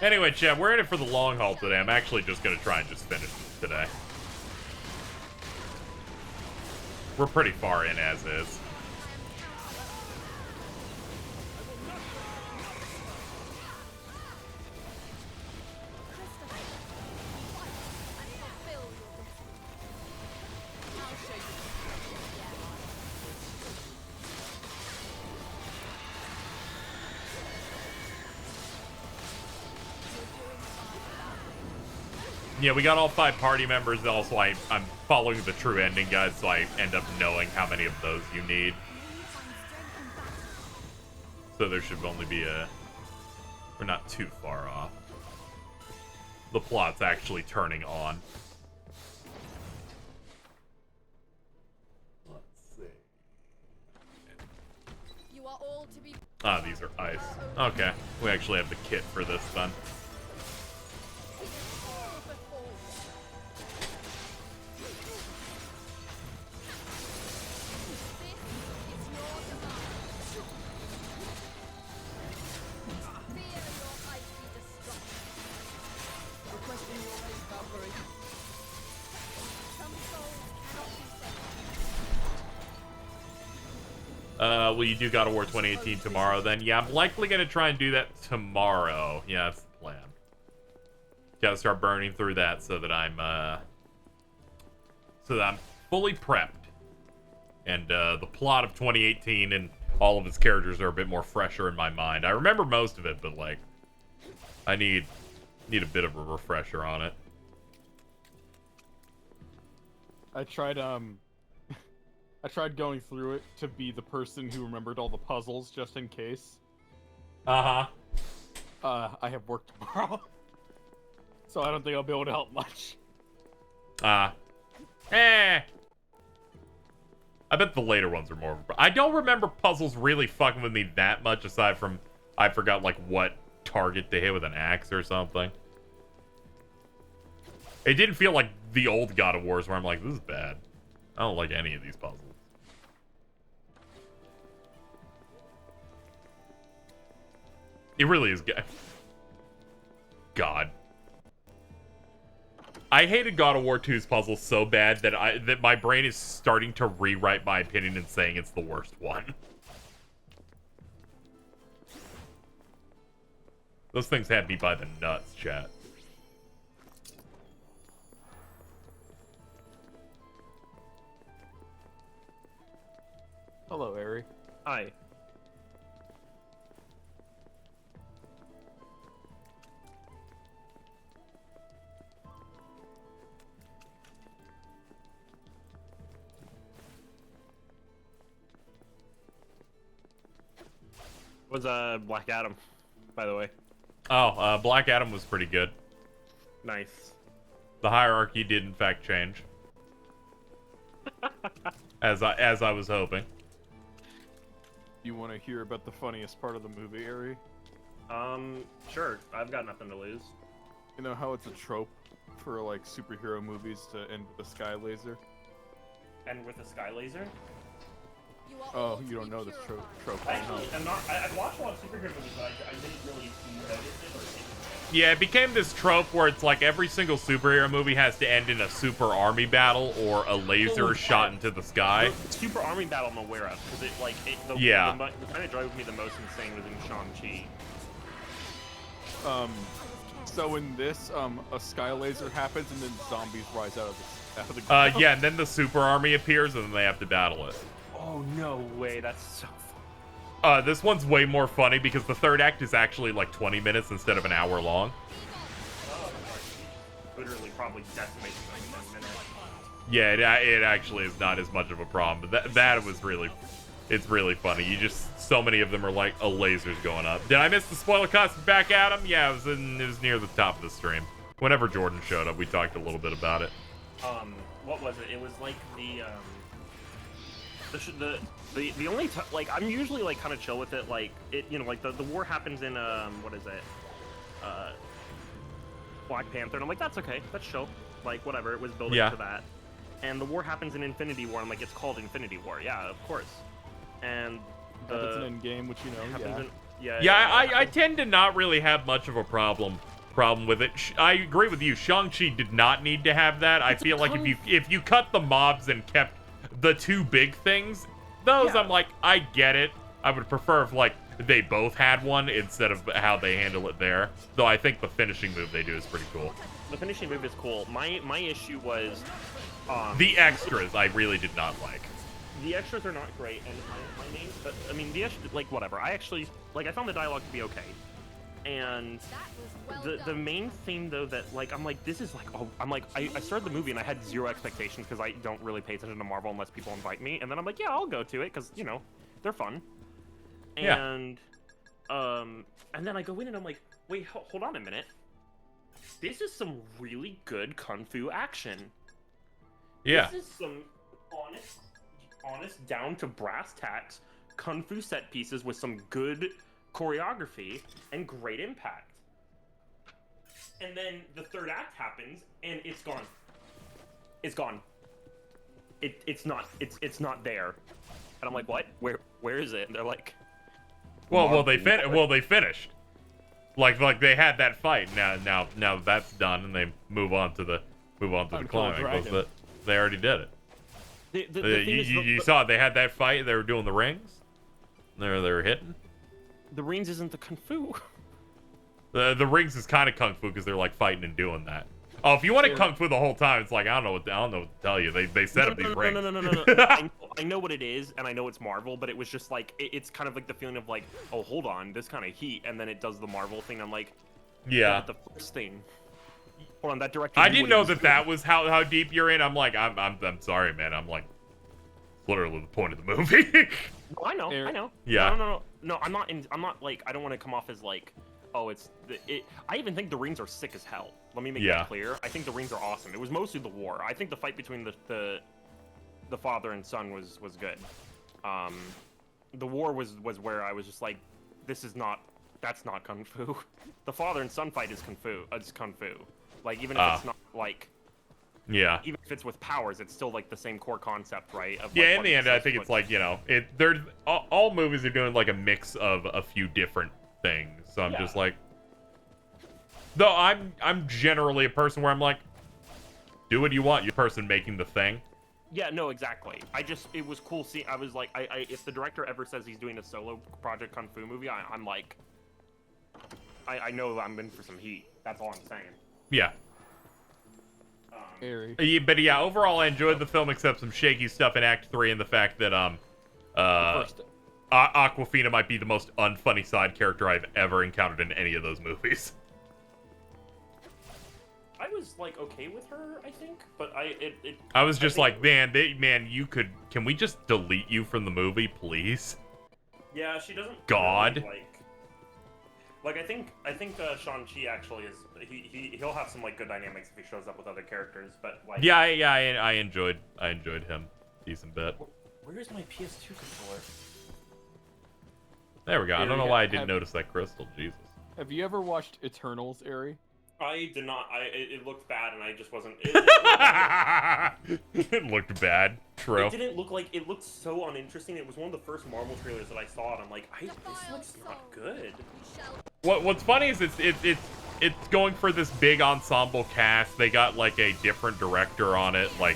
Anyway, chat, we're in it for the long haul today. I'm actually just gonna try and just finish it today. We're pretty far in as is. Yeah, we got all 5 party members. Also, I'm following the true ending guide, so I end up knowing how many of those you need. So there should only be we're not too far off. The plot's actually turning on. Let's see. Ah, these are ice. Okay, we actually have the kit for this then. Well, you do God of War 2018 tomorrow, then. Yeah, I'm likely going to try and do that tomorrow. Yeah, that's the plan. Gotta start burning through that so that I'm fully prepped. And the plot of 2018 and all of its characters are a bit more fresher in my mind. I remember most of it, but, like, I need a bit of a refresher on it. I tried going through it to be the person who remembered all the puzzles just in case. I have work tomorrow. So I don't think I'll be able to help much. I bet the later ones are more. I don't remember puzzles really fucking with me that much, aside from I forgot, like, what target to hit with an axe or something. It didn't feel like the old God of Wars where I'm like, this is bad. I don't like any of these puzzles. It really is good. God. I hated God of War 2's puzzles so bad that my brain is starting to rewrite my opinion and saying it's the worst one. Those things had me by the nuts, chat. Hello, Ari. Hi. Was Black Adam, by the way. Oh, Black Adam was pretty good. Nice. The hierarchy did in fact change. as I was hoping. You want to hear about the funniest part of the movie, Ari? Sure. I've got nothing to lose. You know how it's a trope for, like, superhero movies to end with a sky laser? And with a sky laser? Oh, you don't know this trope. Actually, I've watched a lot of superhero movies, but I didn't really notice it or see it. Yeah, it became this trope where it's like every single superhero movie has to end in a super army battle or a laser shot into the sky. The super army battle I'm aware of, because the kind of drove me the most insane was in Shang-Chi. So in this, a sky laser happens and then zombies rise out of the ground. Yeah, and then the super army appears and then they have to battle it. Oh, no way. That's so fun. This one's way more funny because the third act is actually like 20 minutes instead of an hour long. Oh, literally probably decimates them in 10 minutes. Yeah, it actually is not as much of a problem, but that was really, it's really funny. You just, so many of them are like, a laser's going up. Did I miss the spoiler cast back at him? Yeah, it was near the top of the stream. Whenever Jordan showed up, we talked a little bit about it. What was it? It was like the only like I'm usually like kind of chill with it, like it, you know, like the war happens in what is it, Black Panther, and I'm like, that's okay, that's chill, like whatever, it was building to that. And the war happens in Infinity War, I'm like, it's called Infinity War, yeah, of course. And it's an end game, which you know, I tend to not really have much of a problem with it. I agree with you. Shang-Chi did not need to have that. I feel like if you cut the mobs and kept the two big things, those I'm like, I get it. I would prefer if like they both had one instead of how they handle it there. Though I think the finishing move they do is pretty cool. The finishing move is cool. My issue was the extras I really did not like. The extras are not great, and my main, I mean, the extras, like, whatever. I actually, like, I found the dialogue to be okay. And the main theme, though, that, like, I'm like, this is, like, oh, I'm like, I started the movie and I had zero expectations because I don't really pay attention to Marvel unless people invite me. And then I'm like, yeah, I'll go to it because, you know, they're fun. And, and then I go in and I'm like, wait, hold on a minute. This is some really good kung fu action. Yeah. This is some honest, down to brass tacks kung fu set pieces with some good choreography and great impact. And then the third act happens and it's gone. It's gone. It's not there. And I'm like, what? Where is it? And they're like, well they finished. Like they had that fight. Now that's done and they move on to the climax. But they already did it. You saw it. They had that fight. They were doing the rings. They were hitting. The rings isn't the kung fu. The rings is kind of kung fu because they're like fighting and doing that. Oh, if you want to kung fu the whole time, it's like I don't know what to tell you. They set up these rings. No. I know what it is, and I know it's Marvel, but it was just like it's kind of like the feeling of like, oh, hold on, this kind of heat, and then it does the Marvel thing. I'm like, yeah, the first thing. Hold on, that director. I didn't know that was how deep you're in. I'm like, I'm sorry, man. I'm like, literally the point of the movie. No, I know. Yeah. No, I'm not like, I don't want to come off as like, oh, I even think the rings are sick as hell. Let me make that clear. I think the rings are awesome. It was mostly the war. I think the fight between the father and son was good. The war was where I was just like, that's not kung fu. The father and son fight is kung fu. It's kung fu. Like, even if it's not like, even if it's with powers, it's still like the same core concept, right? Of, like, in the end, I think it's like, you know, they're all movies are doing like a mix of a few different things. So I'm just like, though I'm generally a person where I'm like, do what you want. You're the person making the thing. Yeah, no, exactly. It was cool seeing. I was like, if the director ever says he's doing a solo project kung fu movie, I'm like, I know I'm in for some heat. That's all I'm saying. Yeah. But yeah, overall I enjoyed the film except some shaky stuff in Act 3 and the fact that Aquafina might be the most unfunny side character I've ever encountered in any of those movies. I was like okay with her, I think, but I was just like, man, can we just delete you from the movie, please? Yeah, she doesn't. God. Really, like I think Shang-Chi actually is he'll have some like good dynamics if he shows up with other characters, but like I enjoyed him decent bit. Where is my PS2 controller? There we go. I don't know why I didn't notice that crystal. Jesus. Have you ever watched Eternals, Ari? I did not. It looked bad, and I just wasn't. It looked bad. True. It didn't look like. It looked so uninteresting. It was one of the first Marvel trailers that I saw, and I'm like, this looks not good. What's funny is it's going for this big ensemble cast. They got like a different director on it, like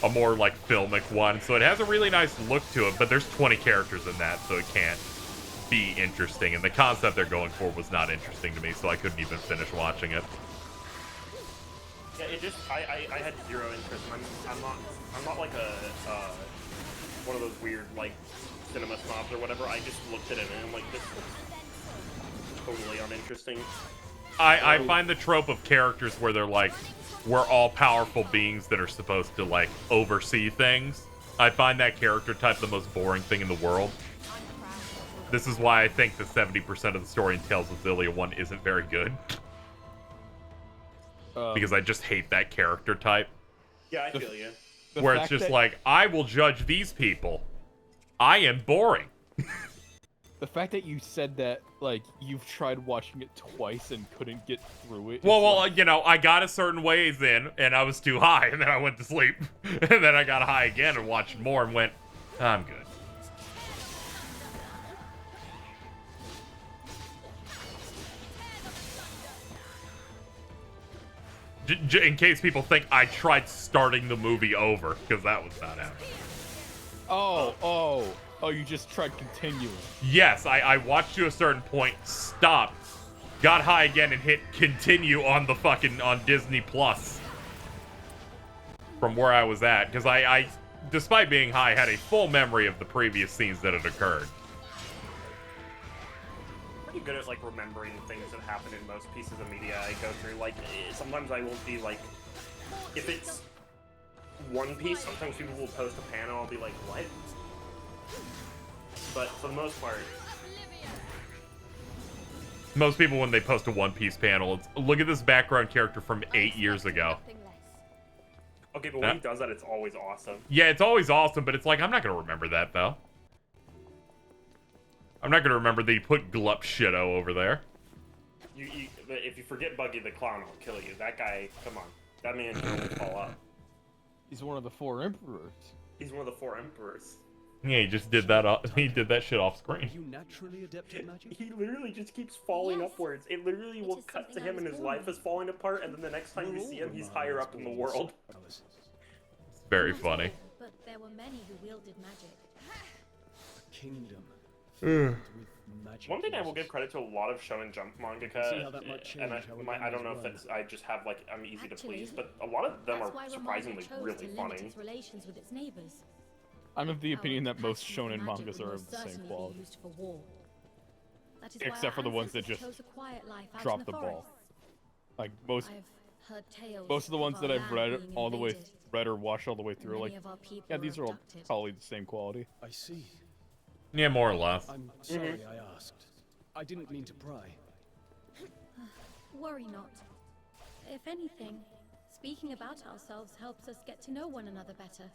a more like filmic one. So it has a really nice look to it, but there's 20 characters in that, so it can't be interesting. And the concept they're going for was not interesting to me, so I couldn't even finish watching it. Yeah, it just I had zero interest. I'm not like a one of those weird like cinema snobs or whatever. I just looked at it and I'm like, this looks totally uninteresting. I find the trope of characters where they're like, we're all powerful beings that are supposed to like oversee things. I find that character type the most boring thing in the world. This is why I think the 70% of the story in Tales of Xillia 1 isn't very good. Because I just hate that character type. Yeah, I feel you. Where it's just like, I will judge these people. I am boring. The fact that you said that, like, you've tried watching it twice and couldn't get through it. Well, like, you know, I got a certain ways in, and I was too high, and then I went to sleep. And then I got high again and watched more and went, I'm good. In case people think I tried starting the movie over, because that was not happening. Oh, you just tried continuing. Yes, I watched to a certain point, stopped, got high again, and hit continue on the fucking, on Disney Plus. From where I was at, because I, despite being high, had a full memory of the previous scenes that had occurred. Pretty good at like remembering things that happen in most pieces of media I go through. Like sometimes I will be like, if it's One Piece, sometimes people will post a panel, I'll be like, what? But for the most part, Most people, when they post a One Piece panel, it's, look at this background character from 8 years ago. okay, but when he does that, it's always awesome. Yeah, it's always awesome, but it's like, I'm not going to remember that, though. I'm not going to remember that he put Glup Shido over there. If you forget Buggy the Clown, I'll kill you. That guy, come on. That man can only fall up. He's one of the 4 emperors. He's one of the 4 emperors. Yeah, he just did that. He did that shit off screen. You naturally adept at magic? He literally just keeps falling upwards. It literally will cut to him and his life is falling apart, and then the next time you see him, he's higher up in the world. It's very funny. But there were many who wielded magic. A kingdom. Mm. With magic. One thing I will give credit to a lot of Shonen Jump mangaka, and I don't know if it's I just have like I'm easy to please, but a lot of them are surprisingly really funny. Relations with its neighbors. I'm of the opinion that most shonen mangas are of the same quality. Except for the ones that just drop the ball. Like most of the ones that I've read all the way, or watched all the way through, like, yeah, these are all probably the same quality. I see. Yeah, more or less. I'm sorry I asked. I didn't mean to pry. Worry not. If anything, speaking about ourselves helps us get to know one another better.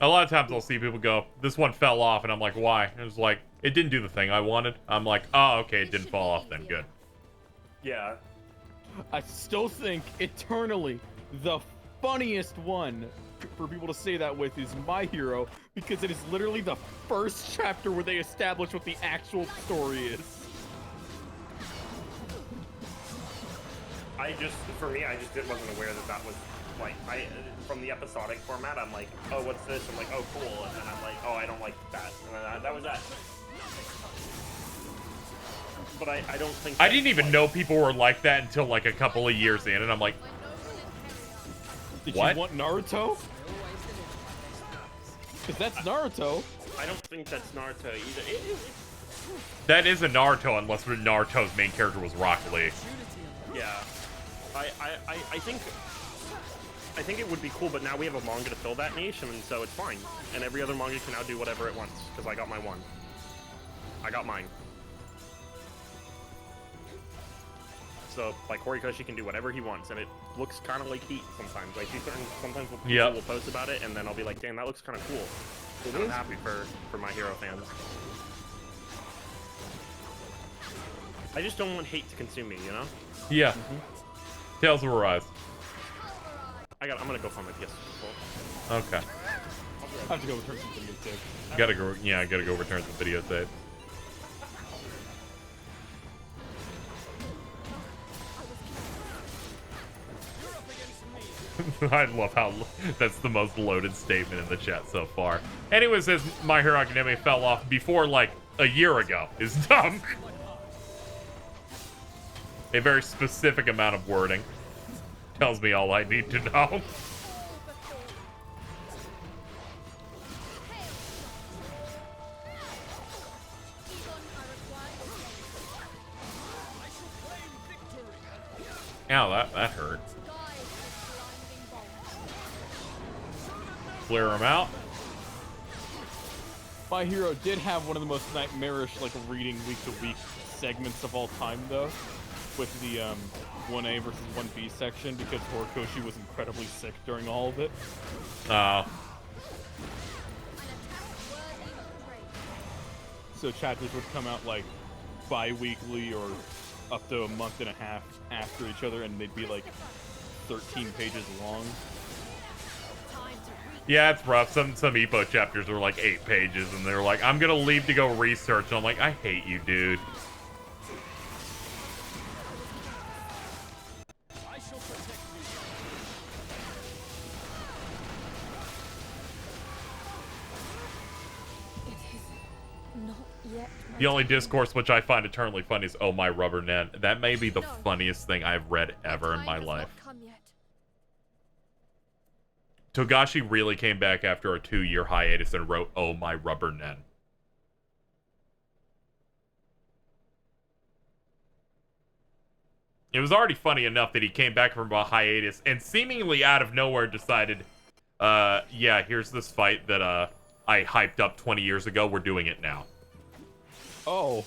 A lot of times I'll see people go, this one fell off, and I'm like, why? And it's like, it didn't do the thing I wanted. I'm like, oh, okay, it didn't fall off then, good. Yeah. I still think, eternally, the funniest one for people to say that with is My Hero, because it is literally the first chapter where they establish what the actual story is. For me, I just wasn't aware that was, like, from the episodic format, I'm like, oh, what's this? I'm like, oh, cool. And then I'm like, oh, I don't like that. And then that was that. But I don't think... I didn't even know people were like that until, like, a couple of years in, and I'm like... Did what? You want Naruto? Because that's Naruto. I don't think that's Naruto either. That is a Naruto, unless Naruto's main character was Rock Lee. Yeah. I think it would be cool, but now we have a manga to fill that niche, and so it's fine. And every other manga can now do whatever it wants, because I got my one. I got mine. So, like, Horikoshi can do whatever he wants, and it looks kind of like Heat sometimes. Like, sometimes people will post about it, and then I'll be like, damn, that looks kind of cool. I'm happy for My Hero fans. I just don't want hate to consume me, you know? Yeah. Tales of Arise. I'm gonna go find my PS4. Okay. I have to go return some videotape. Gotta go, yeah, I gotta go return some videotape. I love how that's the most loaded statement in the chat so far. Anyone says My Hero Academia fell off before, like, a year ago is dumb. A very specific amount of wording tells me all I need to know. Ow, that hurt. Clear him out. My Hero did have one of the most nightmarish, like, reading week-to-week segments of all time, though, with the 1A versus 1B section, because Horikoshi was incredibly sick during all of it. So chapters would come out, like, bi-weekly or up to a month and a half after each other, and they'd be, like, 13 pages long. Yeah, it's rough. Some EPO chapters are like 8 pages, and they're like, I'm gonna leave to go research. And I'm like, I hate you, dude. yet, my The only dear. discourse which I find eternally funny is, "Oh, my rubber net." That may be the funniest thing I've read ever in my life. Togashi really came back after a 2-year hiatus and wrote, "Oh, my rubber net." It was already funny enough that he came back from a hiatus and seemingly out of nowhere decided, yeah, here's this fight that, I hyped up 20 years ago. We're doing it now. Oh.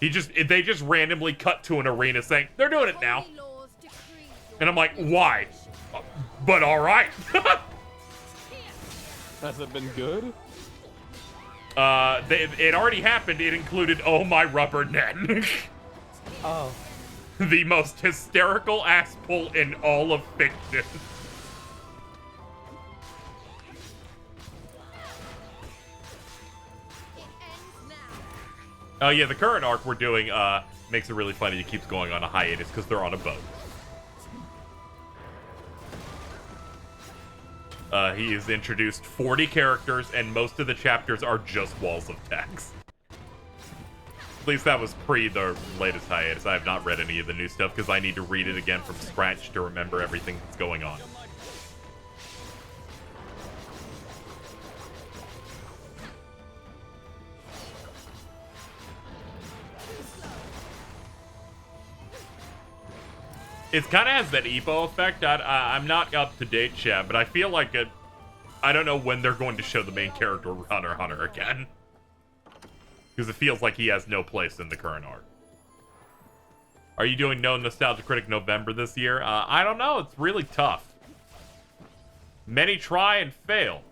They just randomly cut to an arena saying, they're doing it now. And I'm like, why? But alright. Has it been good? It already happened. It included, oh my rubber net. Oh. The most hysterical ass pull in all of fiction. Oh yeah, the current arc we're doing makes it really funny. It keeps going on a hiatus because they're on a boat. He has introduced 40 characters, and most of the chapters are just walls of text. At least that was pre the latest hiatus. I have not read any of the new stuff because I need to read it again from scratch to remember everything that's going on. It kind of has that EPO effect. I'm not up to date, chat, but I feel like I don't know when they're going to show the main character Hunter x Hunter again. Because it feels like he has no place in the current arc. Are you doing no Nostalgia Critic November this year? I don't know. It's really tough. Many try and fail.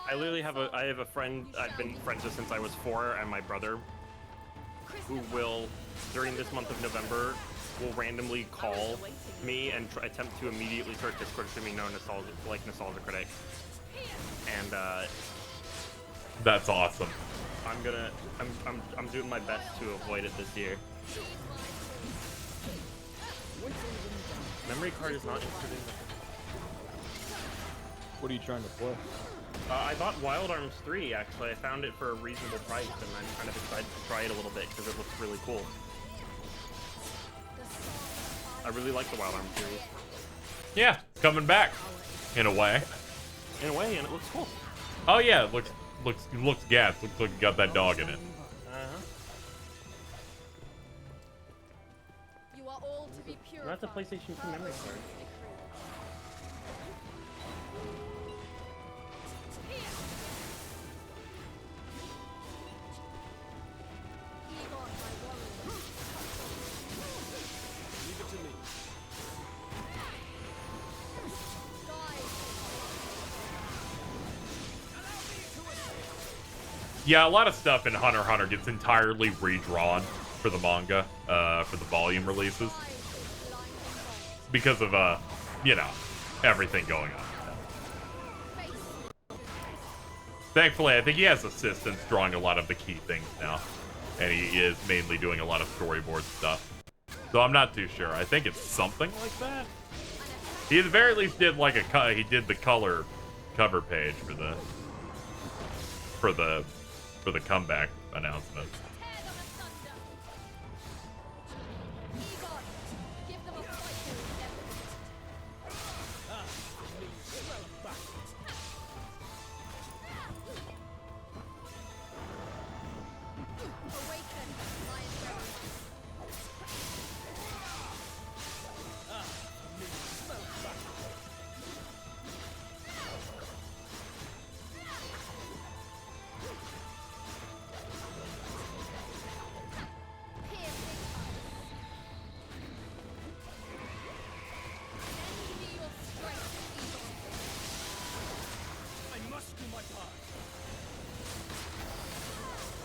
I literally have a friend I've been friends with since I was 4, and my brother, who will, during this month of November, will randomly call me and attempt to immediately start Discord streaming Nostalgia Critic. And That's awesome. I'm doing my best to avoid it this year. Memory card is not included. What are you trying to play? I bought Wild Arms 3, actually. I found it for a reasonable price, and I'm kind of excited to try it a little bit because it looks really cool. I really like the Wild Arms series. Yeah, it's coming back. In a way. In a way, and it looks cool. Oh yeah, it looks gas. Looks like it got that dog in it. You are all to be pure. That's a PlayStation 2 memory card. Yeah, a lot of stuff in Hunter x Hunter gets entirely redrawn for the manga, for the volume releases. Because of, you know, everything going on. Thankfully, I think he has assistants drawing a lot of the key things now. And he is mainly doing a lot of storyboard stuff. So I'm not too sure. I think it's something like that. He at the very least did like he did the color cover page for the comeback announcement.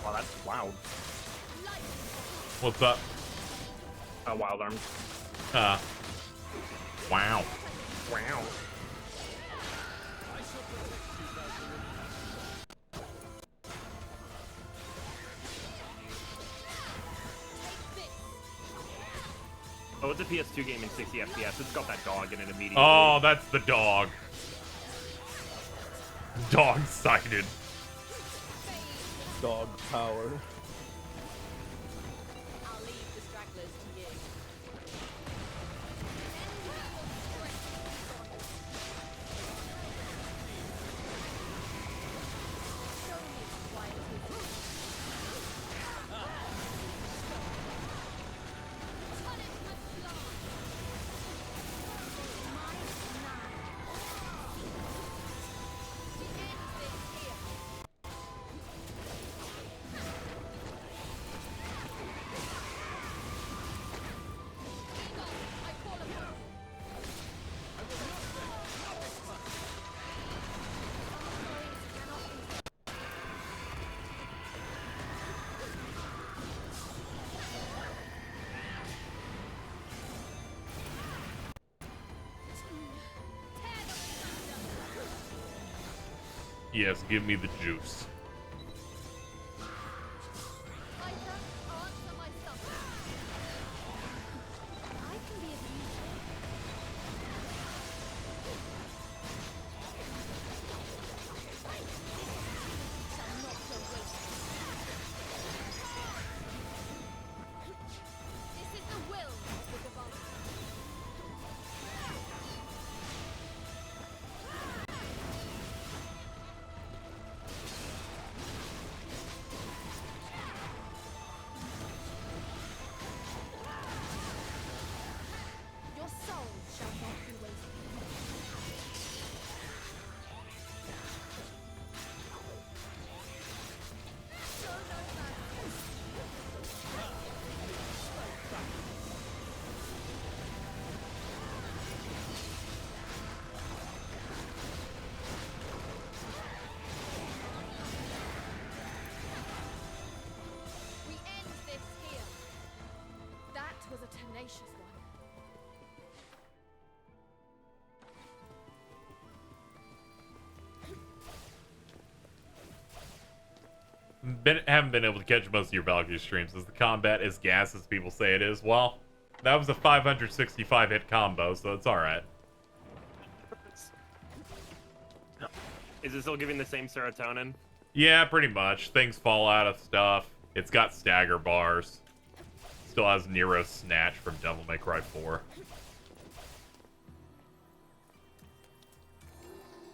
Wow, that's loud. What's up? Wild Arms. Wow. Wow. Oh, it's a PS2 game in 60 FPS. It's got that dog in it immediately. Oh, that's the dog. Dog sighted. dog power. I'll leave the stragglers to you. Show me why it is. Turn it with blood. Mine now. The end is here. I call upon Yes, give me the juice. I don't answer myself. I can be of use. Shall not go wasted. This is the will of the divine. Your soul shall not be wasted. Show no mercy. We end this here. That was a tenacious one. Haven't been able to catch most of your Valkyrie streams. Is the combat as gas as people say it is? Well, that was a 565 hit combo, so it's alright. Is it still giving the same serotonin? Yeah, pretty much. Things fall out of stuff. It's got stagger bars. Still has Nero's Snatch from Devil May Cry 4.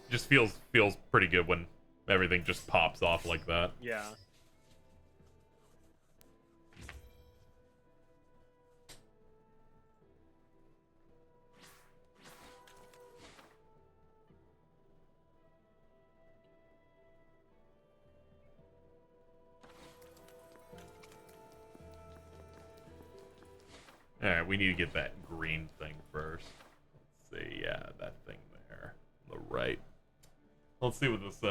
Just feels pretty good when everything just pops off like that. Yeah. Alright, we need to get that green thing first. Let's see, yeah, that thing there. On the right. Let's see what this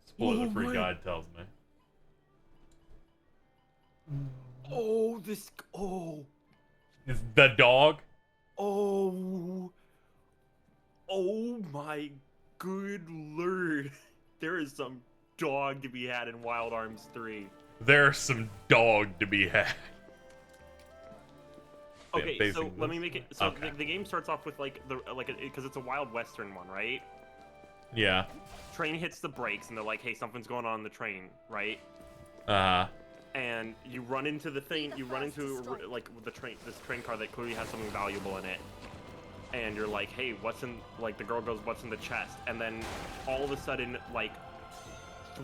spoiler-free guide tells me. Oh, this. Oh. Is the dog? Oh. Oh my good lord. There is some dog to be had in Wild Arms 3. There's some dog to be had. Okay, so let me this. make it. So Okay. the game starts off with because it's a Wild Western one, right? Yeah. Train hits the brakes and they're like, "Hey, something's going on the train," right? And you run into the thing. You run into like this train car that clearly has something valuable in it. And you're like, "Hey, what's in?" Like the girl goes, "What's in the chest?" And then all of a sudden, like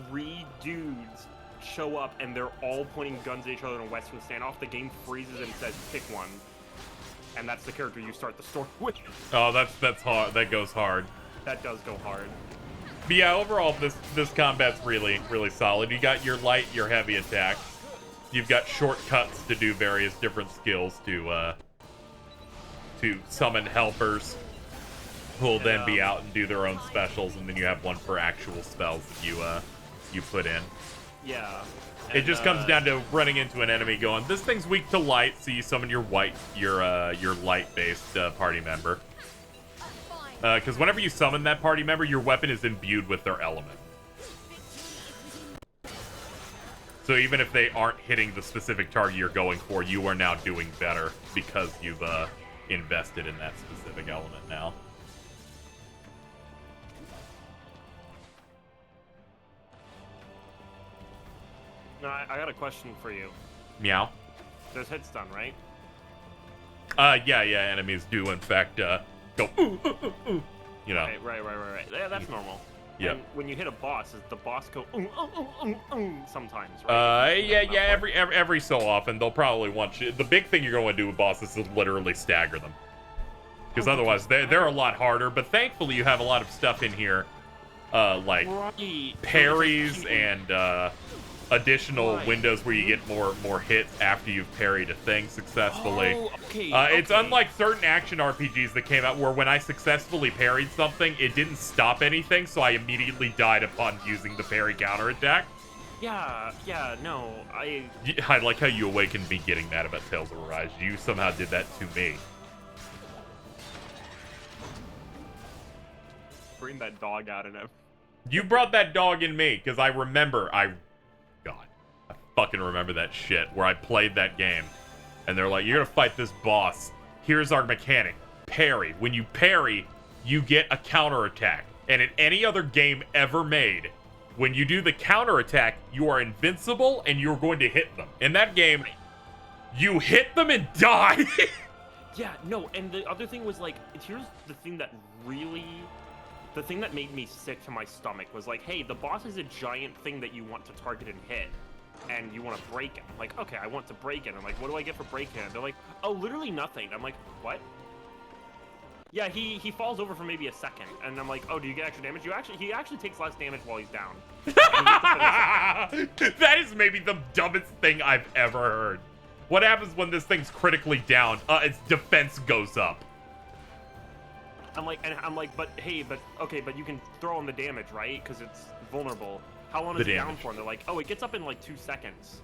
3 dudes show up and they're all pointing guns at each other in a Western standoff. The game freezes and says, "Pick one." And that's the character you start the story with. Oh, that's hard. That goes hard. That does go hard. But yeah, overall, this combat's really solid. You got your light, your heavy attacks. You've got shortcuts to do various different skills to summon helpers, who will then be out and do their own specials, and then you have one for actual spells that you put in. Yeah. It just comes down to running into an enemy going, this thing's weak to light, so you summon your light-based party member. Because whenever you summon that party member, your weapon is imbued with their element. So even if they aren't hitting the specific target you're going for, you are now doing better because you've invested in that specific element now. No, I got a question for you. Meow. There's hit stun, right? Yeah, enemies do in fact go ooh, ooh, ooh, ooh. You know. Right. Yeah, that's normal. Yeah. And when you hit a boss, does the boss go sometimes, right? Yeah. Every so often they'll probably want you. The big thing you're going to do with bosses is literally stagger them, because otherwise they're a lot harder. But thankfully you have a lot of stuff in here, like parries and additional windows where you get more hits after you've parried a thing successfully. Oh, okay. It's unlike certain action RPGs that came out where when I successfully parried something, it didn't stop anything, so I immediately died upon using the parry counterattack. Yeah, no, I like how you awakened me getting mad about Tales of Arise. You somehow did that to me. bring that dog out in him. You brought that dog in me, because I remember, God, I fucking remember that shit, where I played that game, and they're like, you're gonna fight this boss. Here's our mechanic. Parry. When you parry, you get a counterattack. And in any other game ever made, when you do the counterattack, you are invincible, and you're going to hit them. In that game, you hit them and die! Yeah, no, and the other thing was, like, here's the thing that really... The thing that made me sick to my stomach was like, hey, the boss is a giant thing that you want to target and hit, and you want to break it. I'm like, okay, I want to break it. I'm like, what do I get for breaking it? They're like, oh, literally nothing. I'm like, what? Yeah, he falls over for maybe a second, and I'm like, oh, do you get extra damage? He actually takes less damage while he's down. That is maybe the dumbest thing I've ever heard. What happens when this thing's critically down? Its defense goes up. I'm like, but hey, okay, but you can throw on the damage, right? Because it's vulnerable. How long is it down for? And they're like, oh, it gets up in like 2 seconds.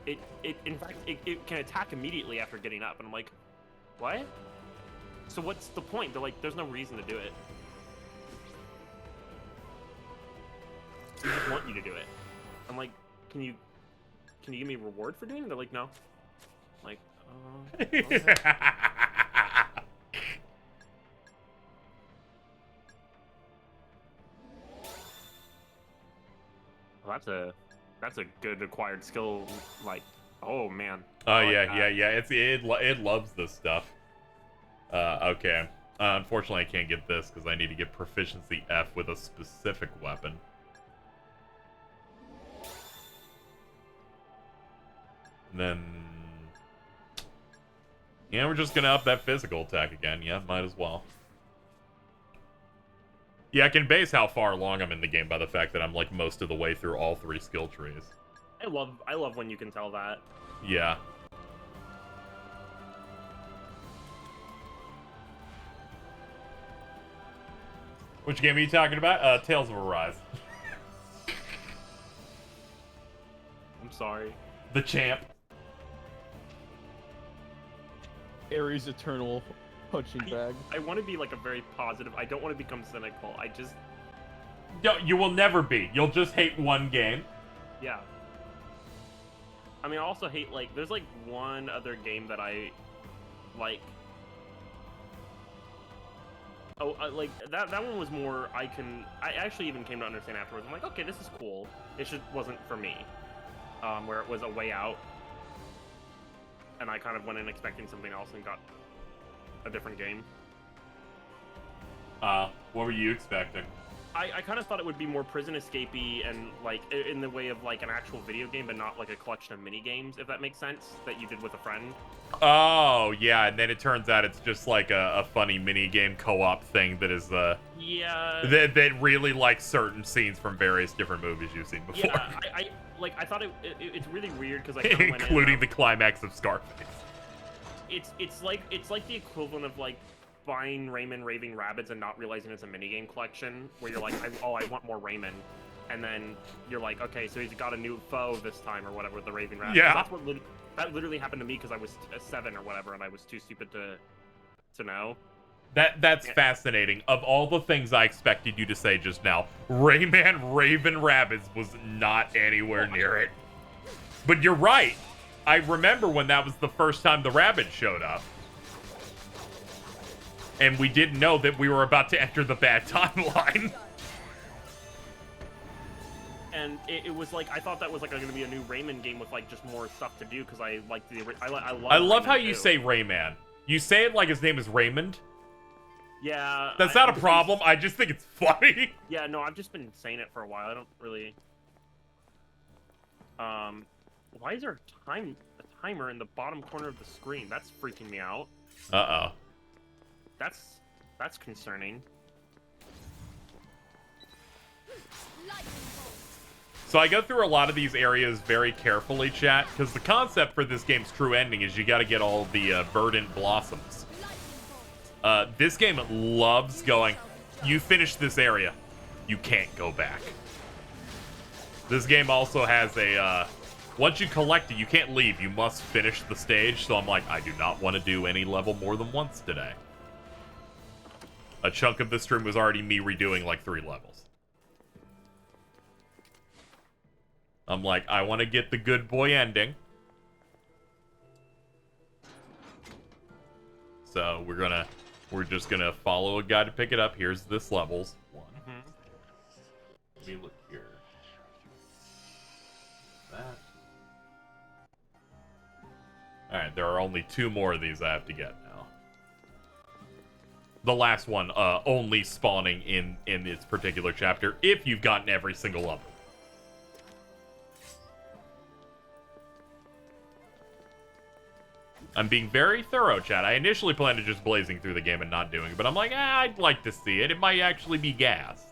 In fact, it can attack immediately after getting up. And I'm like, what? So what's the point? They're like, there's no reason to do it. We just want you to do it. I'm like, can you give me a reward for doing it? They're like, no. I'm like, okay. Well, that's a good acquired skill. Like, oh man. Oh yeah. It loves this stuff. Okay. Unfortunately, I can't get this because I need to get proficiency F with a specific weapon. And then, yeah, we're just gonna up that physical attack again. Yeah, might as well. Yeah, I can base how far along I'm in the game by the fact that I'm like most of the way through all 3 skill trees. I love when you can tell that. Yeah. Which game are you talking about? Tales of Arise. I'm sorry. The champ. Ares Eternal punching bag. I want to be like a very positive. I don't want to become cynical. I just... No, you will never be. You'll just hate one game. Yeah. I mean, I also hate, like, there's like one other game that I like. Oh, like that one was more I actually even came to understand afterwards. I'm like, okay, this is cool. It just wasn't for me. Where it was A Way Out, and I kind of went in expecting something else and got a different game. What were you expecting? I kind of thought it would be more prison escapey and like in the way of like an actual video game, but not like a collection of mini games, if that makes sense, that you did with a friend. Oh yeah, and then it turns out it's just like a funny mini game co-op thing that is yeah, that really likes certain scenes from various different movies you've seen before. Yeah, I thought it's really weird because I kind of went including the climax of Scarface. It's like the equivalent of like buying Rayman Raving Rabbids and not realizing it's a minigame collection, where you're like, I want more Rayman, and then you're like, okay, so he's got a new foe this time or whatever with the Raving Rabbids. Yeah. That's that literally happened to me because I was 7 or whatever, and I was too stupid to know. That's fascinating. Of all the things I expected you to say just now, Rayman Raven Rabbids was not anywhere near it. But you're right. I remember when that was the first time the Rabbids showed up. And we didn't know that we were about to enter the bad timeline. And it was like I thought that was like going to be a new Rayman game with like just more stuff to do because I like I love how Rayman you 2. say Rayman. You say it like his name is Raymond. Yeah. That's not a problem. I just think it's funny. Yeah, no, I've just been saying it for a while. I don't really. Why is there a timer in the bottom corner of the screen? That's freaking me out. Uh-oh. That's concerning. So I go through a lot of these areas very carefully, chat, because the concept for this game's true ending is you got to get all the verdant blossoms. This game loves going, you finish this area, you can't go back. This game also has a, once you collect it, you can't leave. You must finish the stage. So I'm like, I do not want to do any level more than once today. A chunk of this stream was already me redoing like 3 levels. I'm like, I want to get the good boy ending. So we're just gonna follow a guy to pick it up. Here's this level's one. Let me look here. That. Alright, there are only 2 more of these I have to get now. The last one only spawning in its particular chapter if you've gotten every single level. I'm being very thorough, chat. I initially planned to just blazing through the game and not doing it, but I'm like, I'd like to see it. It might actually be gas.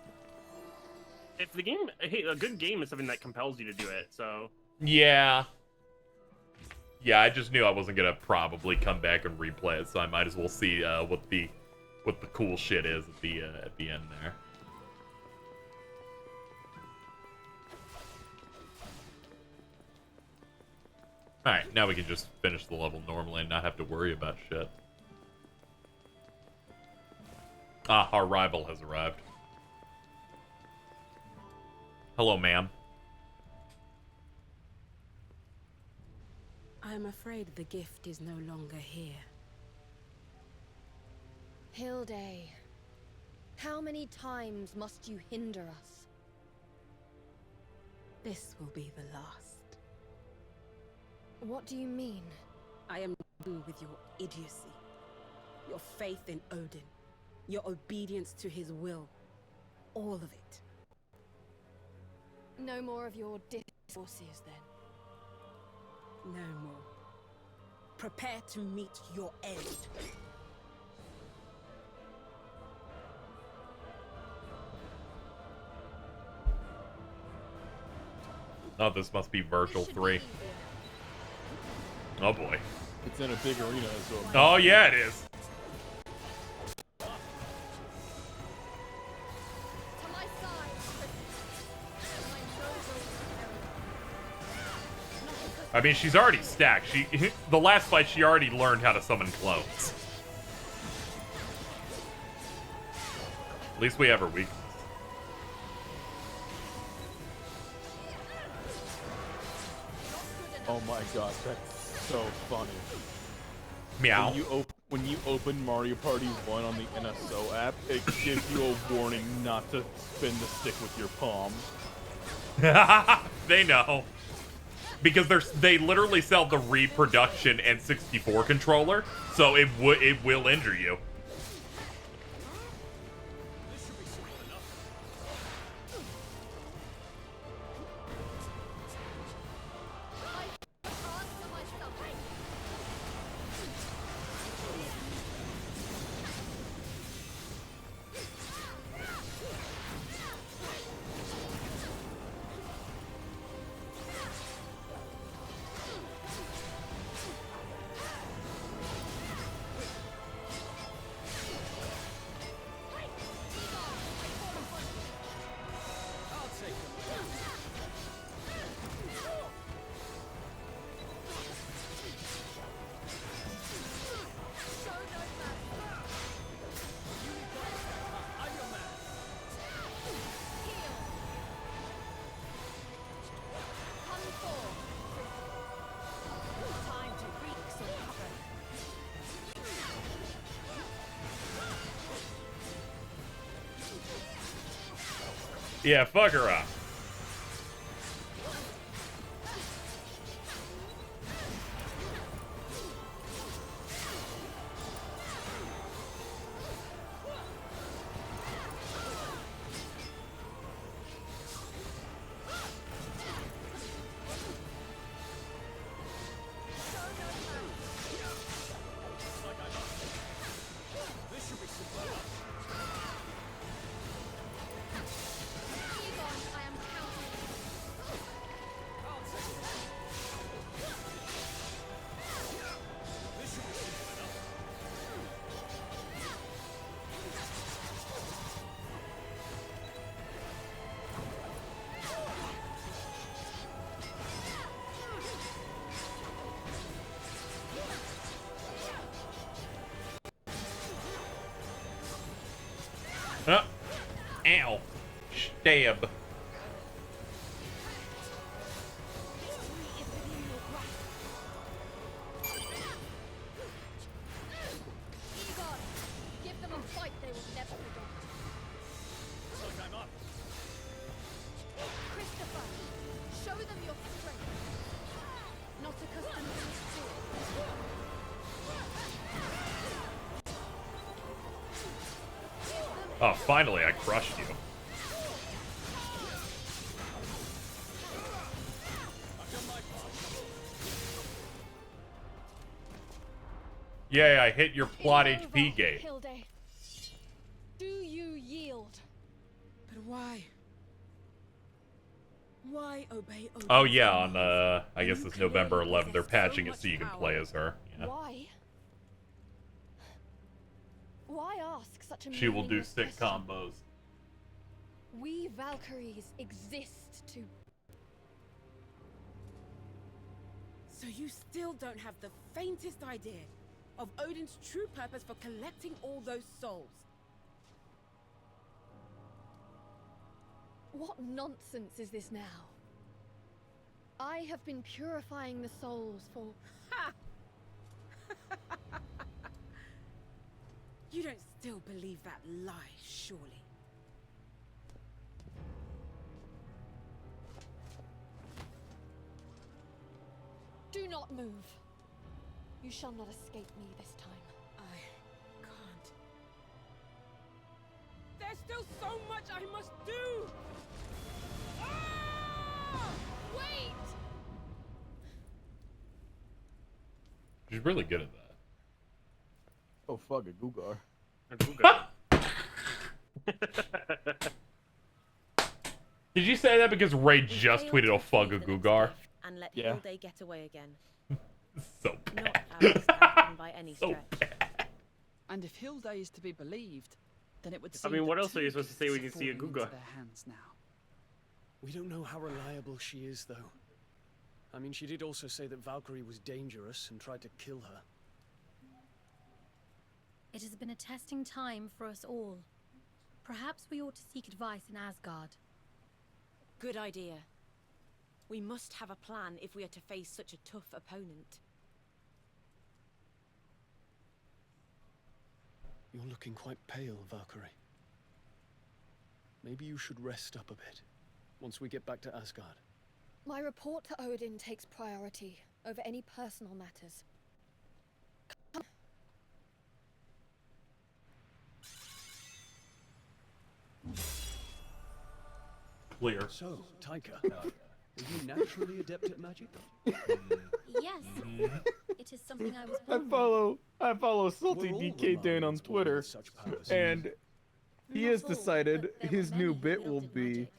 If the game, hey, a good game is something that compels you to do it, so. Yeah. Yeah, I just knew I wasn't gonna probably come back and replay it, so I might as well see what the cool shit is at the end there. Alright, now we can just finish the level normally and not have to worry about shit. Ah, our rival has arrived. Hello, ma'am. I'm afraid the gift is no longer here. Hilde, how many times must you hinder us? This will be the last. What do you mean? I am done with your idiocy, your faith in Odin, your obedience to his will, all of it. No more of your discourses, then. No more. Prepare to meet your end. Oh, this must be Virtual 3. Oh boy. It's in a big arena, so. Oh yeah, it is. To my side, I mean, she's already stacked. The last fight, she already learned how to summon clones. At least we have her weakness. Oh my god, that's so funny. Meow. When you open Mario Party 1 on the NSO app, it gives you a warning not to spin the stick with your palm. They know. Because they literally sell the reproduction N64 controller, so it will injure you. Yeah, fuck her up. Ow. Stab. Egon, give them a fight they will never forget. Christopher, show them your strength. Not accustomed to it. Oh, finally, I crushed you. Yay, I hit your plot It's HP over, gate. Hilde. Do you yield? But why? Why obey Odin's Oh yeah, on commands? I guess You it's November clearly 11th. They're possess so patching it much so you can power. play as her. Yeah. Why? Why ask such a She will do meaningless sick question? combos. We Valkyries exist to... So you still don't have the faintest idea of Odin's true purpose for collecting all those souls? What nonsense is this now? I have been purifying the souls for... Ha! You don't still believe that lie, surely? Do not move. You shall not escape me this time. I can't. There's still so much I must do! Ah! Wait! She's really good at that. Oh fuck it, Gugar. Did you say that because Ray We just failed tweeted to a fuck free of the next Gugar? gift and let Yeah. Hilde get away again. So Not bad. Alice Anakin by any So stretch. bad. And if Hilde is to be believed, then it would I seem mean, what that else are you two supposed to say when you gifts see a are falling Guga? into their hands now. We don't know how reliable she is, though. I mean, she did also say that Valkyrie was dangerous and tried to kill her. It has been a testing time for us all. Perhaps we ought to seek advice in Asgard. Good idea. We must have a plan if we are to face such a tough opponent. You're looking quite pale, Valkyrie. Maybe you should rest up a bit, once we get back to Asgard. My report to Odin takes priority over any personal matters. Clear. So, Taika, are you naturally adept at magic? Yes, it is something I was born with. I follow Salty We're all DK Dan on Romans born Twitter, with such powers. and he Not has all, decided but there were his many new who bit will wielded be magic.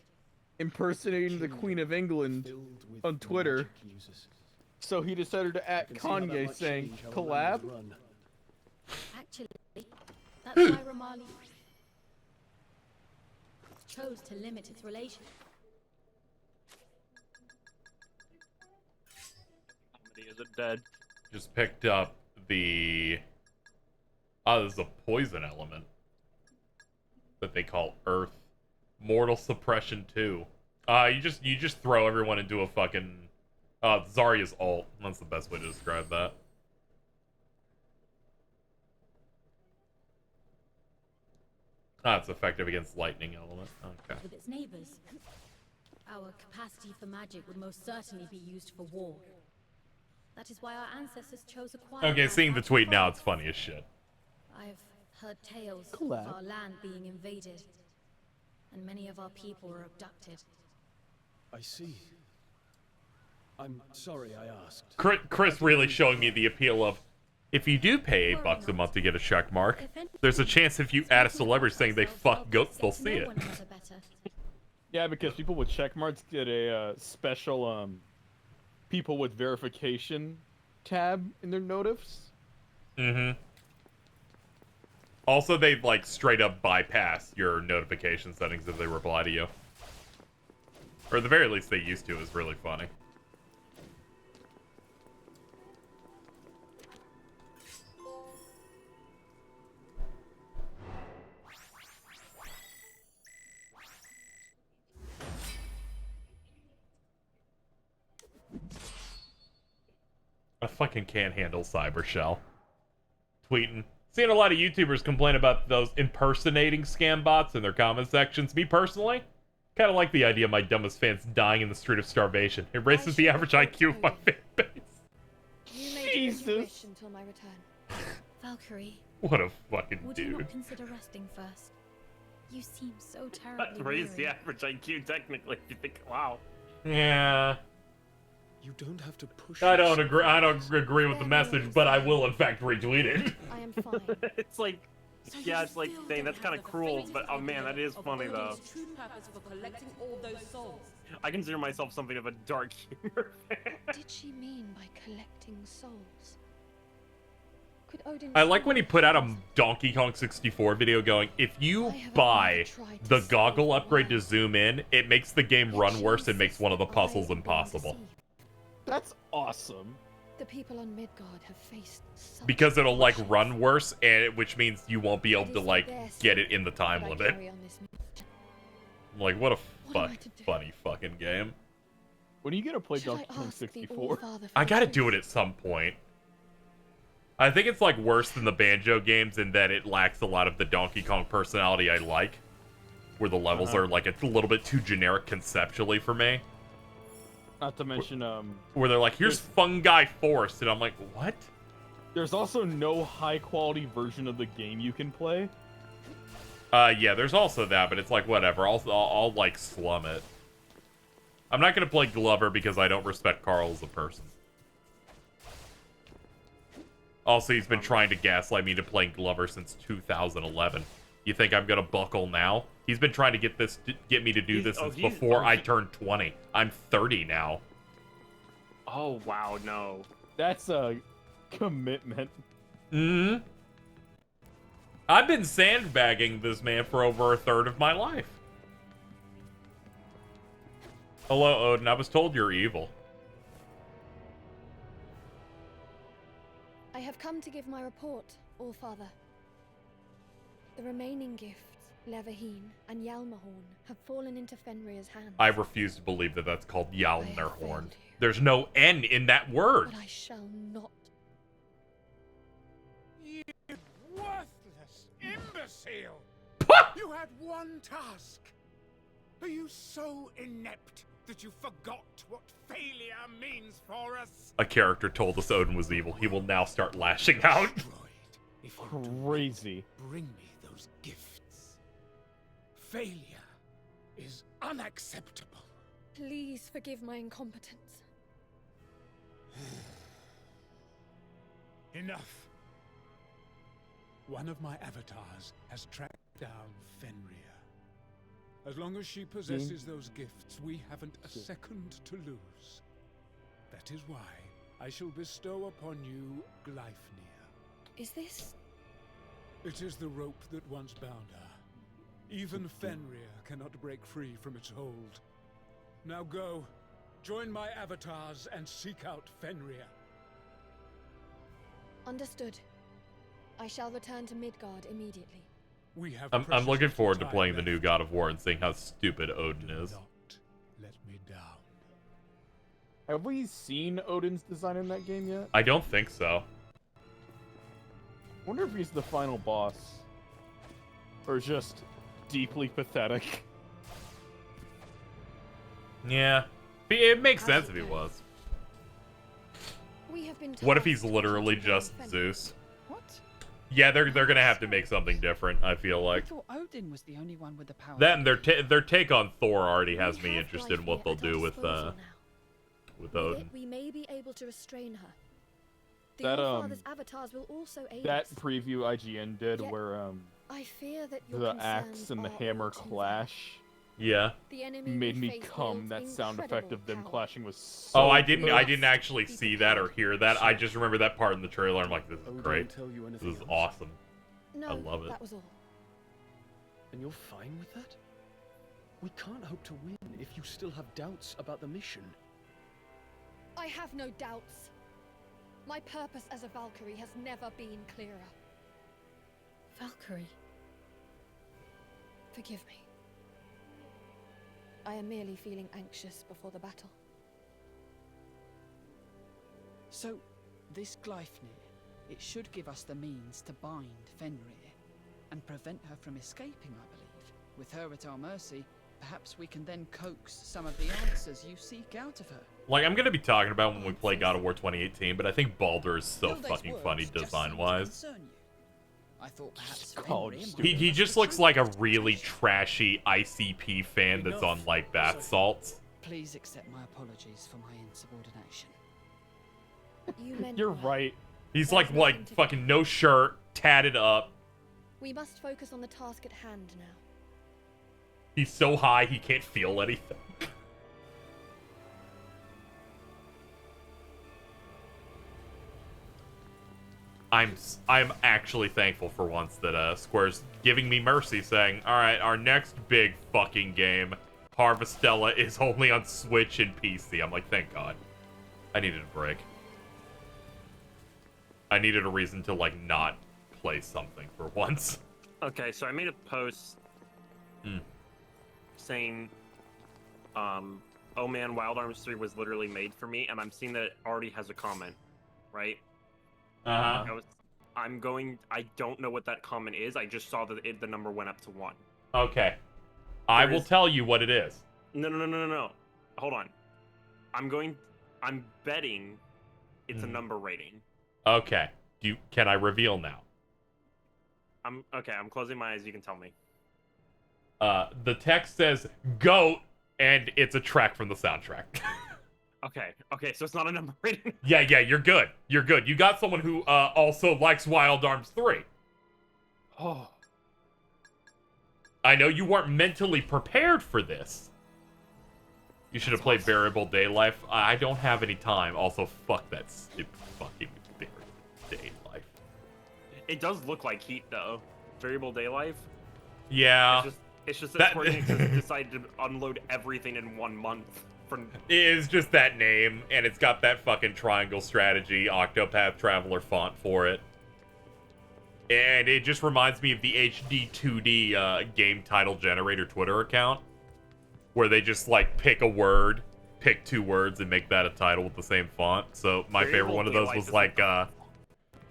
impersonating the Queen of England Filled with on Twitter. magic users. So he decided to at You can see how that Kanye might saying, change how a collab? land is run. Actually, that's why Romali chose to limit its relation. Is it dead? Just picked up the... Oh, this is a poison element that they call Earth. Mortal Suppression 2. You just throw everyone into a fucking... Zarya's ult. That's the best way to describe that. It's effective against lightning element. Okay. With its neighbors. Our capacity for magic would most certainly be used for war. That is why our ancestors chose a quiet Okay, land seeing the out tweet of now, forest. it's funny as shit. I've heard tales Collab. of our land being invaded, and many of our people were abducted. I see. I'm sorry I asked. Chris really showing me the appeal of, if you do pay $8 a month to get a check mark, there's a chance if you add a celebrity saying they fuck goats, they'll see it. Yeah, because people with check marks get a special people with verification tab in their notifs. Mm-hmm. Also, they like straight up bypass your notification settings if they reply to you. Or at the very least they used to. It was really funny. I fucking can't handle Cyber Shell. Tweeting. Seeing a lot of YouTubers complain about those impersonating scam bots in their comment sections. Me personally, kind of like the idea of my dumbest fans dying in the street of starvation. It raises the average IQ of my fan base. You may do as you wish until my return. Valkyrie, What a fucking would you dude. not consider resting first? You seem so terribly That raised the weary. average IQ technically. You think, wow. Yeah. You don't have to push. I don't yourself. agree. I don't agree with the message, but I will in fact retweet it. I am fine. It's like, So yeah, you it's like, still dang, don't that's kind have of the cruel, faintest but oh man, that is of funny though. Odin's true purpose for collecting all those souls. I consider myself something of a dark humor fan. Did she mean by collecting souls? Could Odin I like when he put out a Donkey Kong 64 video going, if you buy the goggle upgrade to zoom in, it makes the game run worse and makes one of the puzzles impossible. That's awesome. The people on Midgard have faced such Because it'll like hardships. run worse, and which means you won't be able It to is like their get it sin in the time that I limit. carry on this mission. Like, what a What am I to do? funny fucking game. When are you gonna play Should I Donkey Kong ask the 64? All-Father for I gotta do it truth? at some point. I think it's like worse than the Banjo games in that it lacks a lot of the Donkey Kong personality I like. Where the levels are like a little bit too generic conceptually for me. Not to mention, Where they're like, here's Fungi Force, and I'm like, what? there's also no high-quality version of the game you can play. Yeah, there's also that, but it's like, whatever. I'll like slum it. I'm not gonna play Glover because I don't respect Carl as a person. Also, he's been trying to gaslight me into playing Glover since 2011. You think I'm gonna buckle now? He's been trying to get me to do this since before I turned 20. I'm 30 now. Oh wow, no. That's a commitment. Hmm. I've been sandbagging this man for over a third of my life. Hello, Odin. I was told you're evil. I have come to give my report, All-Father. The remaining gifts, Leverheen and Yalmahorn, have fallen into Fenrir's hands. I refuse to believe that that's called I have Yalnerhorn. failed you. There's no N in that word. But I shall not. You worthless imbecile! You had one task. Are you so inept that you forgot what failure means for us? A character told us Odin was evil. He will now start lashing out. Destroyed. If you do Crazy. not bring me those gifts. Failure is unacceptable. Please forgive my incompetence. Enough. One of my avatars has tracked down Fenrir. As long as she possesses those gifts, we haven't a second to lose. That is why I shall bestow upon you Gleipnir. Is this... It is the rope that once bound her. Even Fenrir cannot break free from its hold. Now go, join my avatars and seek out Fenrir. Understood. I shall return to Midgard immediately. We have I'm precious looking little forward to time playing the left. new God of War and seeing how stupid Odin Do is. not let me down. Have we seen Odin's design in that game yet? I don't think so. Wonder if he's the final boss. Or just deeply pathetic. Yeah. It makes sense if he was. We have been What if he's tasked with literally hunting just Fenrir. Zeus? What? Yeah, they're gonna have to make something different, I feel I like. thought Odin was the only one with the power. That and their take on Thor already has We me have interested in what they'll Gleipnir at our do with disposal now. with With it, Odin. we may be able to restrain her. The That, All-Father's avatars will also aid That us. preview IGN did Yet- where I fear that your the concerns axe and the are hammer all too valid. clash Yeah. The enemy made we me face come. wields That sound effect incredible of them power. clashing was so Oh, I didn't good. actually see that or hear that. I just remember that part in the trailer. I'm like, this is Odin great. tell you This anything is else? awesome. No, I love it. that was all. And you're fine with that? We can't hope to win if you still have doubts about the mission. I have no doubts. My purpose as a Valkyrie has never been clearer. Valkyrie. Forgive me. I am merely feeling anxious before the battle. So, This Gleipnir, it should give us the means to bind Fenrir and prevent her from escaping, I believe. With her at our mercy, perhaps we can then coax some of the answers you seek out of her. Like, I'm gonna be talking about when we play God of War 2018, but I think Baldur is so fucking funny design-wise. I thought perhaps He just looks like a really trashy ICP fan that's on, like, bath salts. Please accept my apologies for my insubordination. You're right. He's like fucking no shirt, tatted up. We must focus on the task at hand now. He's so high he can't feel anything. I'm actually thankful for once that Square's giving me mercy, saying, all right, our next big fucking game, Harvestella, is only on Switch and PC. I'm like, thank God. I needed a break. I needed a reason to, like, not play something for once. Okay, so I made a post saying, oh man, Wild Arms 3 was literally made for me, and I'm seeing that it already has a comment, right? Uh-huh. I don't know what that comment is. I just saw that the number went up to 1. Okay. I will tell you what it is. No. Hold on. I'm betting it's a number rating. Okay. Can I reveal now? I'm closing my eyes. You can tell me. The text says "GOAT" and it's a track from the soundtrack. Okay, so it's not a number rating. Yeah, you're good. You're good. You got someone who also likes Wild Arms 3. Oh. I know you weren't mentally prepared for this. You should have played Variable Day Life. I don't have any time. Also, fuck that stupid fucking Variable Day Life. It does look like Heat, though. Variable Day Life. Yeah. It's just that Square Enix decided to unload everything in 1 month. It is just that name, and it's got that fucking triangle strategy Octopath Traveler font for it. And it just reminds me of the HD 2D game title generator Twitter account, where they just, like, pick 2 words, and make that a title with the same font. So my favorite one of those was, like,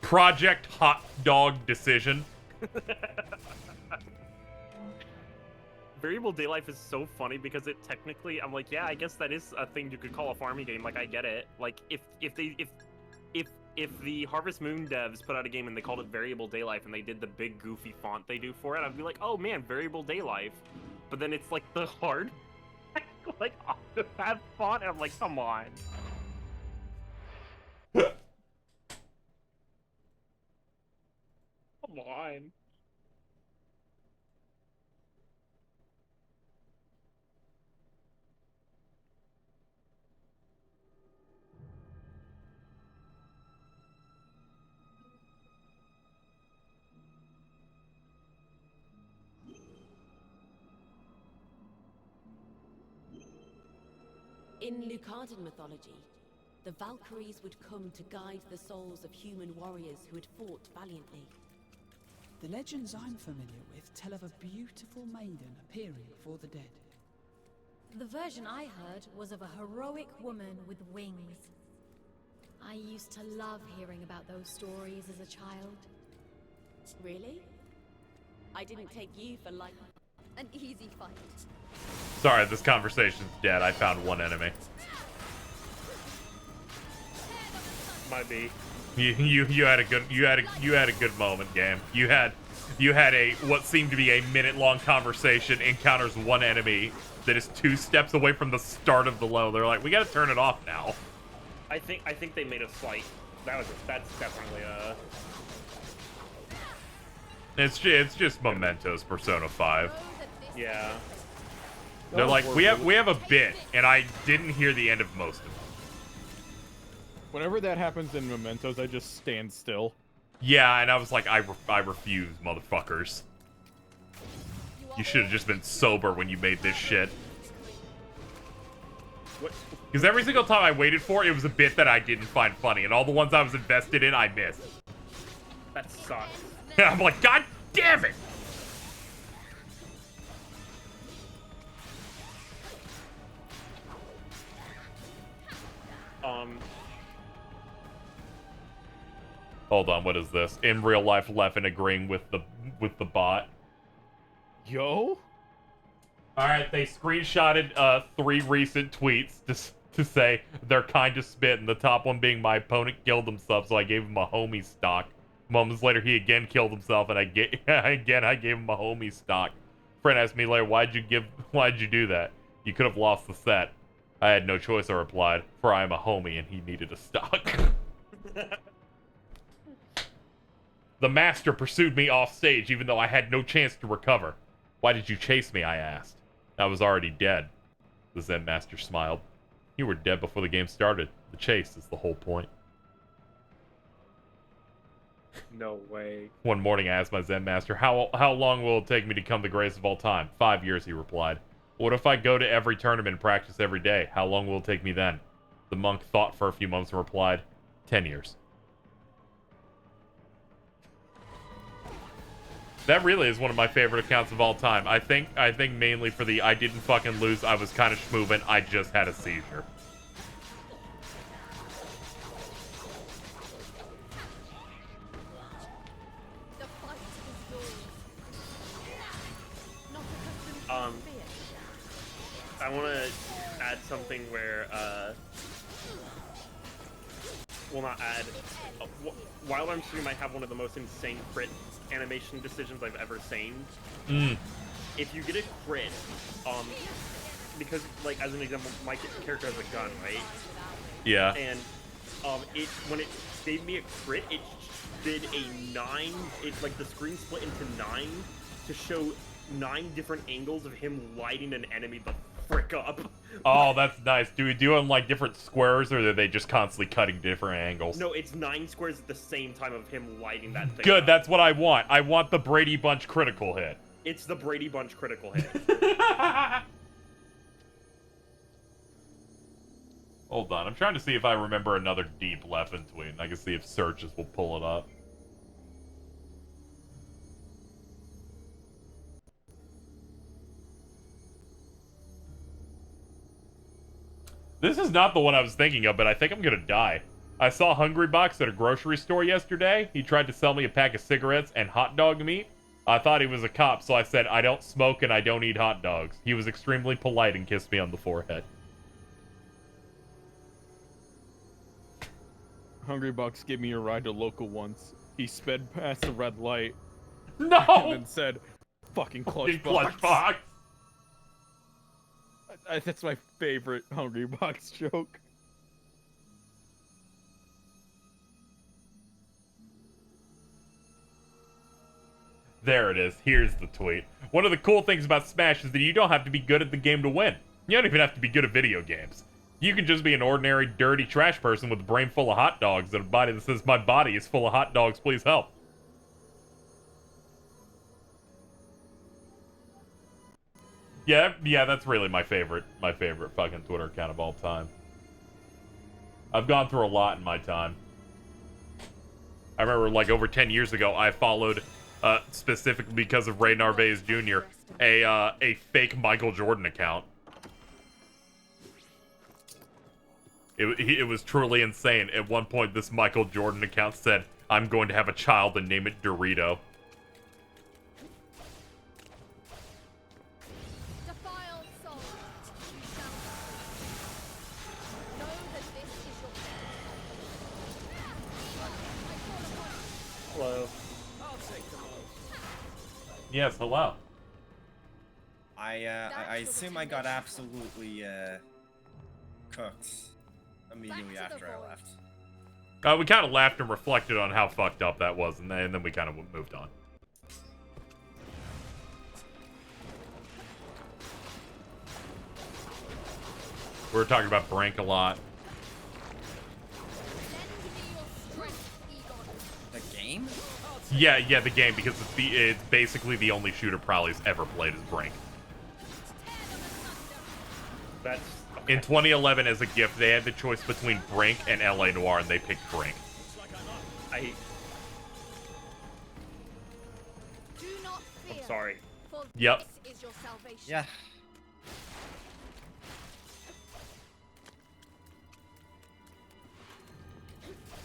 Project Hot Dog Decision. Variable Day Life is so funny because it technically, I'm like, yeah, I guess that is a thing you could call a farming game. Like, I get it. Like, if the Harvest Moon devs put out a game and they called it Variable Day Life and they did the big goofy font they do for it, I'd be like, oh man, Variable Day Life. But then it's like the hard, like, Octopath font, and I'm like, come on. Come on. In Lucadan mythology, the Valkyries would come to guide the souls of human warriors who had fought valiantly. The legends I'm familiar with tell of a beautiful maiden appearing for the dead. The version I heard was of a heroic woman with wings. I used to love hearing about those stories as a child. Really? I didn't take you for like an easy fight. Sorry, this conversation's dead. I found one enemy. Might be. You had a good moment, game. You had a what seemed to be a minute-long conversation, encounters one enemy that is 2 steps away from the start of the level. They're like, we gotta turn it off now. I think they made a slight. That's definitely a. It's just Memento's Persona 5. Yeah. They're like, we have a bit, and I didn't hear the end of most of it. Whenever that happens in Mementos, I just stand still. Yeah, and I was like, I refuse, motherfuckers. You should have just been sober when you made this shit. Because every single time I waited for it, it was a bit that I didn't find funny, and all the ones I was invested in, I missed. That sucks. I'm like, God damn it! Hold on, what is this? In real life, Leffen agreeing with the bot. Yo? Alright, they screenshotted 3 recent tweets to say they're kind of spit, and the top one being my opponent killed himself, so I gave him a homie stock. Moments later, he again killed himself, and I gave him a homie stock. Friend asked me later, why'd you do that? You could have lost the set. I had no choice, I replied, for I am a homie and he needed a stock. The master pursued me off stage even though I had no chance to recover. Why did you chase me, I asked. I was already dead. The Zen master smiled. You were dead before the game started. The chase is the whole point. No way. One morning I asked my Zen master, how long will it take me to become the greatest of all time? 5 years, he replied. What if I go to every tournament and practice every day? How long will it take me then? The monk thought for a few moments and replied, 10 years. That really is one of my favorite accounts of all time. I think mainly for the I didn't fucking lose, I was kind of schmoovin', I just had a seizure. I want to add something where, well, not add. Wild Arms 3 might have one of the most insane crit animation decisions I've ever seen. If you get a crit, because, like, as an example, my character has a gun, right? Yeah. And, when it gave me a crit, it did a 9, it's like the screen split into 9 to show 9 different angles of him lighting an enemy the frick up. Oh, that's nice. Do we do them like different squares, or are they just constantly cutting different angles? No, it's 9 squares at the same time of him lighting that thing Good, up. that's what I want. I want the Brady Bunch critical hit. It's the Brady Bunch critical hit. Hold on, I'm trying to see if I remember another deep Leffen tweet. I can see if searches will pull it up. This is not the one I was thinking of, but I think I'm gonna die. I saw Hungry Box at a grocery store yesterday. He tried to sell me a pack of cigarettes and hot dog meat. I thought he was a cop, so I said, I don't smoke and I don't eat hot dogs. He was extremely polite and kissed me on the forehead. Hungry Bucks gave me a ride to local once. He sped past the red light. No! And then said, fucking clutch box. That's my favorite Hungry Box joke. There it is. Here's the tweet. One of the cool things about Smash is that you don't have to be good at the game to win. You don't even have to be good at video games. You can just be an ordinary, dirty trash person with a brain full of hot dogs and a body that says, my body is full of hot dogs, please help. Yeah, that's really my favorite fucking Twitter account of all time. I've gone through a lot in my time. I remember, like, over 10 years ago, I followed, specifically because of Ray Narvaez Jr., a fake Michael Jordan account. It was truly insane. At one point, this Michael Jordan account said, I'm going to have a child and name it Dorito. Hello. Yes, hello. I assume I got absolutely, cooked immediately after I left. We kind of laughed and reflected on how fucked up that was, and then we kind of moved on. We were talking about Brink a lot. The game? Yeah, the game, because it's basically the only shooter Prowley's ever played as Brink. That's... Okay. In 2011, as a gift, they had the choice between Brink and LA Noire, and they picked Brink. I'm sorry. Yep. Yeah.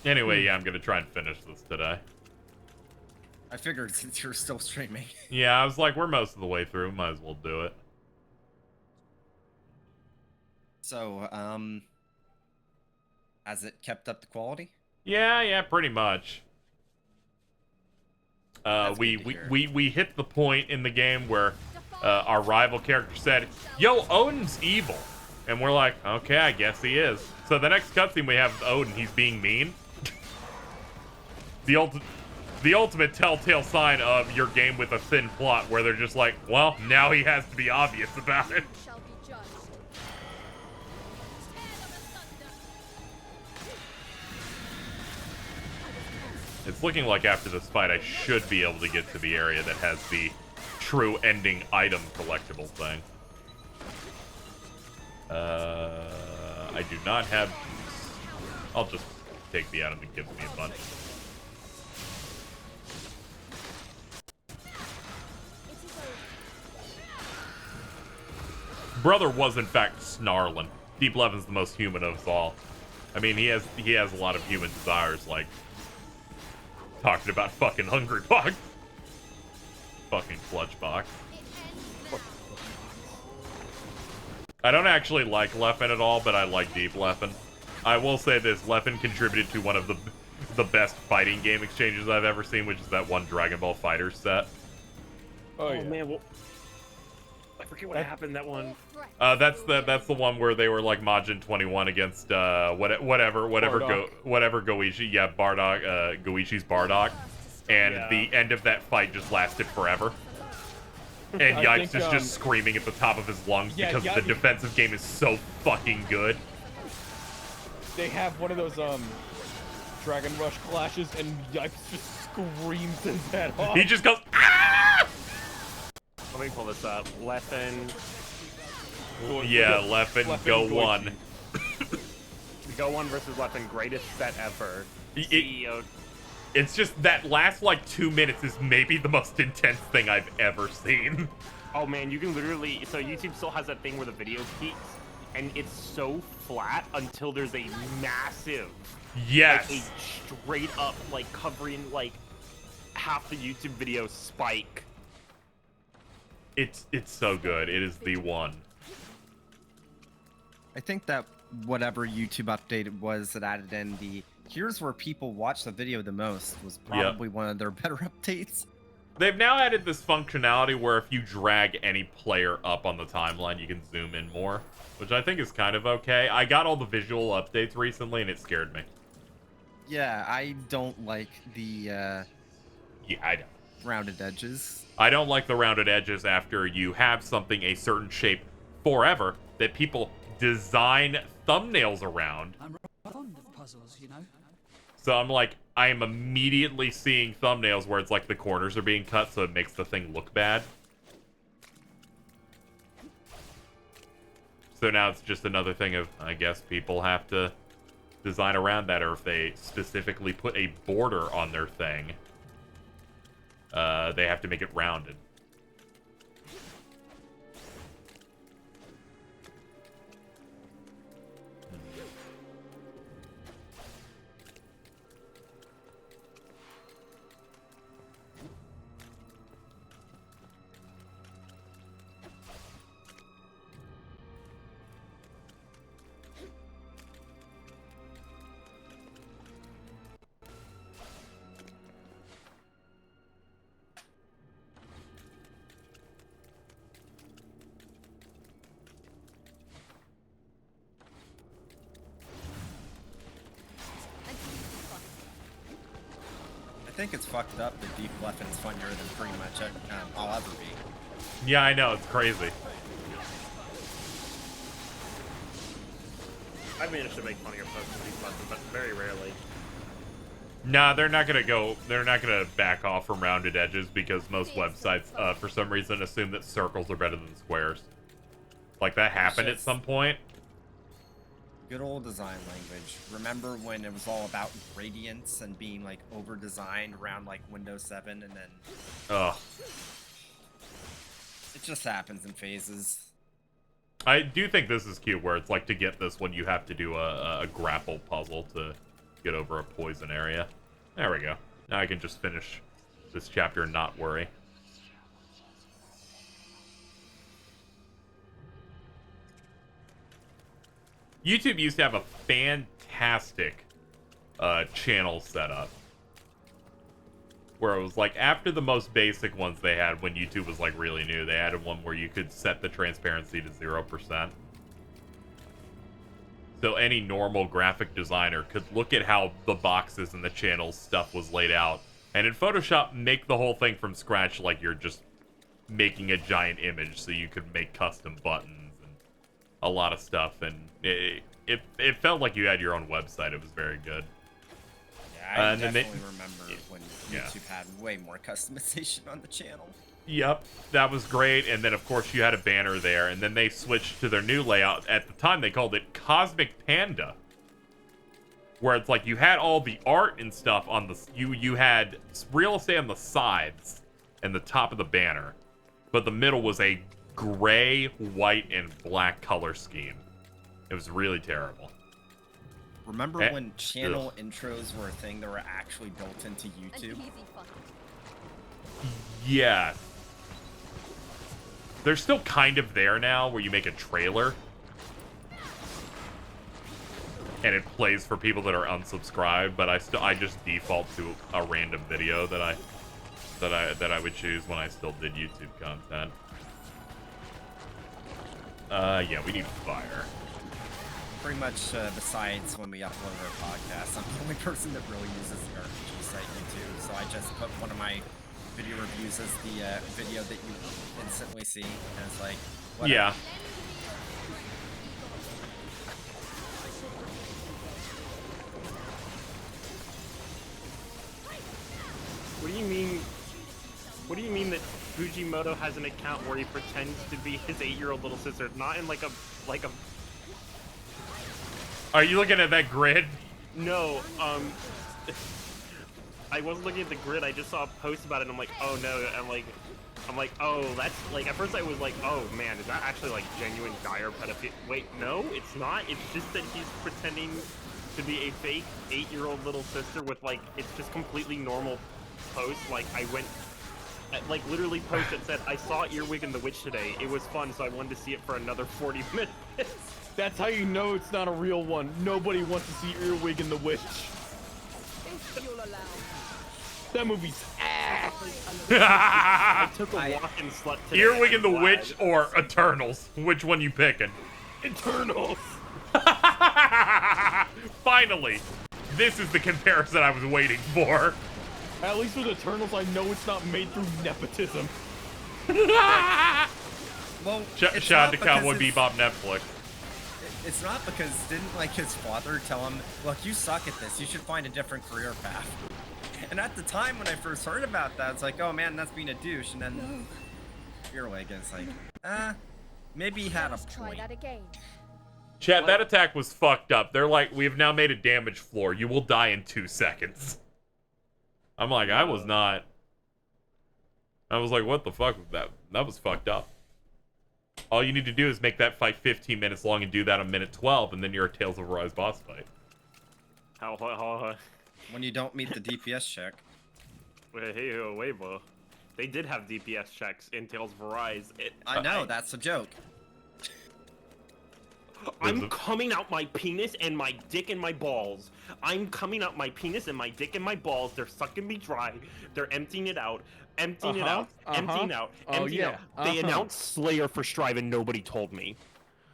Anyway, yeah, I'm gonna try and finish this today. I figured since you're still streaming. Yeah, I was like, we're most of the way through. Might as well do it. So, has it kept up the quality? Yeah, pretty much. We hit the point in the game where our rival character said, "Yo, Odin's evil," and we're like, "Okay, I guess he is." So the next cutscene we have is Odin. He's being mean. The ultimate telltale sign of your game with a thin plot, where they're just like, "Well, now he has to be obvious about it." It's looking like after this fight, I should be able to get to the area that has the true ending item collectible thing. I do not have... I'll just take the item that gives me a bunch. Brother was in fact snarling. Deep Levin's the most human of us all. I mean, he has a lot of human desires, like talking about fucking Hungry Box. Fucking Clutch Box. I don't actually like Leffen at all, but I like Deep Leffen. I will say this, Leffen contributed to one of the best fighting game exchanges I've ever seen, which is that one Dragon Ball FighterZ set. Oh yeah. Man, well, I forget what happened that one. That's the one where they were like Majin 21 against whatever Goichi, yeah, Bardock, Goichi's Bardock, and the end of that fight just lasted forever. And Yipes is just screaming at the top of his lungs because the defensive game is so fucking good. They have one of those Dragon Rush clashes, and Yipes just screams his head off. He just goes, "Ah!" Let me pull this up. Leffen. Yeah, Leffen, Go One. Go One versus Leffen, greatest set ever. CEO. It's just that last like 2 minutes is maybe the most intense thing I've ever seen. Oh man, you can literally, so YouTube still has that thing where the video peaks, and it's so flat until there's a massive, yes, like a straight up, like covering like half the YouTube video spike. It's so good. It is the one. I think that whatever YouTube update it was that added in the here's where people watch the video the most was probably one of their better updates. They've now added this functionality where if you drag any player up on the timeline, you can zoom in more, which I think is kind of okay. I got all the visual updates recently, and it scared me. Yeah, I don't like the I don't. Rounded edges. I don't like the rounded edges after you have something a certain shape forever that people design thumbnails around. I'm fond of puzzles, you know. So I'm like, I am immediately seeing thumbnails where it's like the corners are being cut, so it makes the thing look bad. So now it's just another thing of, I guess people have to design around that, or if they specifically put a border on their thing, they have to make it rounded. I think it's fucked up that Deep Leffen's funnier than pretty much I'll ever be. Yeah, I know, it's crazy. I managed to make funnier posts with Deep Leffen, but very rarely. Nah, they're not gonna back off from rounded edges because most websites, for some reason, assume that circles are better than squares. Like, that happened at some point. Good old design language. Remember when it was all about gradients and being like over designed around like Windows 7 and then it just happens in phases. I do think this is cute where it's like to get this one you have to do a grapple puzzle get over a poison area. There we go. Now I can just finish this chapter and not worry. YouTube used to have a fantastic channel setup. Where it was like, after the most basic ones they had when YouTube was like really new, they added one where you could set the transparency to 0%. So any normal graphic designer could look at how the boxes and the channels stuff was laid out, and in Photoshop make the whole thing from scratch like you're just making a giant image, so you could make custom buttons and a lot of stuff, and it felt like you had your own website. It was very good. Yeah, I definitely remember when YouTube had way more customization on the channel. Yep, that was great. And then, of course, you had a banner there. And then they switched to their new layout. At the time, they called it Cosmic Panda. Where it's like you had all the art and stuff on the... You had real estate on the sides and the top of the banner. But the middle was a gray, white, and black color scheme. It was really terrible. Remember when channel intros were a thing that were actually built into YouTube? Yeah. They're still kind of there now, where you make a trailer. And it plays for people that are unsubscribed, but I just default to a random video that I would choose when I still did YouTube content. Yeah, we need fire. Pretty much, besides when we upload our podcast, I'm the only person that really uses the RPG site YouTube, so I just put one of my video reviews as the video that you instantly see, and it's like, whatever. Yeah. What do you mean? What do you mean that Fujimoto has an account where he pretends to be his 8-year-old little sister? Not in like a Are you looking at that grid? No, I wasn't looking at the grid. I just saw a post about it, and I'm like, oh no. I'm like, oh, that's like. At first, I was like, oh man, is that actually like genuine dire pedophilia? Wait, no, it's not. It's just that he's pretending to be a fake 8-year-old little sister with like, it's just completely normal posts. Like I went, like literally post that said, I saw Earwig and the Witch today. It was fun, so I wanted to see it for another 40 minutes. That's how you know it's not a real one. Nobody wants to see Earwig and the Witch. That movie's ass. I took a walk and slept today. Earwig and the Witch or Eternals? Which one you picking? Eternals. Finally, this is the comparison I was waiting for. At least with Eternals, I know it's not made through nepotism. Well, Shout out to Cowboy Bebop Netflix. It's not because didn't like his father tell him, look, you suck at this, you should find a different career path. And at the time when I first heard about that, it's like, oh man, that's being a douche. And then Earwig is like, maybe he had a point. Try that again. Chat, that attack was fucked up. They're like, we have now made a damage floor. You will die in 2 seconds. I'm like, I was not. I was like, what the fuck was that? That was fucked up. All you need to do is make that fight 15 minutes long and do that on minute 12, and then you're a Tales of Arise boss fight. When you don't meet the DPS check. Wait, bro. They did have DPS checks in Tales of Arise. I know, that's a joke. I'm coming out my penis and my dick and my balls. I'm coming out my penis and my dick and my balls. They're sucking me dry. They're emptying it out. Emptying out. They announced Slayer for Strive and nobody told me.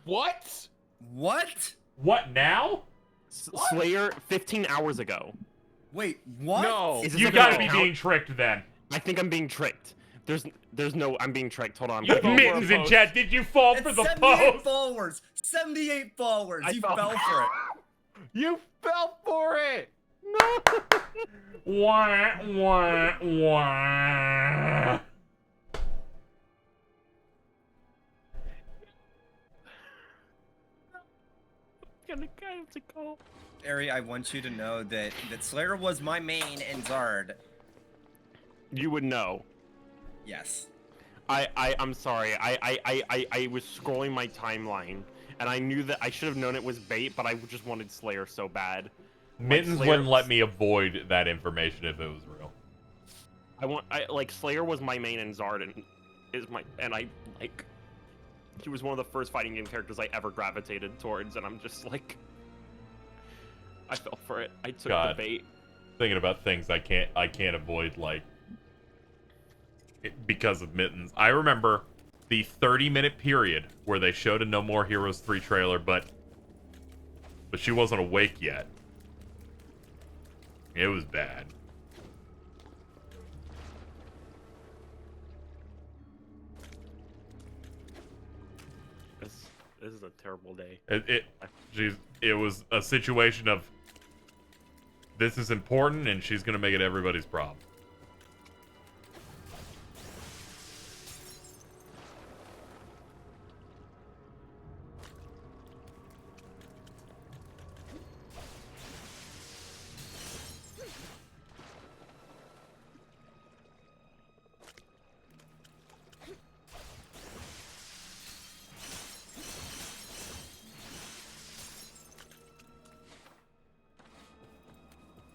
What? What? What now? Slayer 15 hours ago. Wait, what? No. You gotta be being tricked then. I think I'm being tricked. There's no, I'm being tricked. Hold on. You mittens in chat, did you fall for the 78 post? followers. 78 followers. You fell for it. You fell for it. No. Wah, wah, wah. Ari, I want you to know that Slayer was my main in Zard. You would know. Yes. I'm sorry. I was scrolling my timeline, and I knew that I should have known it was bait, but I just wanted Slayer so bad. Mittens Slayer- wouldn't let me avoid that information if it was real. Like Slayer was my main and Zardan is my, and I like, he was one of the first fighting game characters I ever gravitated towards, and I'm just like, I fell for it. I took the bait. Thinking about things I can't avoid, like, because of Mittens. I remember the 30-minute period where they showed a No More Heroes 3 trailer, but she wasn't awake yet. It was bad. This is a terrible day. It was a situation of, this is important, and she's gonna make it everybody's problem.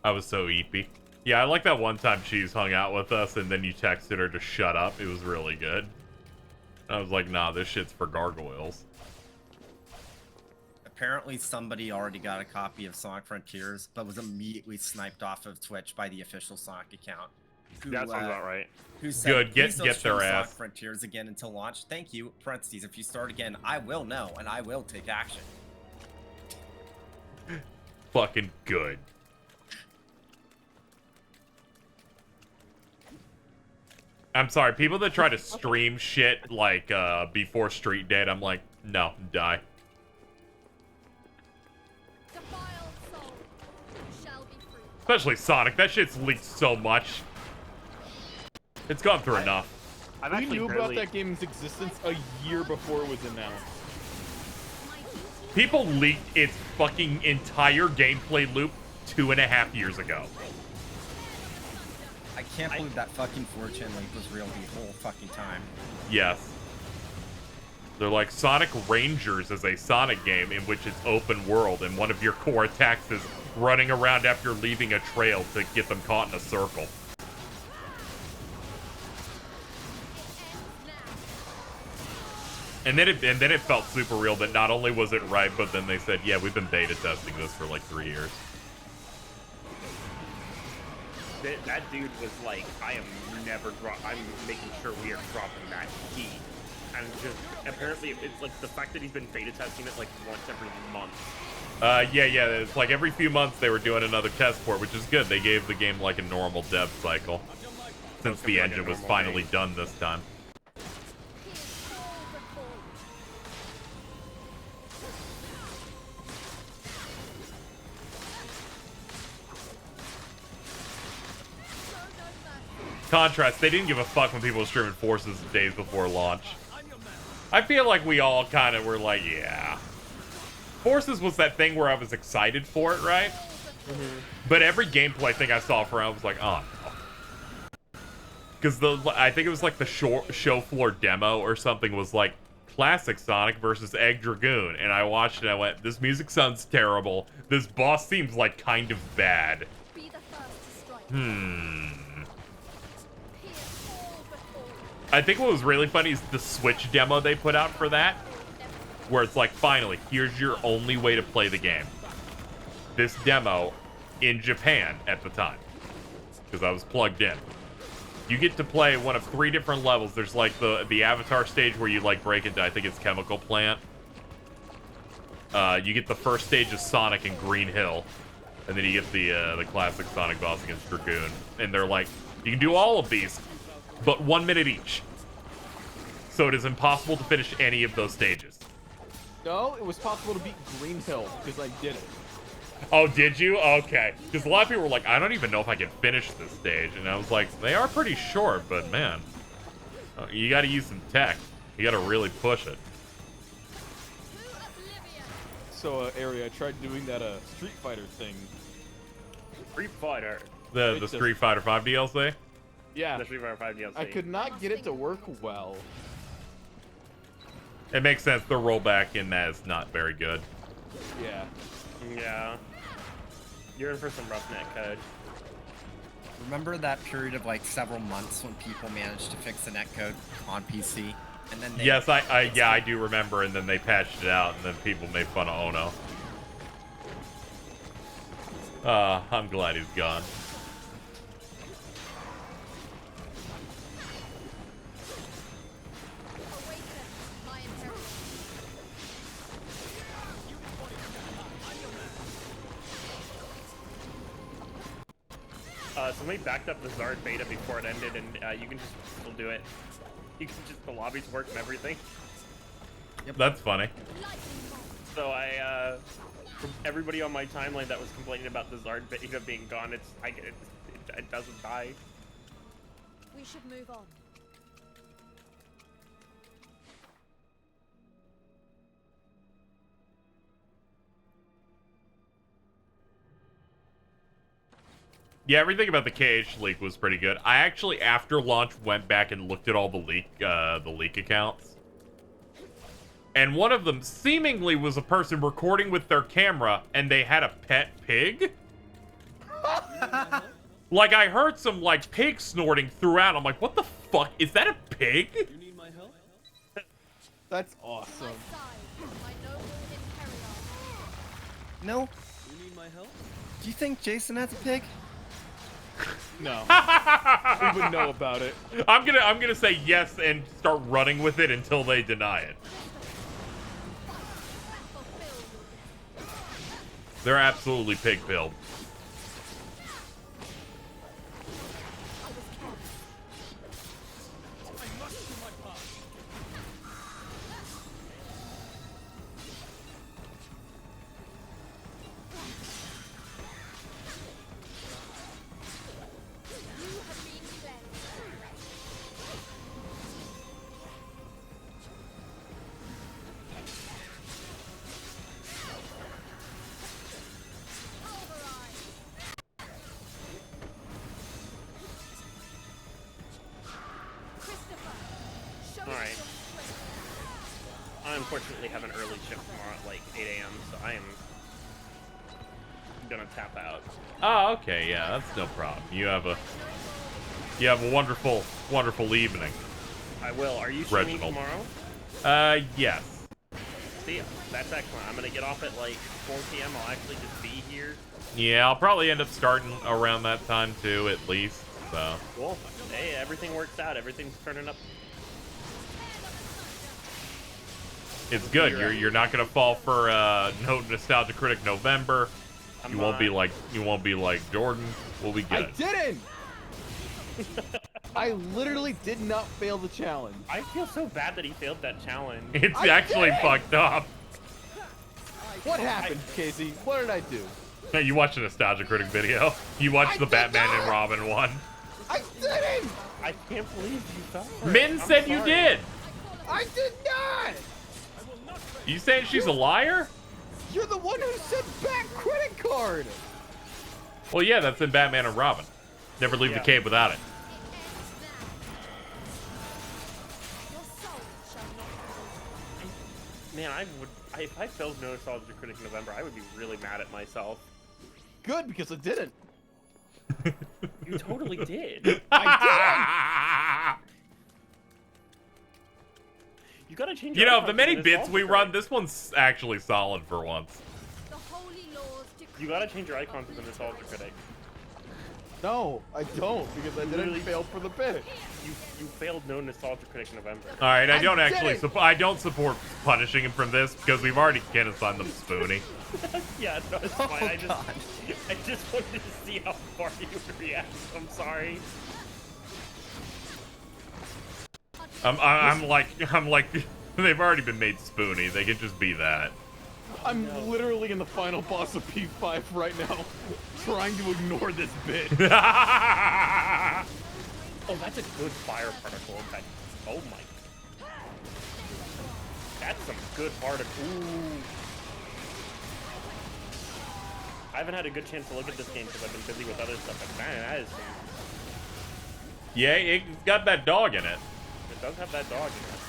I was so eepy. Yeah, I like that one time Cheese hung out with us and then you texted her to shut up. It was really good. I was like, nah, this shit's for gargoyles. Apparently somebody already got a copy of Sonic Frontiers, but was immediately sniped off of Twitch by the official Sonic account. That sounds about right. Who said, good, "Please don't get stream their Sonic ass. Frontiers again until launch. Thank you. Parentheses, if you start again, I will know, and I will take action." Fucking good. I'm sorry, people that try to stream shit like before Street Dead, I'm like, no, die. Especially Sonic, that shit's leaked so much. It's gone through enough. We knew about that game's existence a year before it was announced. People leaked its fucking entire gameplay loop 2.5 years ago. I can't believe that fucking 4chan link was real the whole fucking time. Yes. They're like, Sonic Rangers is a Sonic game in which it's open world, and one of your core attacks is running around after leaving a trail to get them caught in a circle. And then it felt super real that not only was it right, but then they said, yeah, we've been beta testing this for like 3 years. That dude was like, I'm making sure we are dropping that key. And just, apparently, it's like the fact that he's been beta testing it like once every month. Yeah, it's like every few months they were doing another test port, which is good. They gave the game like a normal dev cycle. Since the engine was finally done this time. Contrast, they didn't give a fuck when people were streaming Forces days before launch. I feel like we all kind of were like, yeah. Forces was that thing where I was excited for it, right? Mm-hmm. But every gameplay thing I saw for it, I was like, oh no. Because I think it was like the show floor demo or something was like classic Sonic versus Egg Dragoon. And I watched it and I went, this music sounds terrible. This boss seems like kind of bad. I think what was really funny is the Switch demo they put out for that, where it's like, finally, here's your only way to play the game. This demo in Japan at the time, because I was plugged in. You get to play one of 3 different levels. There's like the Avatar stage where you like break into, I think it's Chemical Plant. You get the first stage of Sonic and Green Hill, and then you get the classic Sonic boss against Dragoon. And they're like, you can do all of these, but 1 minute each. So it is impossible to finish any of those stages. No, it was possible to beat Green Hill, because I did it. Oh, did you? Okay. Because a lot of people were like, I don't even know if I can finish this stage. And I was like, they are pretty short, but man, you got to use some tech. You got to really push it. So, Ari, I tried doing that Street Fighter thing. Street Fighter. The Street Fighter 5 DLC? Yeah. The Street Fighter 5 DLC. I could not get it to work well. It makes sense. The rollback in that is not very good. Yeah. Yeah. You're in for some roughneck code. Remember that period of like several months when people managed to fix the netcode on PC? And then they, Yes, I do remember, and then they patched it out, and then people made fun of Ono. I'm glad he's gone. Somebody backed up the Zard beta before it ended, and you can just still do it. You can just, the lobbies work and everything. Yep. That's funny. So from everybody on my timeline that was complaining about the Zard beta being gone, it doesn't die. We should move on. Yeah, everything about the KH leak was pretty good. I actually, after launch, went back and looked at all the leak accounts. And one of them seemingly was a person recording with their camera, and they had a pet pig. Like, I heard some, like, pig snorting throughout. I'm like, what the fuck? Is that a pig? You need my help? That's awesome. No? You need my help? Do you think Jason has a pig? No. We would know about it. I'm gonna say yes and start running with it until they deny it. They're absolutely pig-pilled. Alright. I unfortunately have an early shift tomorrow at like 8 a.m., so I am gonna tap out. Oh, okay, yeah, that's no problem. You have a wonderful, wonderful evening. I will. Are you streaming Reginald. tomorrow? Yes. See, that's excellent. I'm gonna get off at like 4 p.m. I'll actually just be here. Yeah, I'll probably end up starting around that time too, at least. So. Cool. Hey, everything works out. Everything's turning up. It's good. You're not gonna fall for no Nostalgia Critic November. You won't be like Jordan. We'll be good. I didn't. I literally did not fail the challenge. I feel so bad that he failed that challenge. It's actually fucked up. What happened, Casey? What did I do? Hey, you watched a Nostalgia Critic video. You watched the Batman and Robin one. I didn't. I can't believe you fell for it. Min said you did. I did not. You saying she's a liar? You're the one who said back credit card. Well, yeah, that's in Batman and Robin. Never leave the cave without it. Man, if I failed No Nostalgia Critic in November, I would be really mad at myself. Good, because I didn't. You totally did. I didn't. You gotta change. You your know, icons the many to bits Nostalgia we Critic. run, this one's actually solid for once. You gotta change your icons to the Nostalgia Critic. No, I don't, because I didn't Literally- fail for the bit. You failed No Nostalgia Critic in November. All right, I don't actually didn't. I don't support punishing him from this because we've already kind of assigned them Spoonie. Yeah, no, it's fine. I just wanted to see how far you would react. I'm sorry. I'm like they've already been made Spoonie. They can just be that. I'm literally in the final boss of P5 right now, trying to ignore this bit. Oh, that's a good fire particle. Okay. Oh my. That's some good particle. Ooh. I haven't had a good chance to look at this game because I've been busy with other stuff. But man, that is. Yeah, it's got that dog in it. It does have that dog in it.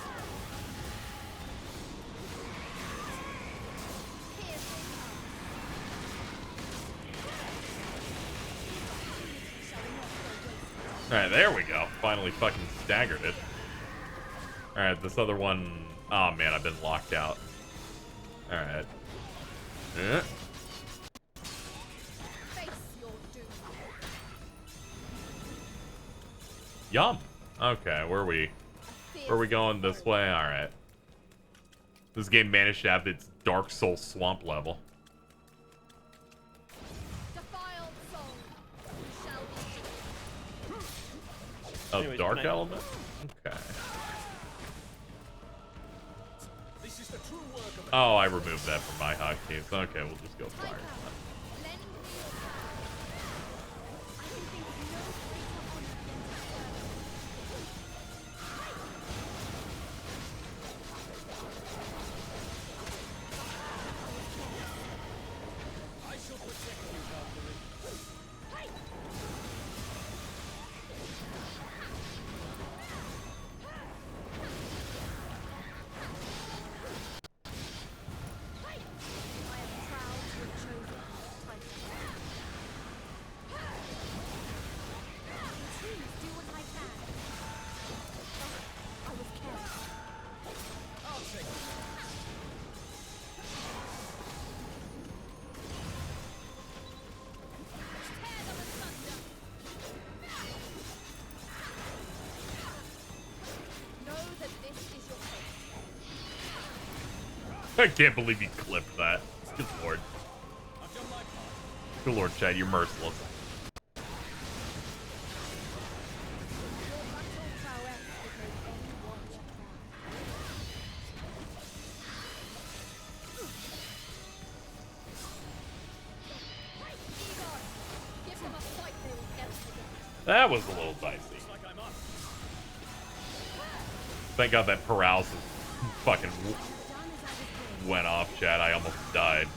Alright, there we go. Finally fucking staggered it. Alright, this other one... Oh man, I've been locked out. Alright. Yum. Okay, where are we going this way? Alright. This game managed to have its Dark Soul swamp level. Oh, Anyways, dark good night. element? Okay. Oh, I removed that from my hotkeys. Okay, we'll just go fire. I can't believe he clipped that. Good lord. Good lord, Chad, you're merciless. That was a little dicey. Thank God that paralysis fucking went off, Chad. I almost died.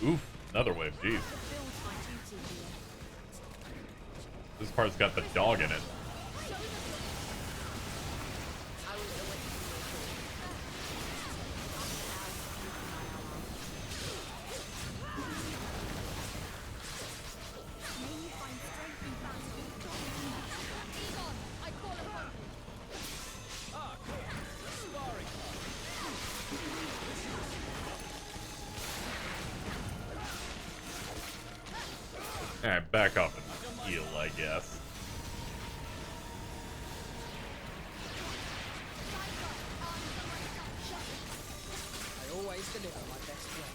Oof, another wave, jeez. This part's got the dog in it. Alright, back up and heal, I guess. I always deliver my best works.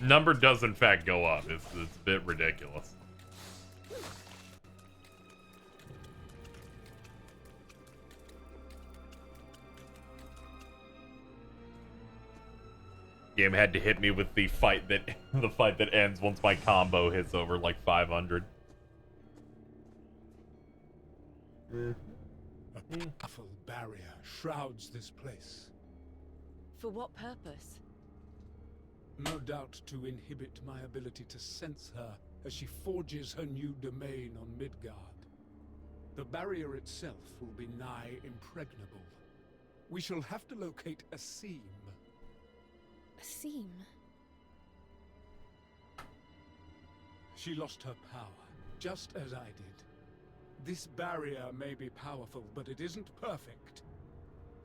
Number does in fact go up. It's a bit ridiculous. Game had to hit me with the fight that ends once my combo hits over like 500. A powerful barrier shrouds this place. For what purpose? No doubt to inhibit my ability to sense her as she forges her new domain on Midgard. The barrier itself will be nigh impregnable. We shall have to locate a seam. A seam? She lost her power, just as I did. This barrier may be powerful, but it isn't perfect.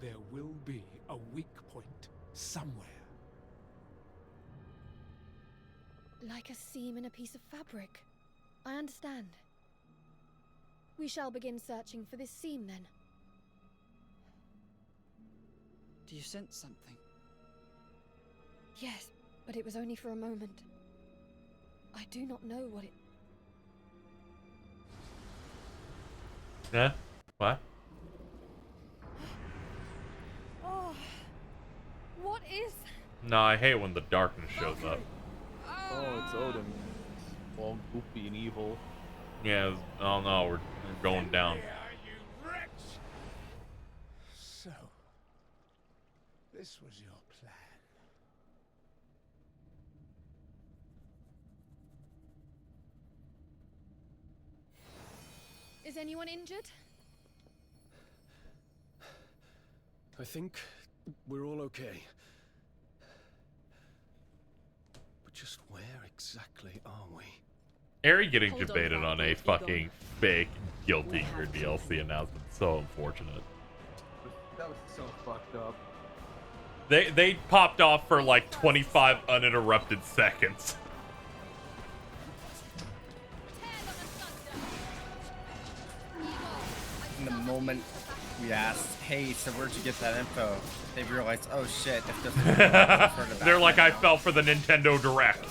There will be a weak point somewhere. Like a seam in a piece of fabric. I understand. We shall begin searching for this seam then. Do you sense something? Yes, but it was only for a moment. I do not know what it... Yeah? What? Oh, what is... No, I hate when the darkness shows up. Oh, it's Odin. All goofy and evil. Yeah, oh no, we're going down. So, this was your plan. Is anyone injured? I think we're all okay. But just where exactly are we? Ari getting Hold on, debated on a Valkyrie, fucking fake Guilty Gear DLC announcement. So unfortunate. That was so fucked up. They popped off for like 25 uninterrupted seconds. In the moment we asked, hey, so where'd you get that info? They realized, oh shit, if this They're like, I fell for the Nintendo Direct.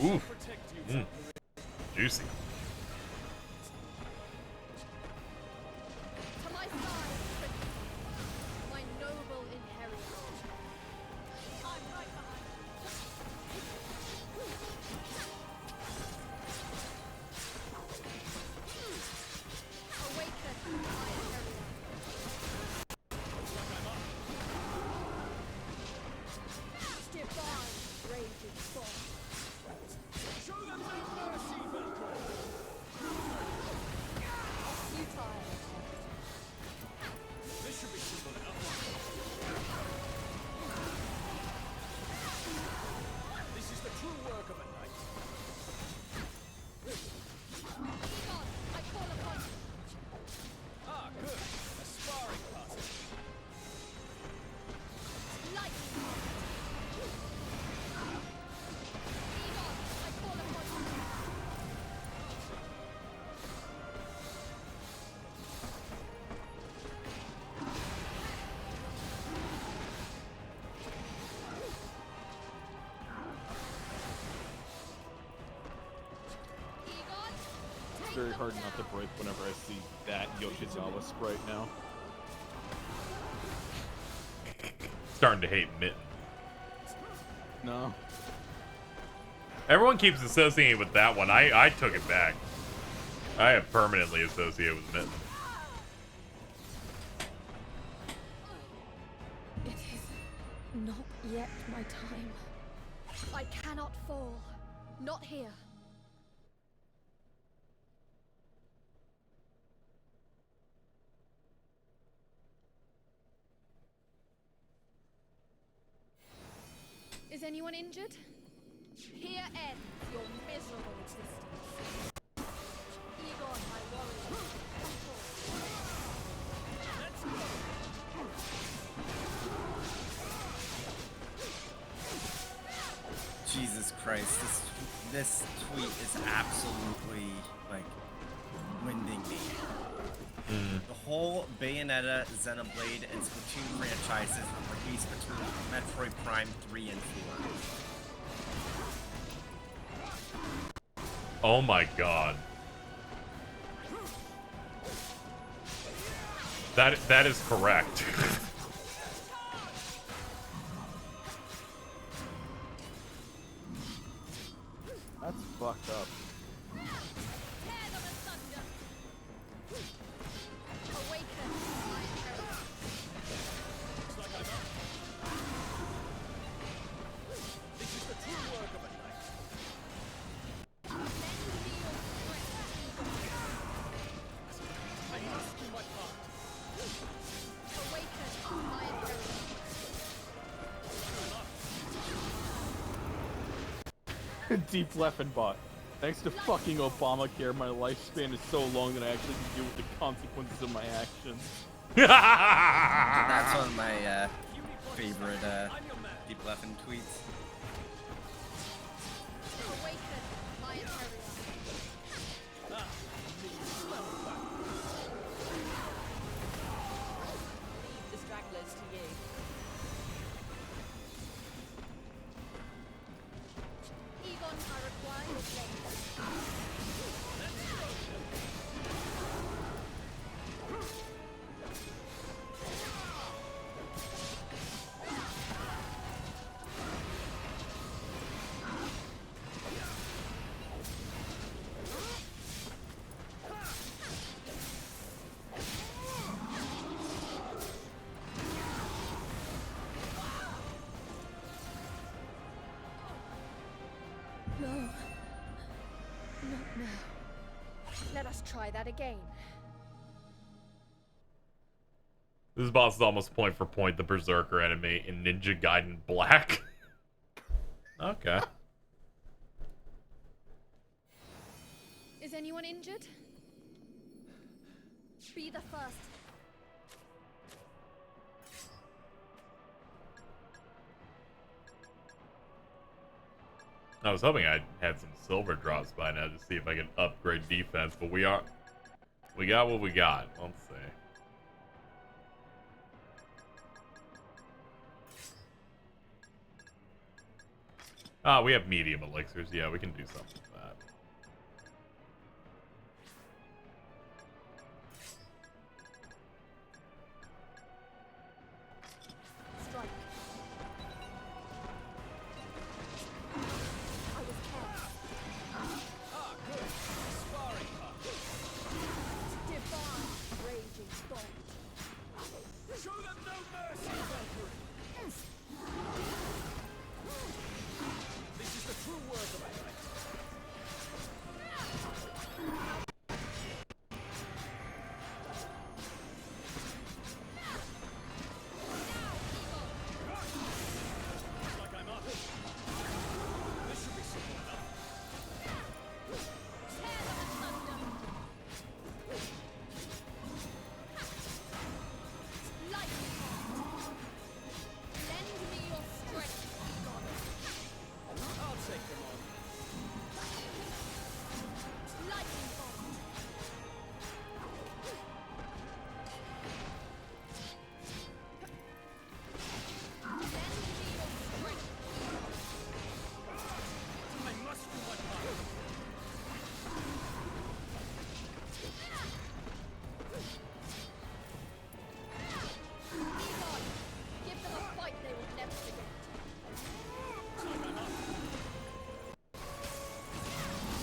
Ooh. Juicy. To my side, my noble inheritor. I'm right behind you. Awaken, my inheritor. Divine raging force. Show them no mercy, Valkyrie! Futile. This should be simple enough. This is the true work of a knight. God, I call upon you. Ah, good. A sparring partner. Lightning. It's very hard not to break whenever I see that Yoshizawa sprite now. Starting to hate Mitten. No. Everyone keeps associating with that one. I took it back. I have permanently associated with Mitten. It is not yet my time. I cannot fall. Not here. Is anyone injured? Here ends your miserable existence. Egon, my warrior. Let's go. Jesus Christ, this tweet is absolutely, like, winding me. The whole Bayonetta, Xenoblade, and Splatoon franchises were released between Metroid Prime 3 and 4. Oh my god. That is correct. That's fucked up. Deep Leffenbot. Thanks to fucking Obamacare, my lifespan is so long that I actually can deal with the consequences of my actions. That's one of my favorite Deep Leffen tweets. Stragglers to you. Egon, I require your blade. No. Not now. Let us try that again. This boss is almost point for point the Berserker enemy in Ninja Gaiden Black. Okay. Is anyone injured? Be the first. I was hoping I had some silver drops by now to see if I can upgrade defense, but we got what we got. Let's see. Ah, we have medium elixirs. Yeah, we can do something with that. Strike. I was careless. Ah, good. Sparring partner. Divine raging storm. Show them no mercy, Valkyrie. This is the true work of a knight. Looks like I'm up. This should be simple enough. Lightning bolt. Lend me your strength, Egon. I'll take them on. Lightning bolt. Lend me your strength. I must do my part. Egon, give them a fight they will never forget. Looks like I'm up.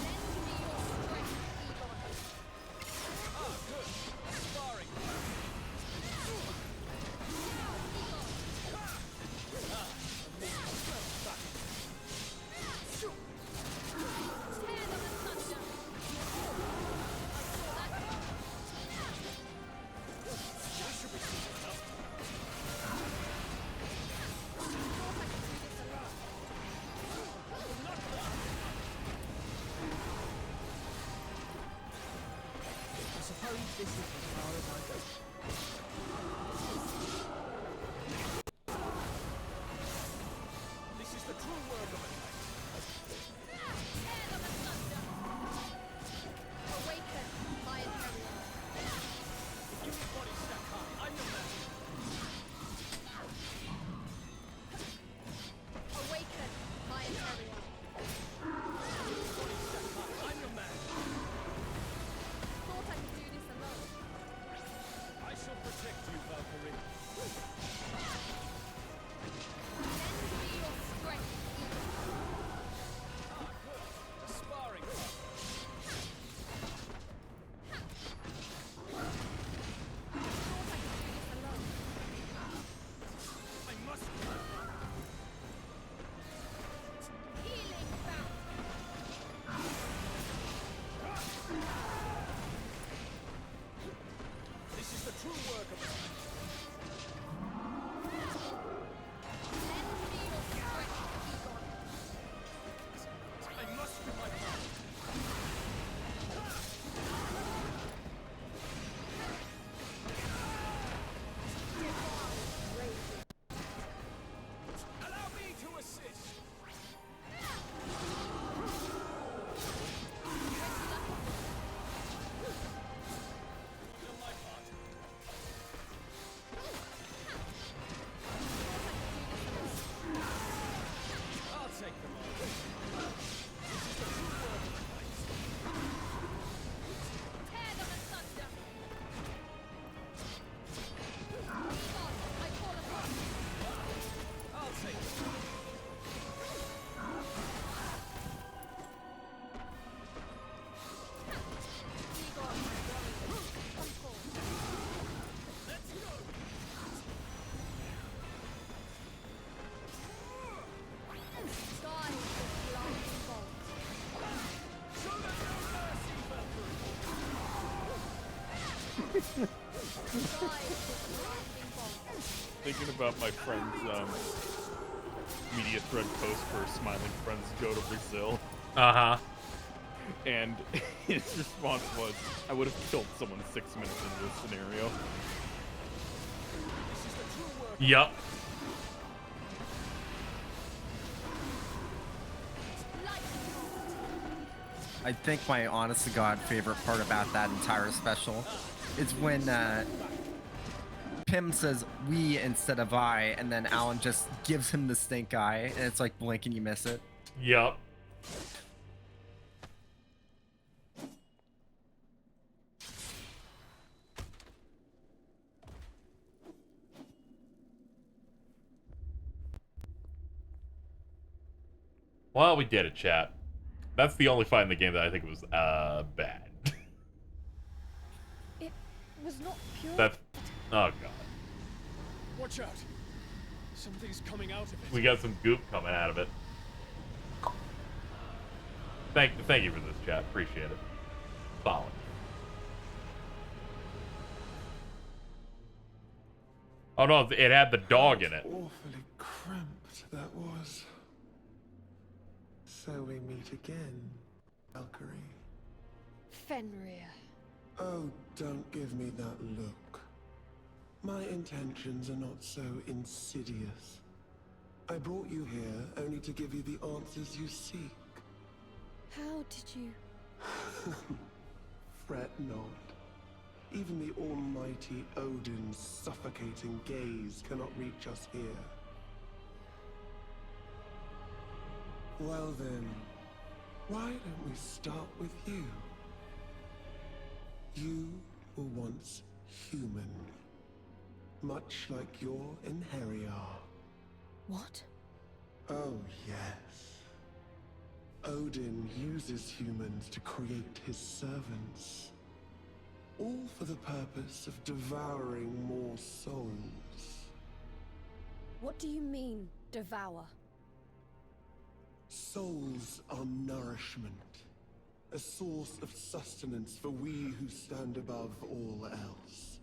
Lend me your strength, Egon. Ah, good. Sparring partner. Tear them asunder. I saw that coming. This should be simple enough. Thought I could do this alone. I suppose this is as far as I go. This is the true work of a knight. Tear them asunder. Awaken, my Imperial. If you need body stack high, I'm your man. Awaken, my Imperial. Body stack high, I'm your man. Thought I could do this alone. I shall protect you, Valkyrie. Lend me your strength, Egon. Thinking about my friend's media thread post for Smiling Friends Go to Brazil. Uh-huh. And his response was, I would have killed someone 6 minutes into this scenario. Yup. I think my honest to God favorite part about that entire special is when Pym says we instead of I, and then Alan just gives him the stink eye, and it's like blink and you miss it. Yup. Well, we did it, chat. That's the only fight in the game that I think was bad. It was not pure. That's oh god. Watch out! Something's coming out of it. We got some goop coming out of it. Thank you for this, chat. Appreciate it. Solid. Oh no, it had the dog in it. Awfully cramped that was. So we meet again, Valkyrie. Fenrir. Oh, don't give me that look. My intentions are not so insidious. I brought you here only to give you the answers you seek. How did you... Fret not. Even the almighty Odin's suffocating gaze cannot reach us here. Well then, why don't we start with you? You were once human, much like your Inheriar. What? Oh yes. Odin uses humans to create his servants, all for the purpose of devouring more souls. What do you mean, devour? Souls are nourishment, a source of sustenance for we who stand above all else.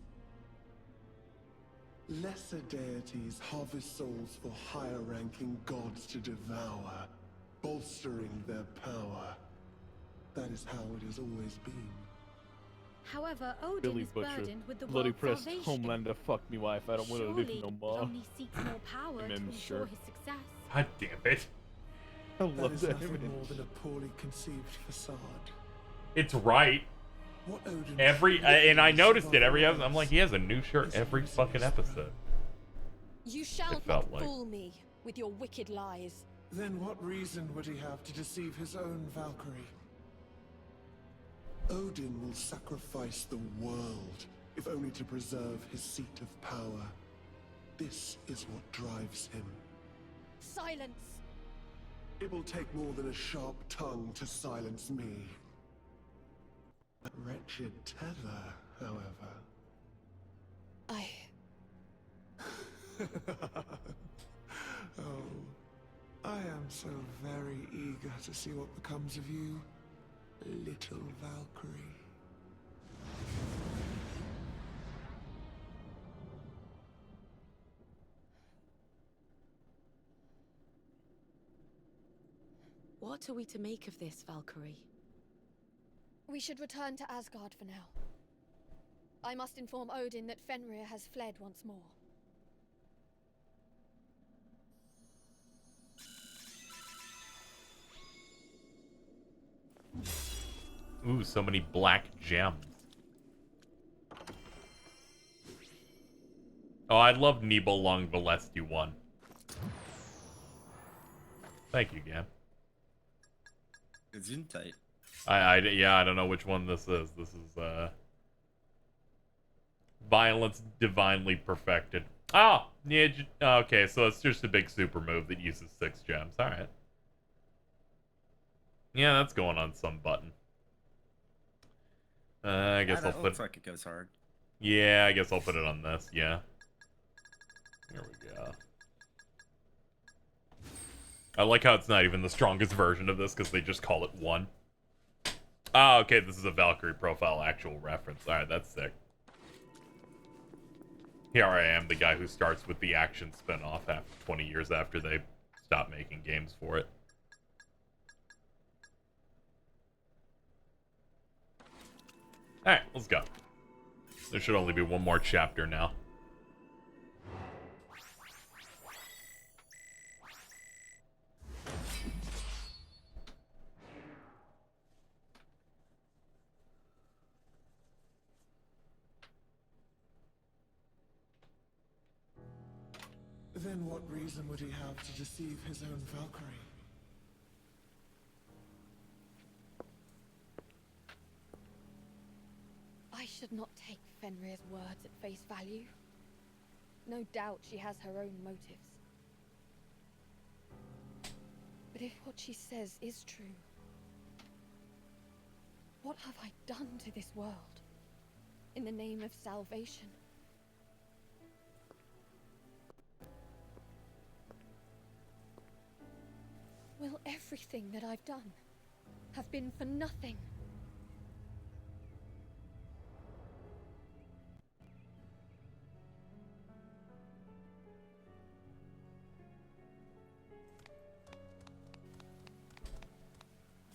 Lesser deities harvest souls for higher-ranking gods to devour, bolstering their power. That is how it has always been. However, Odin Billy is Butcher, burdened with the bloody world's pressed salvation. Homelander fuck me wife. I don't want to live Surely no he more. only seeks more power to ensure sure. his success. God damn it. I That love is that nothing image. more than a poorly conceived facade. It's right. What Odin And I noticed it every above episode. all I'm like, he has a new shirt every fucking episode. You shall It felt not like- fool me with your wicked lies. Then what reason would he have to deceive his own Valkyrie? Odin will sacrifice the world, if only to preserve his seat of power. This is what drives him. Silence! It will take more than a sharp tongue to silence me. That wretched tether, however. Oh, I am so very eager to see what becomes of you, little Valkyrie. What are we to make of this, Valkyrie? We should return to Asgard for now. I must inform Odin that Fenrir has fled once more. Ooh, so many black gems. Oh, I love Nibelung Valesti 1. Thank you, Gam. Gesundheit. Yeah, I don't know which one this is. This is, Violence Divinely Perfected. Oh, yeah, okay, so it's just a big super move that uses 6 gems. Alright. Yeah, that's going on some button. I guess I'll put... looks like it goes hard. Yeah, I guess I'll put it on this, yeah. Here we go. I like how it's not even the strongest version of this, because they just call it 1. Oh, okay, this is a Valkyrie profile actual reference. Alright, that's sick. Here I am, the guy who starts with the action spin-off after 20 years after they stopped making games for it. Alright, let's go. There should only be one more chapter now. Then what reason would he have to deceive his own Valkyrie? I should not take Fenrir's words at face value. No doubt she has her own motives. But if what she says is true, what have I done to this world in the name of salvation? Will everything that I've done have been for nothing?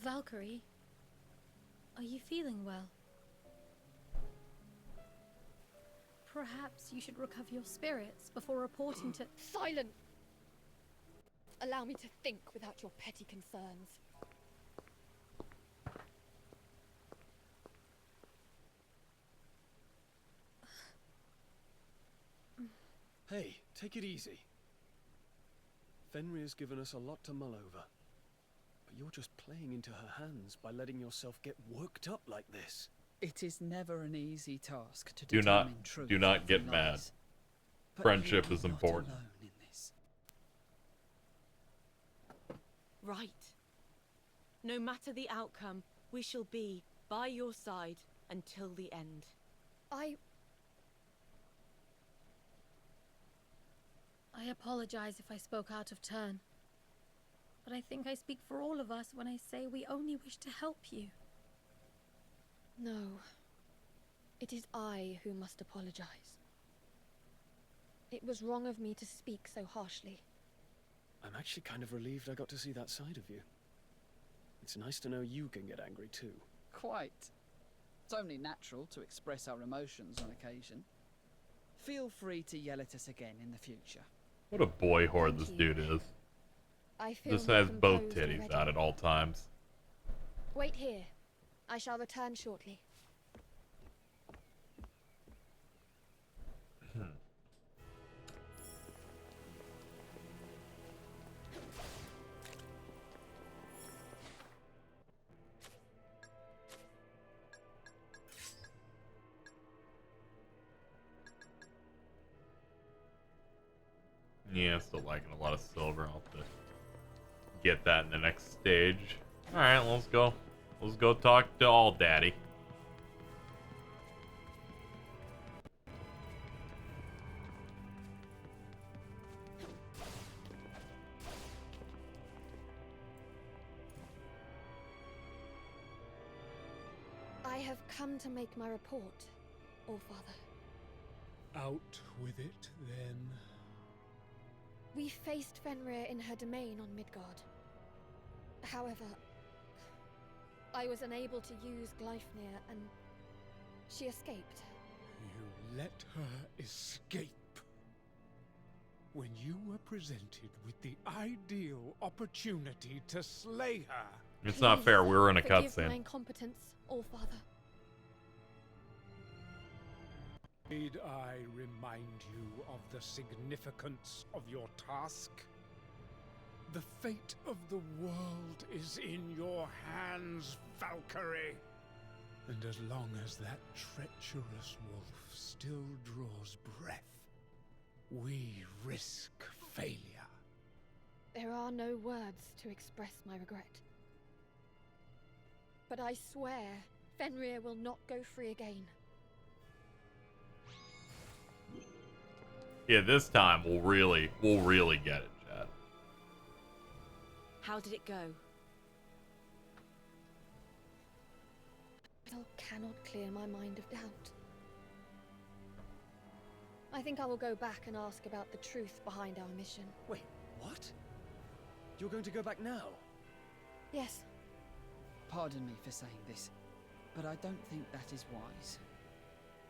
Valkyrie, are you feeling well? Perhaps you should recover your spirits before reporting to— Silence! Allow me to think without your petty concerns. Hey, take it easy. Fenrir's given us a lot to mull over. But you're just playing into her hands by letting yourself get worked up like this. It is never an easy task to Do determine truth not get from mad. lies. But Friendship you are is not important. alone in this. Right. No matter the outcome, we shall be by your side until the end. I apologize if I spoke out of turn. But I think I speak for all of us when I say we only wish to help you. No. It is I who must apologize. It was wrong of me to speak so harshly. I'm actually kind of relieved I got to see that side of you. It's nice to know you can get angry too. Quite. It's only natural to express our emotions on occasion. Feel free to yell at us again in the future. What a boy horde this dude is. I feel Just more has both composed titties already. out at all times. Wait here. I shall return shortly. Yeah, still liking a lot of silver. I'll have to get that in the next stage. Alright, let's go. Let's go talk to All Daddy. I have come to make my report, Allfather. Out with it, then. We faced Fenrir in her domain on Midgard. However, I was unable to use Gleipnir and she escaped. You let her escape. When you were presented with the ideal opportunity to slay her. It's not fair, we were in a Forgive my cutscene. incompetence, Allfather. Need I remind you of the significance of your task? The fate of the world is in your hands, Valkyrie. And as long as that treacherous wolf still draws breath, we risk failure. There are no words to express my regret. But I swear, Fenrir will not go free again. Yeah, this time we'll really get it, Chad. How did it go? Still cannot clear my mind of doubt. I think I will go back and ask about the truth behind our mission. Wait, what? You're going to go back now? Yes. Pardon me for saying this, but I don't think that is wise.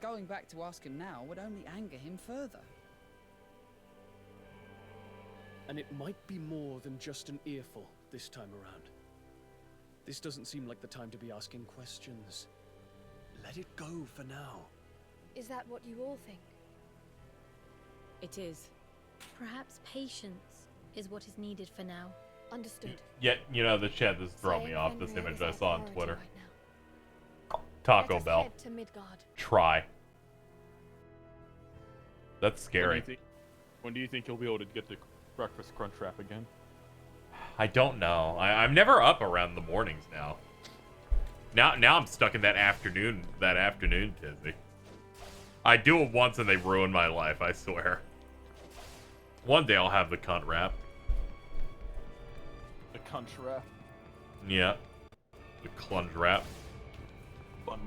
Going back to ask him now would only anger him further. And it might be more than just an earful this time around. This doesn't seem like the time to be asking questions. Let it go for now. Is that what you all think? It is. Perhaps patience is what is needed for now. Understood. Yet, you know, the chat is throwing me off, this Fenrir image is I our saw on priority Twitter. right now. Taco Let us Bell. head to Midgard. Try. That's scary. When do you think you'll be able to get the breakfast crunch wrap again? I don't know. I'm never up around the mornings now. Now I'm stuck in that afternoon tizzy. I do it once and they ruin my life, I swear. One day I'll have the cunt wrap. The crunch wrap. Yeah. The clunge wrap. Bunch.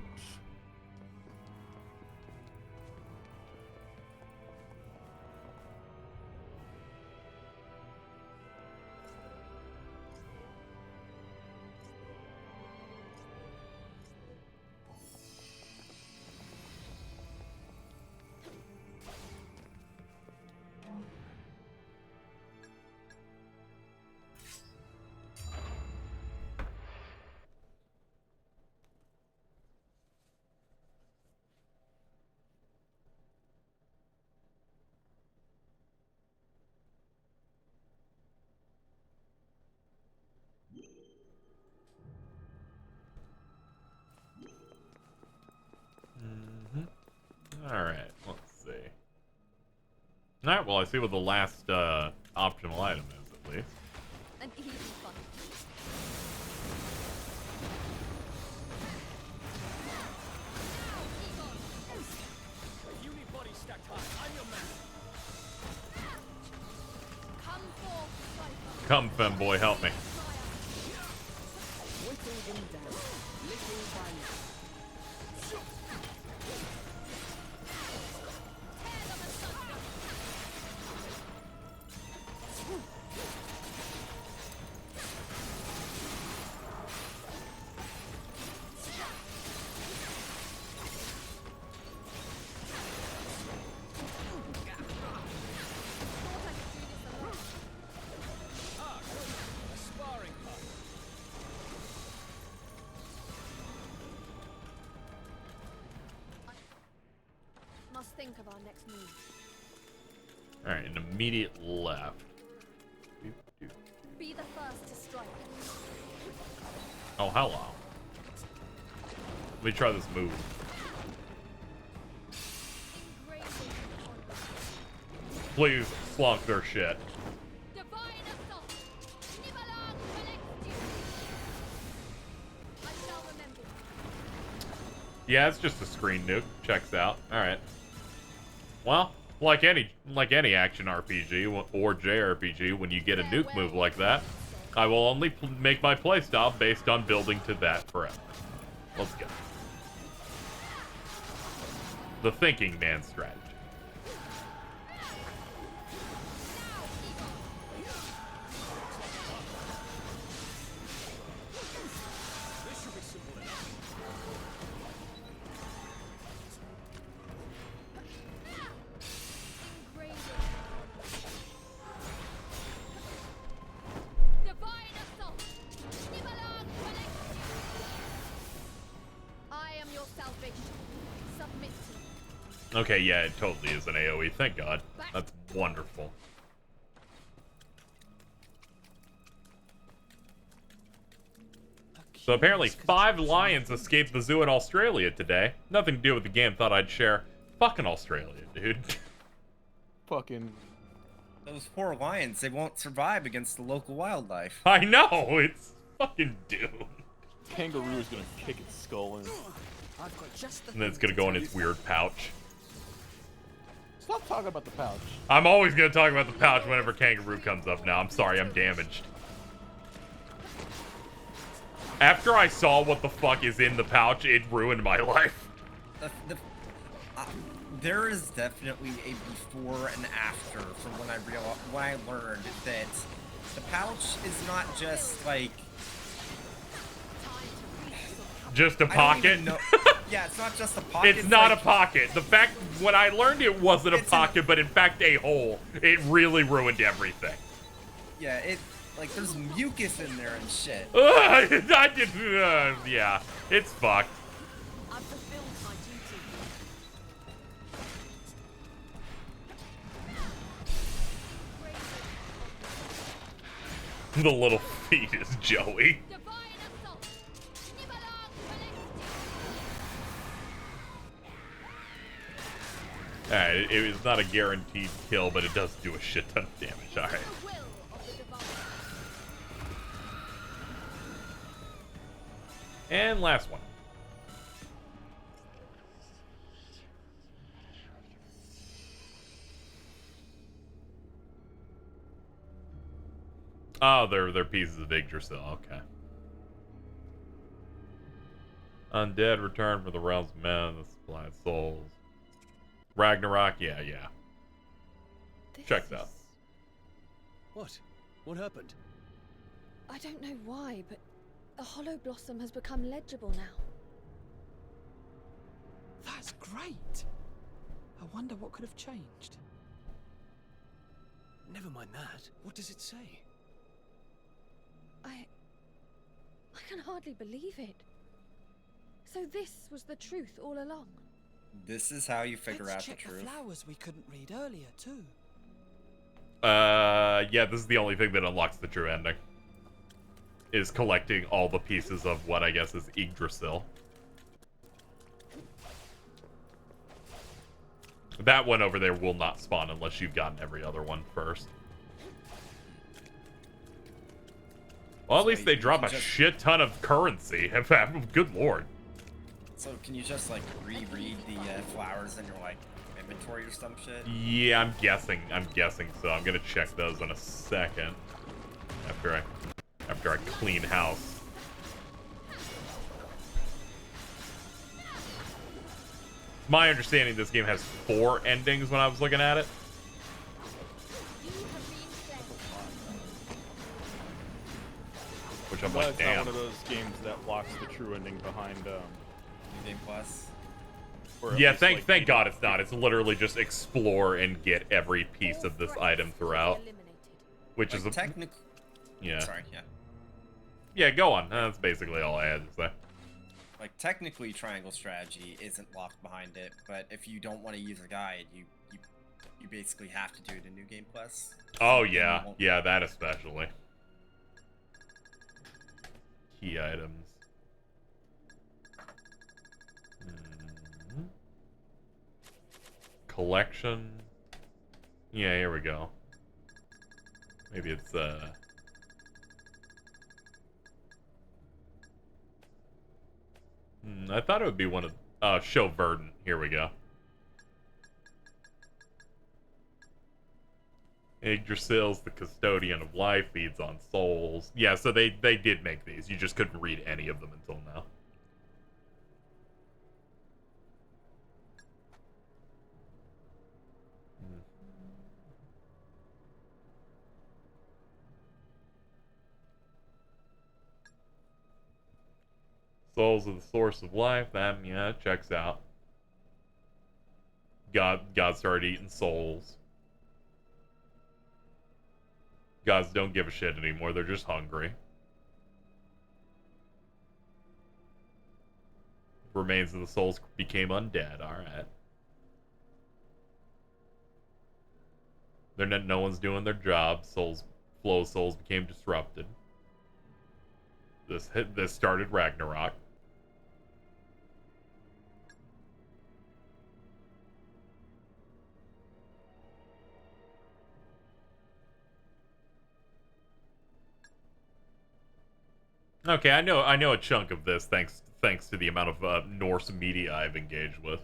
Alright, let's see. Alright, well I see what the last optional item is, at least. An easy fun. If you need bodies stacked high, I'm your man. Come forth, Cypher. Come, femboy, help me. Whittle them down, little by little. A sparring partner. Must think of our next move. Alright, an immediate left. Be the first to strike. Oh, hello. Let me try this move. Please, slunk their shit. Divine assault. Nibalan collects you. I shall remember. Yeah, it's just a screen nuke. Checks out. Alright. Well, like any action RPG or JRPG, when you get a nuke move like that, I will only make my playstyle based on building to that forever. Let's go. The thinking man strategy. This should be simple enough. Divine assault. Nibalan collects you. I am your salvation. Submit to me. Okay, yeah, it totally is an AoE. Thank God. That's wonderful. So apparently 5 lions escaped the zoo in Australia today. Nothing to do with the game. Thought I'd share. Fucking Australia, dude. Fucking. Those poor lions, they won't survive against the local wildlife. I know, it's fucking doomed. Kangaroo is gonna kick its skull in. I've got just the And then it's gonna go in its weird pouch. Stop talking about the pouch. I'm always gonna talk about the pouch whenever Kangaroo comes up now. I'm sorry, I'm damaged. After I saw what the fuck is in the pouch, it ruined my life. there is definitely a before and after from when I learned that the pouch is not just like just a pocket. Yeah, it's not just a pocket. It's not like, a pocket. The fact when I learned it wasn't a pocket, but in fact a hole. It really ruined everything. Yeah, it like there's mucus in there and shit. I did. Yeah, it's fucked. I've fulfilled my duty. The little fetus, Joey. Alright, it was not a guaranteed kill, but it does do a shit ton of damage. Alright. And last one. Oh, they're pieces of Yggdrasil. Okay. Undead return from the realms of men, the supplied souls. Ragnarok, yeah. Check that. What? What happened? I don't know why, but the Hollow Blossom has become legible now. That's great. I wonder what could have changed. Never mind that. What does it say? I can hardly believe it. So this was the truth all along. This is how you figure out the check truth. The flowers we couldn't read earlier too. Yeah, this is the only thing that unlocks the true ending. Is collecting all the pieces of what I guess is Yggdrasil. That one over there will not spawn unless you've gotten every other one first. Well, at least they drop a shit ton of currency. Good lord. So can you just like reread the flowers in your like inventory or some shit? Yeah, I'm guessing so. I'm gonna check those in a second. After I clean house. My understanding this game has 4 endings when I was looking at it. Which I'm well, like, it's damn. not one of those games that locks the true ending behind New Game Plus. Yeah, thank God it's not. It's literally just explore and get every piece of this item throughout. Which like is a technical. Yeah. Sorry, yeah. Yeah, go on. That's basically all I had to say. Like technically triangle strategy isn't locked behind it, but if you don't want to use a guide, you basically have to do it in New Game Plus. Oh yeah. Yeah, that especially. Key items. Collection. Yeah, here we go. Maybe it's I thought it would be one of show Verdant. Here we go. Yggdrasil's the custodian of life, feeds on souls. Yeah, so they did make these. You just couldn't read any of them until now. Souls are the source of life. That, yeah, checks out. God started eating souls. Gods don't give a shit anymore. They're just hungry. Remains of the souls became undead. Alright. No one's doing their job. Flow of souls became disrupted. This started Ragnarok. Okay, I know a chunk of this thanks to the amount of Norse media I've engaged with.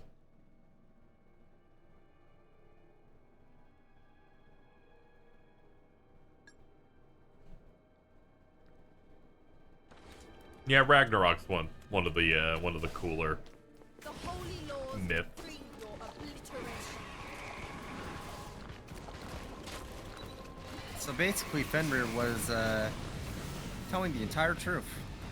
Yeah, Ragnarok's one of the cooler myths. So basically, Fenrir was telling the entire truth.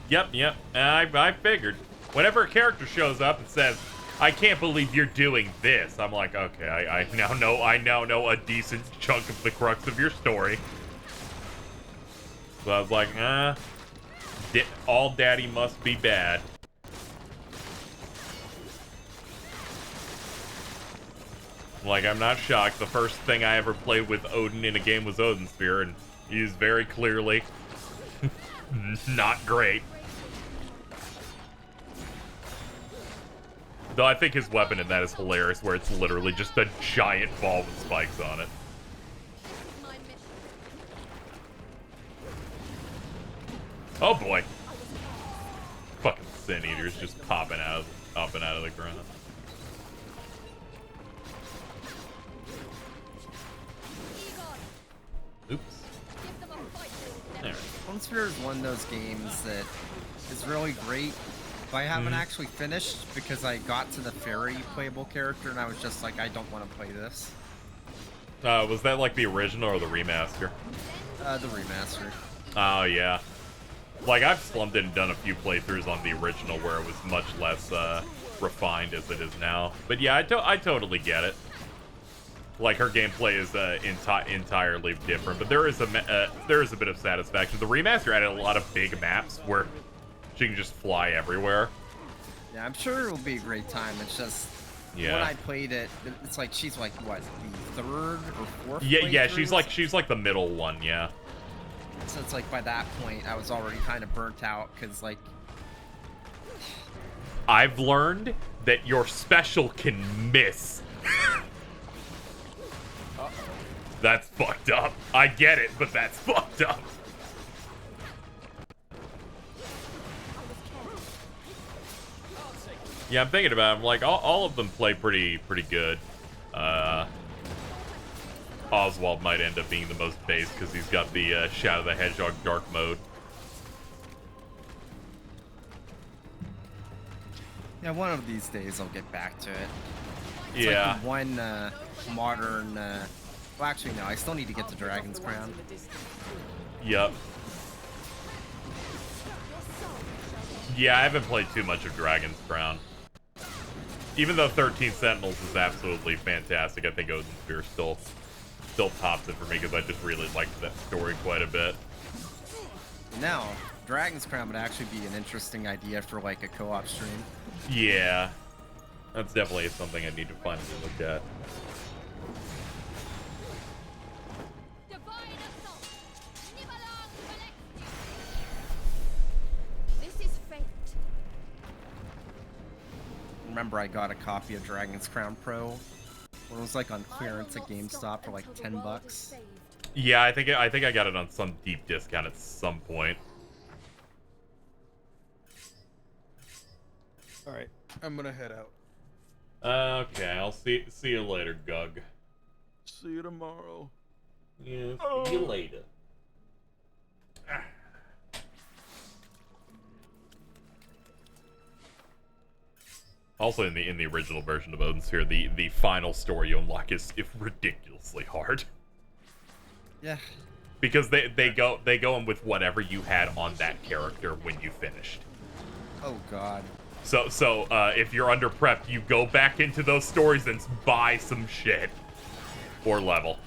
Yep. I figured. Whenever a character shows up and says, "I can't believe you're doing this," I'm like, okay, I now know a decent chunk of the crux of your story. So I was like, all daddy must be bad. Like, I'm not shocked. The first thing I ever played with Odin in a game was Odin Sphere, and he's very clearly not great. Though I think his weapon in that is hilarious, where it's literally just a giant ball with spikes on it. Oh boy. Fucking Sin Eaters just popping out of the ground. Oops. There. Odin Sphere is one of those games that is really great, but I haven't actually finished because I got to the fairy playable character and I was just like, I don't want to play this. Was that like the original or the remaster? The remaster. Oh, yeah. Like, I've slumped in and done a few playthroughs on the original where it was much less refined as it is now. But yeah, I totally get it. Like, her gameplay is entirely different, but there is a bit of satisfaction. The remaster added a lot of big maps where she can just fly everywhere. Yeah, I'm sure it'll be a great time. It's just when I played it, it's like she's like what, the third or fourth? Yeah, she's like the middle one, yeah. So it's like by that point I was already kind of burnt out because like I've learned that your special can miss. That's fucked up. I get it, but that's fucked up. Yeah, I'm thinking about it. I'm like, all of them play pretty good. Oswald might end up being the most base because he's got the Shadow the Hedgehog dark mode. Yeah, one of these days I'll get back to it. It's yeah. like the one modern. Well, actually, no. I still need to get to Dragon's Crown. Yep. Yeah, I haven't played too much of Dragon's Crown. Even though 13 Sentinels is absolutely fantastic, I think Odin Sphere still tops it for me because I just really liked that story quite a bit. Now, Dragon's Crown would actually be an interesting idea for like a co-op stream. Yeah, that's definitely something I need to finally look at. Remember, I got a copy of Dragon's Crown Pro when it was like on clearance at GameStop for like $10. Yeah, I think I got it on some deep discount at some point. All right, I'm gonna head out. Okay, I'll see you later, Gug. See you tomorrow. Yeah, see you later. Also, in the original version of Odin Sphere, the final story you unlock is ridiculously hard. Yeah. Because they go in with whatever you had on that character when you finished. Oh God. So if you're under prepped, you go back into those stories and buy some shit or level.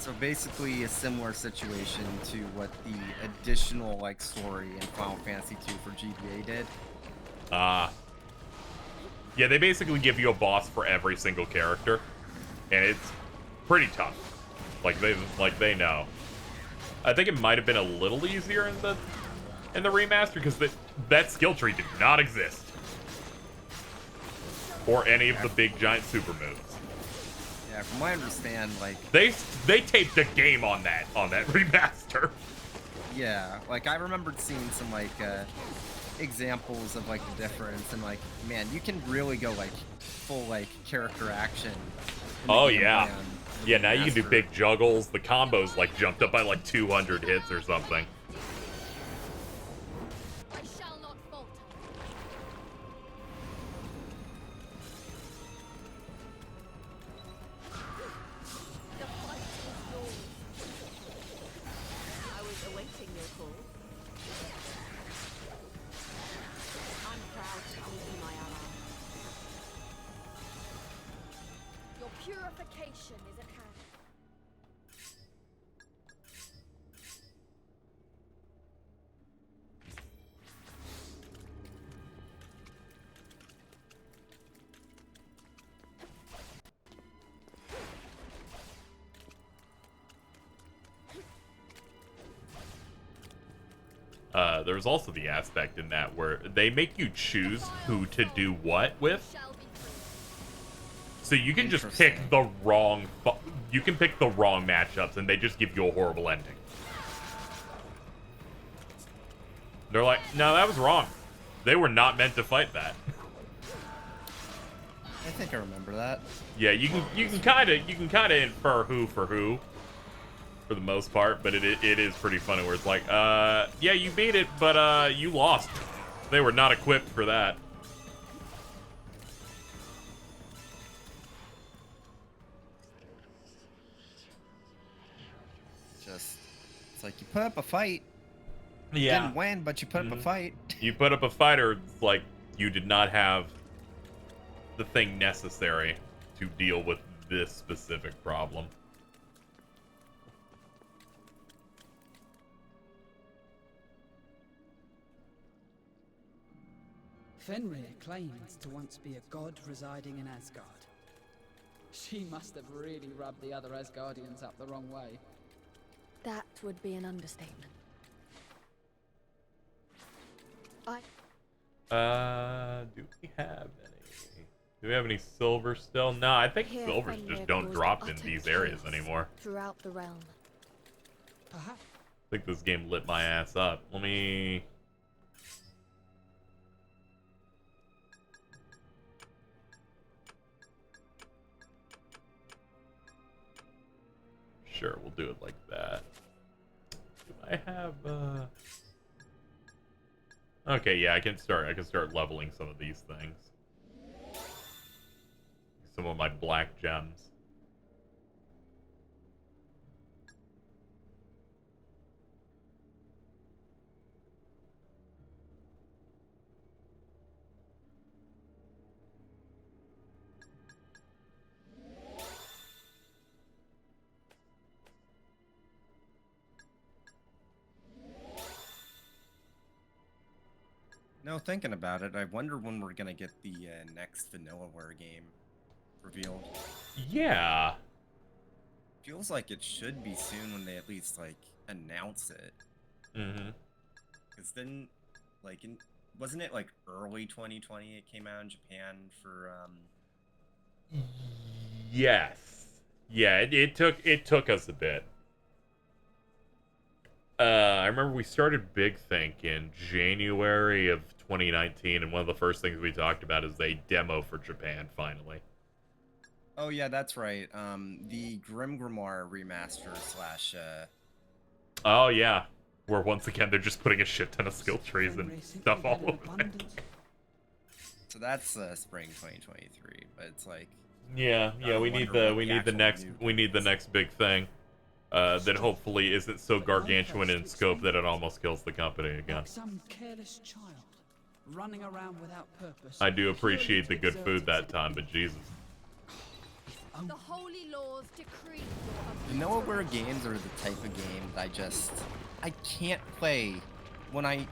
So basically, a similar situation to what the additional like story in Final Fantasy II for GBA did. Yeah, they basically give you a boss for every single character, and it's pretty tough. Like they know. I think it might have been a little easier in the remaster because that skill tree did not exist, or any of the big giant super moves. Yeah, from what I understand, like they taped a game on that remaster. Yeah, like I remembered seeing some like examples of like the difference, and like man, you can really go like full like character action. Oh yeah, yeah. Now you can do big juggles. The combos like jumped up by like 200 hits or something. awaiting your call. I'm proud to call you my ally. Your purification is at hand. There's also the aspect in that where they make you choose who to do what with. So you can just pick the wrong matchups and they just give you a horrible ending. They're like, no, that was wrong. They were not meant to fight that. I think I remember that. Yeah, you can kind of infer who for who, for the most part, but it is pretty funny where it's like, yeah, you beat it, but you lost. They were not equipped for that. It's like you put up a fight. Yeah. You didn't win, but you put up a fight. You put up a fight, or like you did not have the thing necessary to deal with this specific problem. Fenrir claims to once be a god residing in Asgard. She must have really rubbed the other Asgardians up the wrong way. That would be an understatement. Do we have any? Do we have any silver still? No, I think Here silvers Fenrir just don't caused drop in utter these areas chaos anymore. throughout the realm. I think this game lit my ass up. Let me... Sure, we'll do it like that. Do I have, Okay, yeah, I can start leveling some of these things. Some of my black gems. No, thinking about it, I wonder when we're gonna get the next Vanillaware game revealed. Yeah. Feels like it should be soon when they at least like announce it. Mm-hmm. Because then, like, wasn't it like early 2020 it came out in Japan for Yes. Yeah, it took us a bit. I remember we started Big Think in January of 2019, and one of the first things we talked about is a demo for Japan, finally. Oh yeah, that's right. The Grim Grimoire remaster slash Oh yeah, where once again they're just putting a shit ton of skill trees and stuff all over it. So that's spring 2023, but it's like Yeah, we need the next big thing. That hopefully isn't so gargantuan in scope that it almost kills the company again. Like some careless child running around without purpose. I do appreciate the good food that time, but Jesus. The holy laws decree Vanillaware games are the type of game that I can't play when I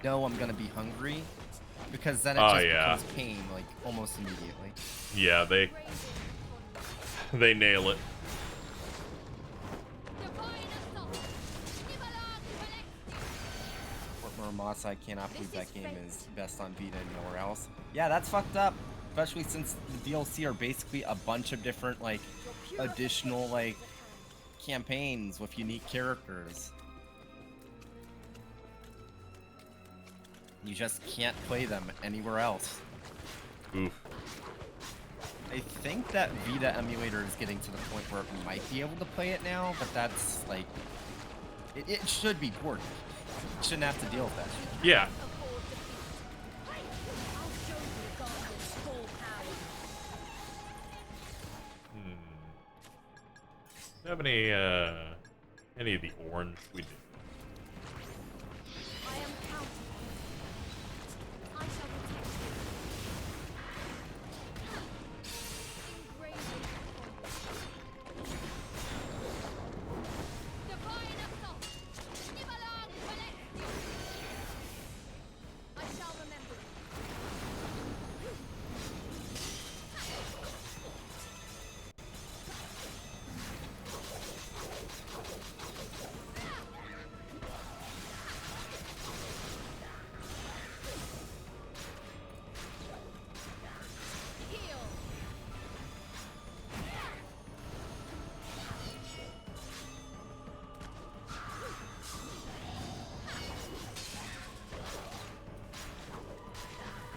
know I'm gonna be hungry, because then it just becomes pain like almost immediately. Yeah, they nail it. Moss, I cannot believe that game is best on Vita and nowhere else. Yeah, that's fucked up. Especially since the DLC are basically a bunch of different, like, additional, like, campaigns with unique characters. You just can't play them anywhere else. Oof. I think that Vita emulator is getting to the point where it might be able to play it now, but that's, like, it should be ported. Shouldn't have to deal with that shit. Yeah. Do you have any of the orange? We do.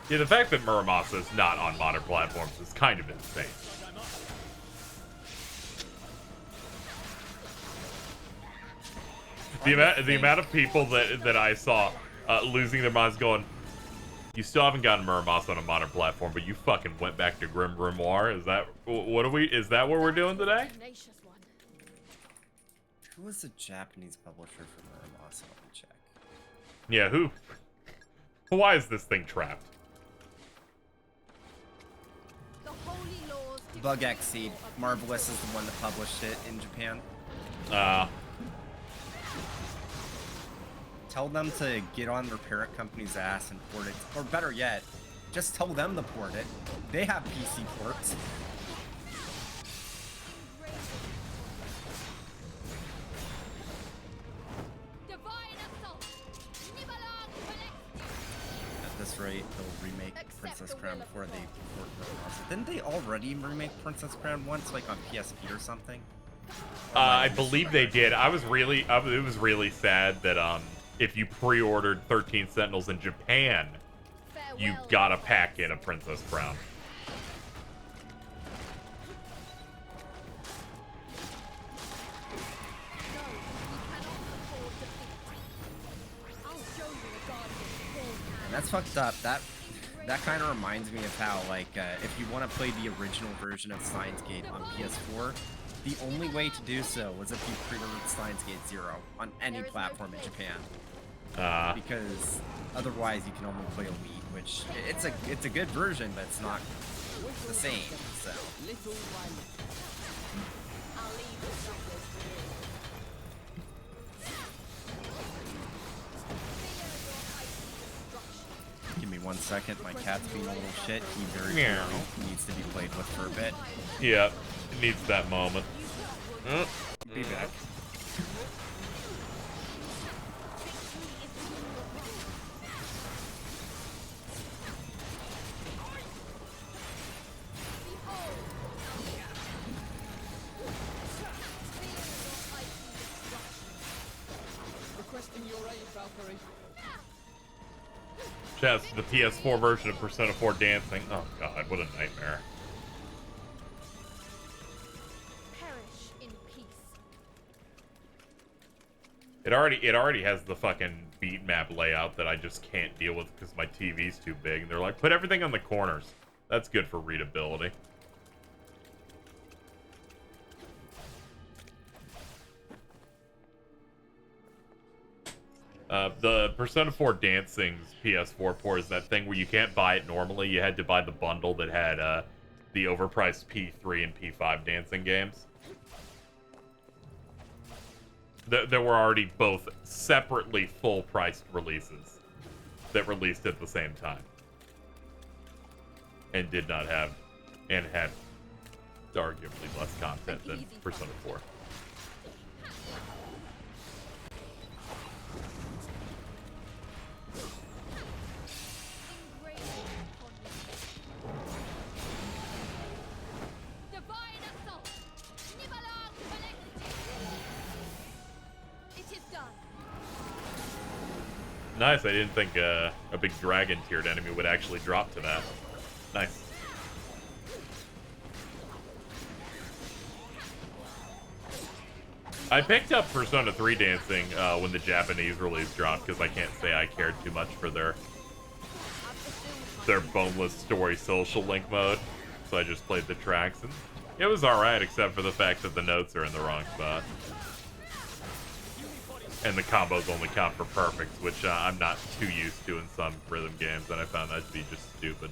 Yeah, the fact that Muramasa is not on modern platforms is kind of insane. The amount of people that I saw losing their minds going, you still haven't gotten Muramasa on a modern platform, but you fucking went back to Grim Grimoire. Is that is that what we're doing today? Who was the Japanese publisher for Muramasa? Let me check. Yeah, who? Why is this thing trapped? Bug XC. Marvelous is the one that published it in Japan. Tell them to get on their parent company's ass and port it. Or better yet, just tell them to port it. They have PC ports. At this rate, they'll remake Princess Crown before they port Muramasa. Didn't they already remake Princess Crown once, like on PSP or something? I believe they did. It was really sad that if you pre-ordered 13 Sentinels in Japan, you got a pack in a Princess Crown. And that's fucked up. That kind of reminds me of how, like, if you want to play the original version of Steins Gate on PS4, the only way to do so was if you pre-ordered Steins Gate 0 on any platform in Japan. Because otherwise you can only play Elite, which it's a good version, but it's not the same. So. Give me 1 second. My cat's being a little shit. He very clearly needs to be played with for a bit. Yeah, it needs that moment. Be back. Requesting your aid, Valkyrie. Just the PS4 version of Persona 4 dancing. Oh god, what a nightmare. Perish in peace. It already has the fucking beat map layout that I just can't deal with because my TV's too big. And they're like, put everything on the corners. That's good for readability. The Persona 4 Dancing's PS4 port is that thing where you can't buy it normally. You had to buy the bundle that had the overpriced P3 and P5 dancing games. There were already both separately full-priced releases that released at the same time. And did not have, and had arguably less content than Persona 4. Nice, I didn't think a big dragon-tiered enemy would actually drop to that. Nice. I picked up Persona 3 Dancing when the Japanese release dropped because I can't say I cared too much for their boneless story social link mode. So I just played the tracks and it was alright except for the fact that the notes are in the wrong spot. And the combos only count for perfects, which I'm not too used to in some rhythm games, and I found that to be just stupid.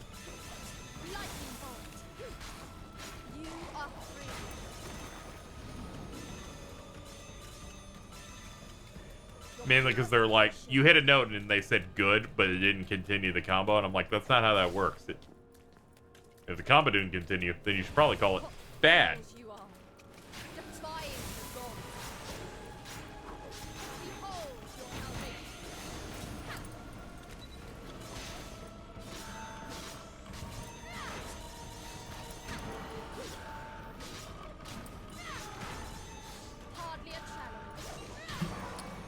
Mainly because they're like, you hit a note and they said good, but it didn't continue the combo, and I'm like, that's not how that works. If the combo didn't continue, then you should probably call it bad.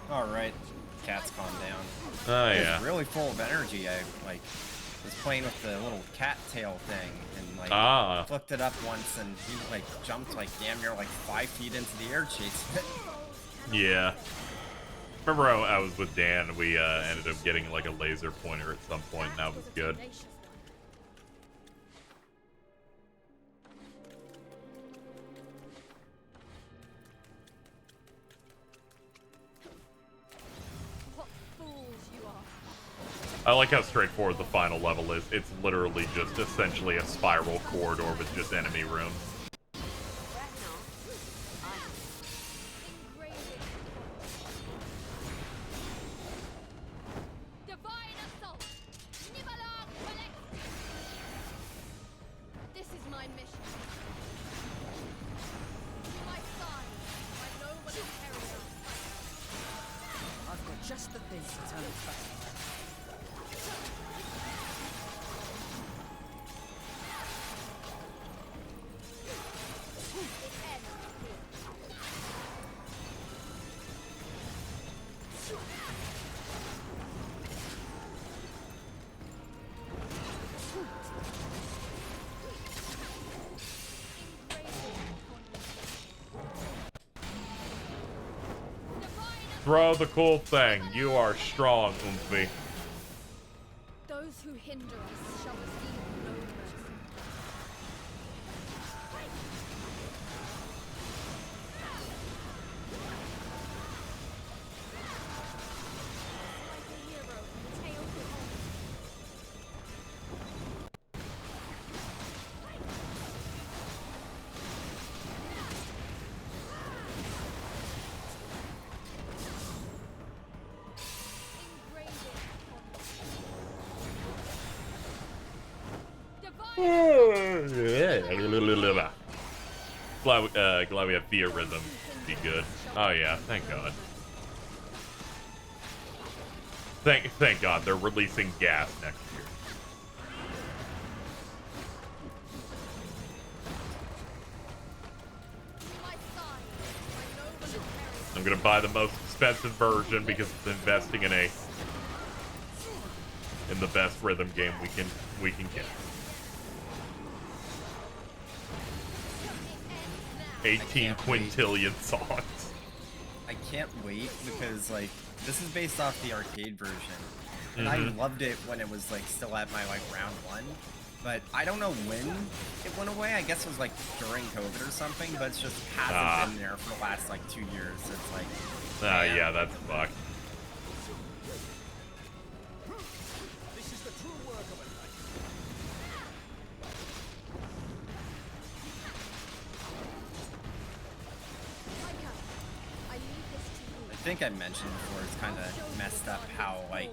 All right, cat's calm down. Oh yeah. Really full of energy. I like was playing with the little cattail thing and like flipped it up once, and he like jumped like damn near like 5 feet into the air chasing it. Yeah. Remember I was with Dan, and we ended up getting like a laser pointer at some point, and that was good. I like how straightforward the final level is. It's literally just essentially a spiral corridor with just enemy rooms. This is my mission. My side, I know what is carrying us. I've got just the thing to turn it back. Throw the cool thing. You are strong, Umfi. Those who hinder us shall receive no mercy. Like a hero, tales of honor. Glad we have Theorhythm. Be good. Oh yeah, thank God. Thank God they're releasing gas next year. I'm gonna buy the most expensive version because it's investing in the best rhythm game we can get. 18 quintillion songs. I can't wait because like this is based off the arcade version, and I Mhm. loved it when it was like still at my like round 1. But I don't know when it went away. I guess it was like during COVID or something, but it's just hasn't been there for the last like 2 years. So it's like, man. Yeah, that's fucked. This is the true work of a knight. I think I mentioned before, it's kind of messed up how like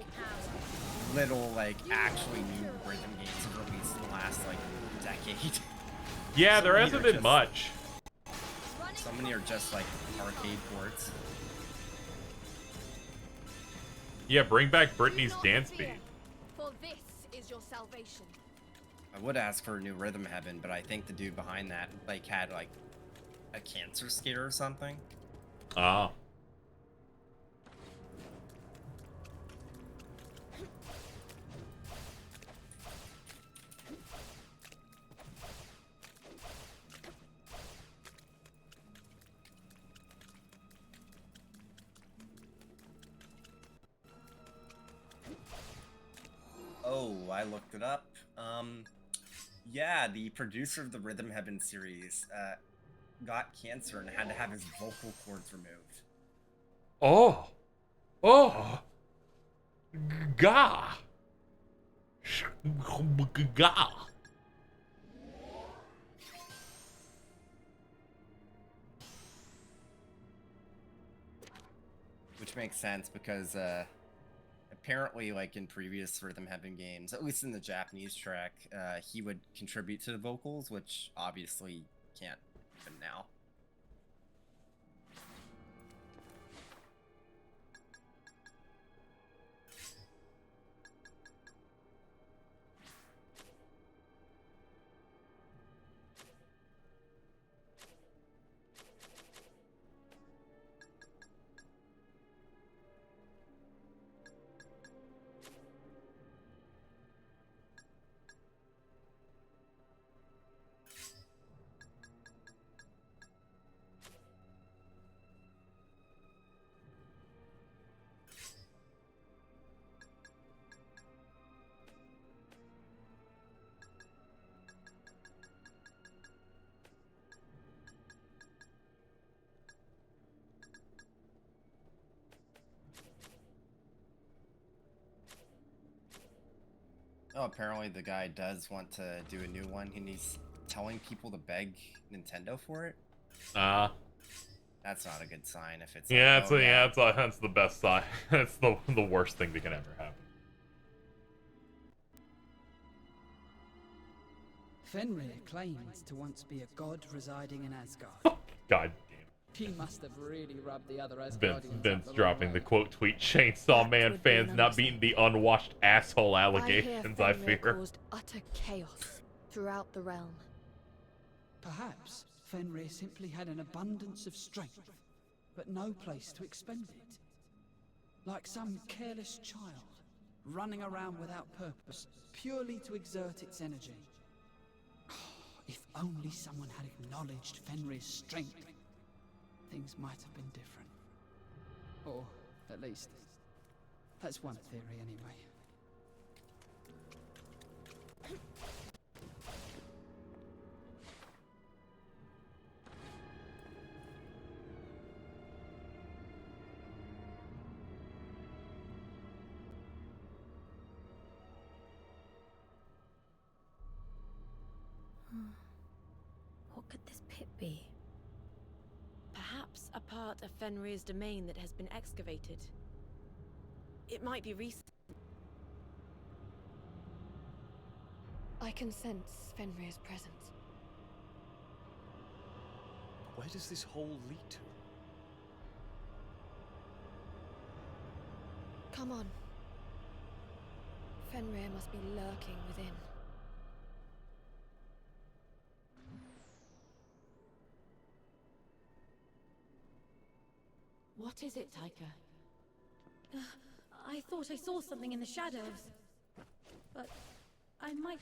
little like actually new rhythm games have released in the last like decade. Yeah, So there many hasn't are been just- much. So many are just like arcade ports. Yeah, bring back Britney's dance beat. For this is your salvation. I would ask for a new Rhythm Heaven, but I think the dude behind that like had like a cancer scare or something. Ah. Oh, I looked it up. Yeah, the producer of the Rhythm Heaven series got cancer and had to have his vocal cords removed. Oh. Oh. Gah. Gah. Which makes sense because apparently, like in previous Rhythm Heaven games, at least in the Japanese track, he would contribute to the vocals, which obviously can't happen now. Oh, apparently the guy does want to do a new one, and he's telling people to beg Nintendo for it. That's not a good sign if it's Yeah, like, that's the best sign. That's the worst thing that can ever happen. Fenrir claims to once be a god residing in Asgard. God damn. He must have really rubbed the other Vince dropping the quote tweet: Chainsaw Man fans not beating the unwashed asshole allegations, I fear. Caused utter chaos throughout the realm. Perhaps Fenrir simply had an abundance of strength, but no place to expend it. Like some careless child, running around without purpose, purely to exert its energy. If only someone had acknowledged Fenrir's strength, things might have been different. Or, at least, that's one theory anyway. What could this pit be? Perhaps a part of Fenrir's domain that has been excavated. It might be recent. I can sense Fenrir's presence. Where does this hole lead to? Come on. Fenrir must be lurking within. What is it, Taika? I thought I saw something in the shadows. But I might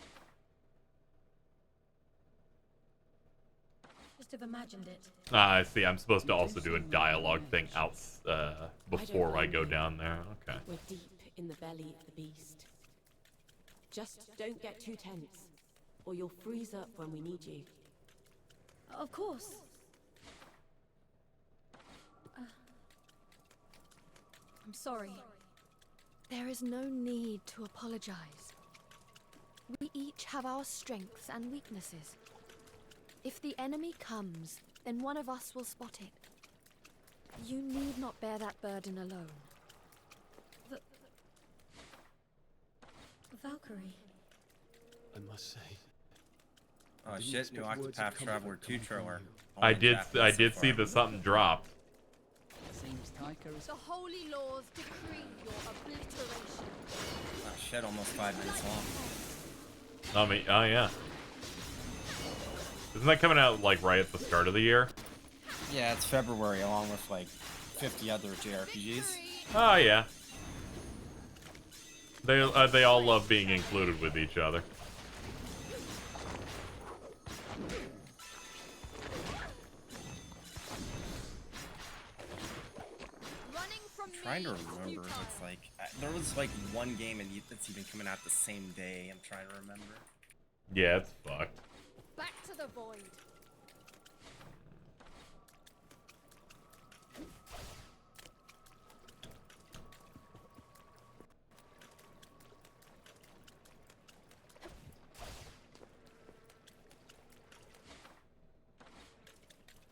just have imagined it. I see. I'm supposed to also do a dialogue thing out before I go down there. Okay. We're deep in the belly of the beast. Just don't get too tense, or you'll freeze up when we need you. Of course. I'm sorry. There is no need to apologize. We each have our strengths and weaknesses. If the enemy comes, then one of us will spot it. You need not bear that burden alone. Valkyrie. I must say. Oh shit, new Octopath Traveler 2 trailer. I did see that something dropped. Seems Taika is... The holy laws decree your obliteration. Oh shit, almost 5 minutes long. Oh yeah. Isn't that coming out like right at the start of the year? Yeah, it's February along with like 50 other JRPGs. Oh yeah. They all love being included with each other. Trying to remember if it's like there was like one game that's even coming out the same day. I'm trying to remember. Yeah, it's fucked. Back to the void.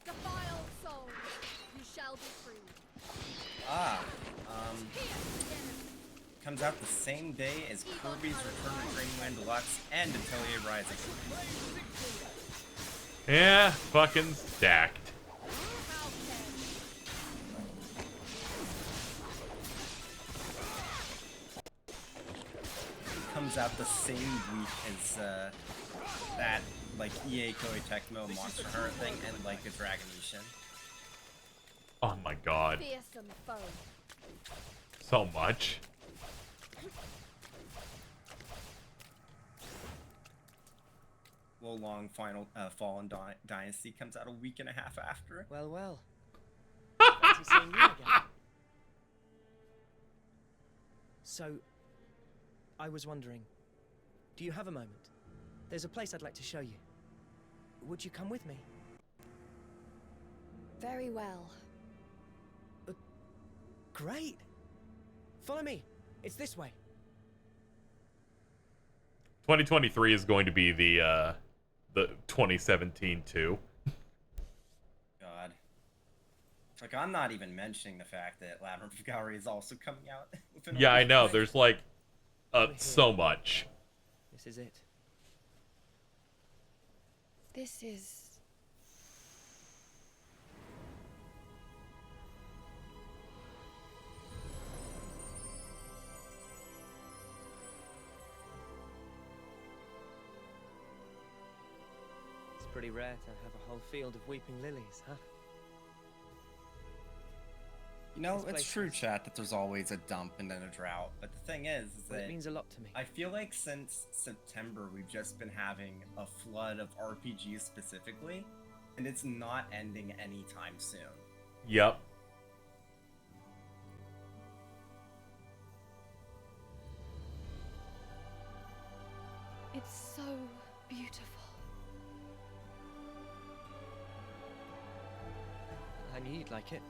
Defiled soul, you shall be free. Comes out the same day as Kirby's Return to Dreamland Deluxe and Atelier Rising. Yeah, fucking stacked. Comes out the same week as that like EA Koei Tecmo Monster Hunter thing and like the Dragon Nation. Oh my god. Fearsome foe. So much. Wo Long Fallen Dynasty comes out a week and a half after it. Well, well. Fancy seeing you again. So, I was wondering, do you have a moment? There's a place I'd like to show you. Would you come with me? Very well. Great! Follow me. It's this way. 2023 is going to be the 2017 too. God. Like, I'm not even mentioning the fact that Labyrinth of Valkyrie is also coming out. Yeah, I know. There's like so much. This is it. This is... It's pretty rare to have a whole field of weeping lilies, huh? You know, This it's place true, is- chat, that there's always a dump and then a drought. But the thing is Well, that it means a lot to me. I feel like since September, we've just been having a flood of RPGs specifically, and it's not ending anytime soon. Yep. It's so beautiful. I knew you'd like it.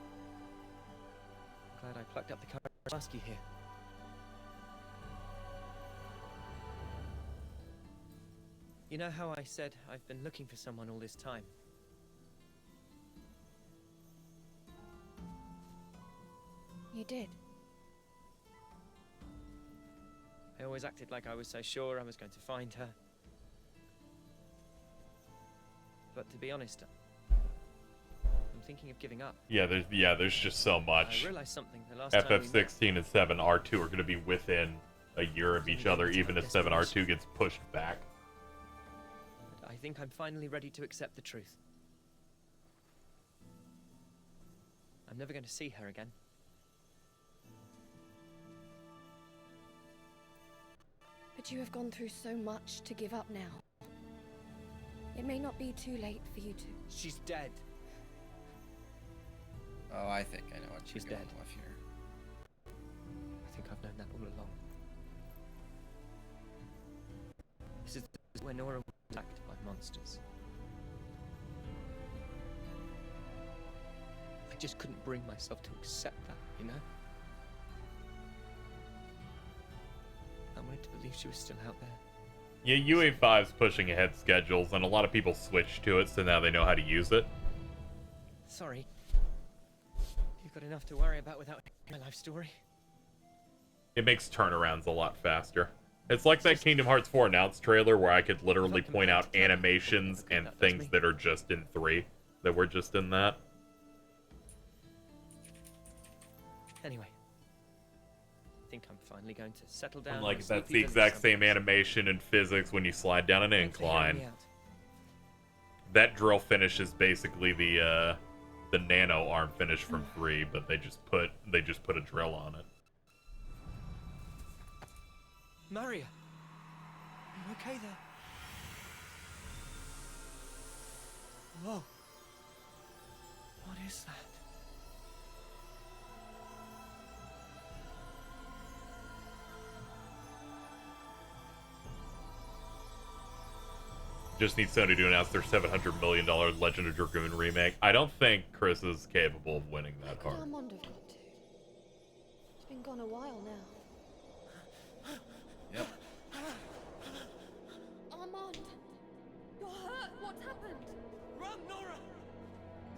I'm glad I plucked up the courage to ask you here. You know how I said I've been looking for someone all this time? You did. I always acted like I was so sure I was going to find her. But to be honest, I'm thinking of giving up. Yeah, there's just so much. I realized something the last time we met. FF16 and 7R2 are going to be within a year of each other, even if 7R2 gets pushed back. But I think I'm finally ready to accept the truth. I'm never going to see her again. But you have gone through so much to give up now. It may not be too late for you to... She's dead. Oh, I think I know what She's you're going dead. with here. I think I've known that all along. This is when Nora was attacked by monsters. I just couldn't bring myself to accept that, you know? I wanted to believe she was still out there. Yeah, UA5's pushing ahead schedules, and a lot of people switch to it, so now they know how to use it. Sorry. You've got enough to worry about without my life story. It makes turnarounds a lot faster. It's like that Kingdom Hearts 4 announced trailer where I could literally point out animations and things that are just in 3 that were just in that. Anyway. I think I'm finally going to settle down. And like my that's sleepy the exact village same animation in physics when you slide down an someplace. Thanks for hearing incline. me out. That drill finish is basically the nano arm finish from 3, but they just put a drill on it. Maria! Are you okay there? Whoa. What is that? Just need Sony to announce their $700 million Legend of Dragoon remake. I don't think Chris is capable of winning that Could hard. Armand have gone to? It's been gone a while now. Yep. Armand! You're hurt! What's happened? Run, Nora!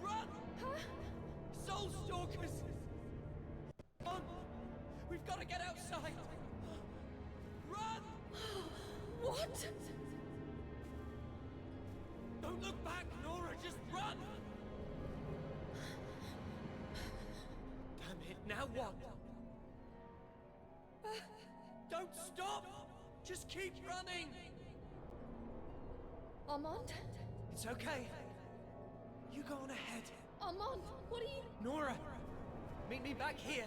Run! Huh? Soul Stalkers! Come on! We've got to get outside! Run! What? Don't look back, Nora! Just run! Damn it, now what? Don't stop! Just keep running! Armand? It's okay. You go on ahead. Armand, what are you... Nora, meet me back here.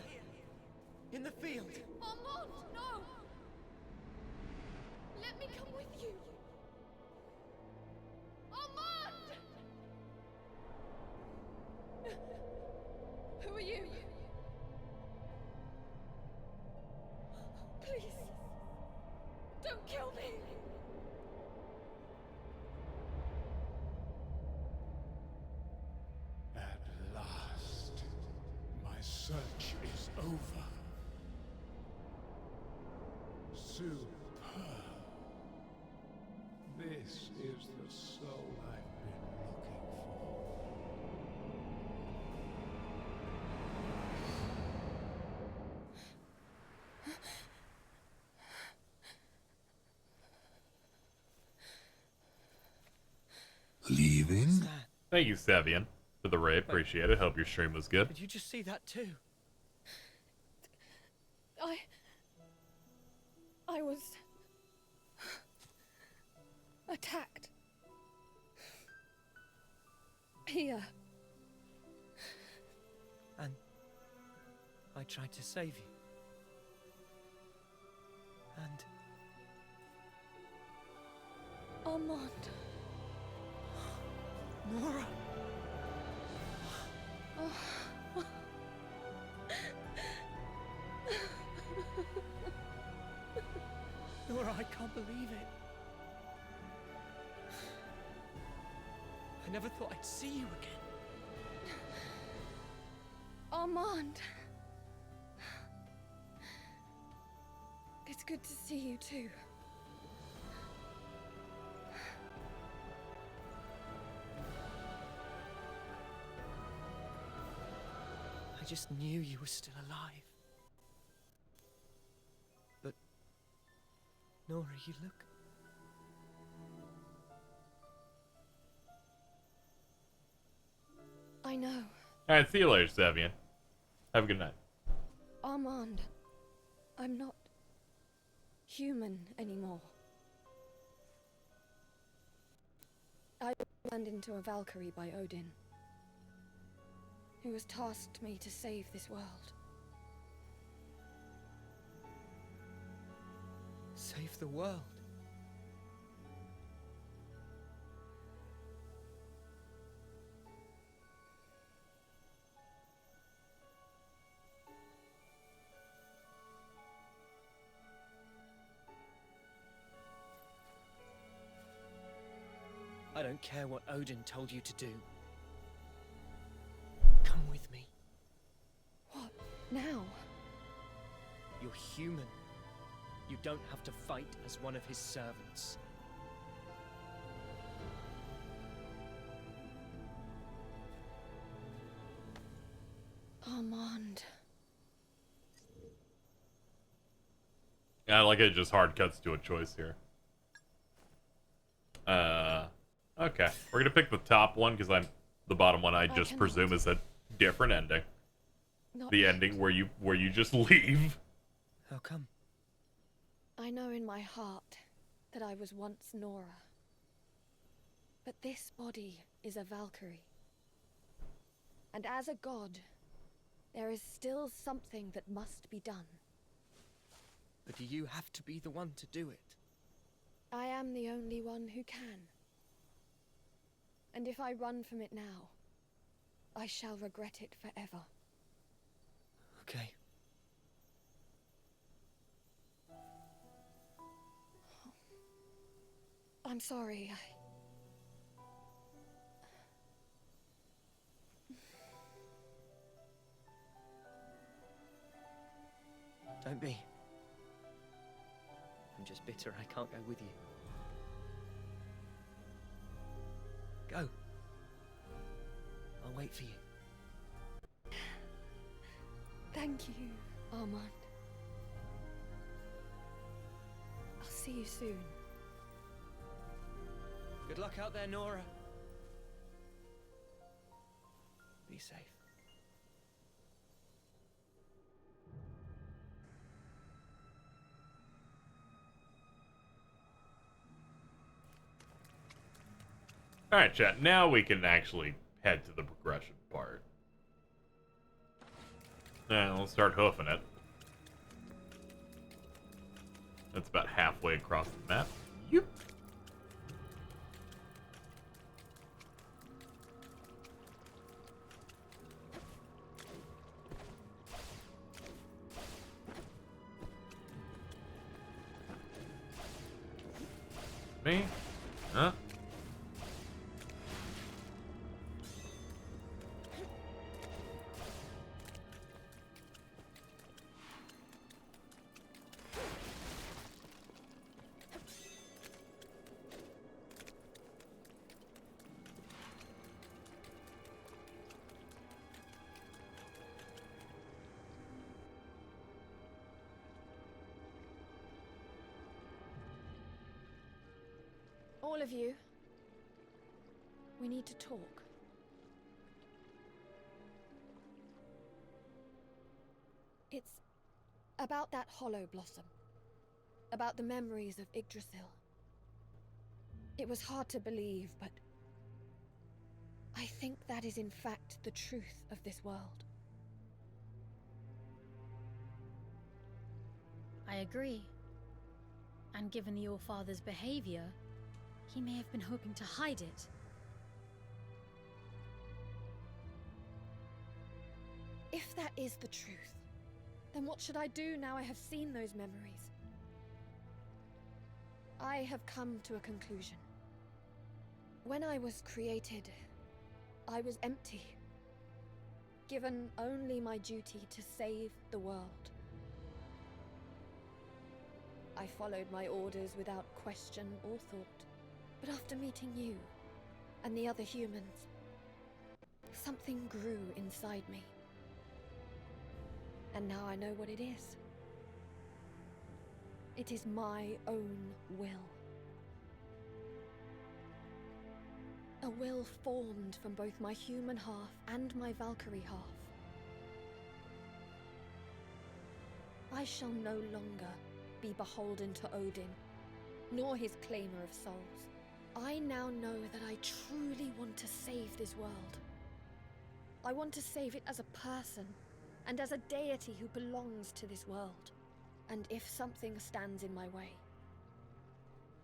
In the field. Armand, no! Let me come with you. Armand! Who are you? Please, don't kill me. At last, my search is over. Superb. This is the soul I've been looking for. Leaving? Thank you, Savian, for the raid. Appreciate it. Hope your stream was good. Did you just see that too? I was attacked. Here. And I tried to save you. And Armand. Nora. Oh. Nora, I can't believe it. I never thought I'd see you again. Armand. It's good to see you too. I just knew you were still alive. But, Nora, you look... I know. Alright, see you later, Savian. Have a good night. Armand, I'm not human anymore. I turned into a Valkyrie by Odin, who has tasked me to save this world. Save the world? I don't care what Odin told you to do. Come with me. What? Now? You're human. You don't have to fight as one of his servants. Armand. I like it just hard cuts to a choice here. Okay. We're gonna pick the top one because the bottom one I just presume is a different ending. The ending where you just leave. How come? I know in my heart that I was once Nora. But this body is a Valkyrie. And as a god, there is still something that must be done. But do you have to be the one to do it? I am the only one who can. And if I run from it now, I shall regret it forever. Okay. I'm sorry. Don't be. I'm just bitter I can't go with you. Go. I'll wait for you. Thank you, Armand. I'll see you soon. Good luck out there, Nora. Be safe. Alright, chat. Now we can actually head to the progression part. And we'll start hoofing it. That's about halfway across the map. Yep. Me? Huh? All of you. We need to talk. It's about that hollow blossom. About the memories of Yggdrasil. It was hard to believe, but I think that is in fact the truth of this world. I agree. And given the All-Father's behavior, he may have been hoping to hide it. If that is the truth, then what should I do now I have seen those memories? I have come to a conclusion. When I was created, I was empty, given only my duty to save the world. I followed my orders without question or thought, but after meeting you and the other humans, something grew inside me. And now I know what it is. It is my own will. A will formed from both my human half and my Valkyrie half. I shall no longer be beholden to Odin, nor his claimer of souls. I now know that I truly want to save this world. I want to save it as a person, and as a deity who belongs to this world. And if something stands in my way,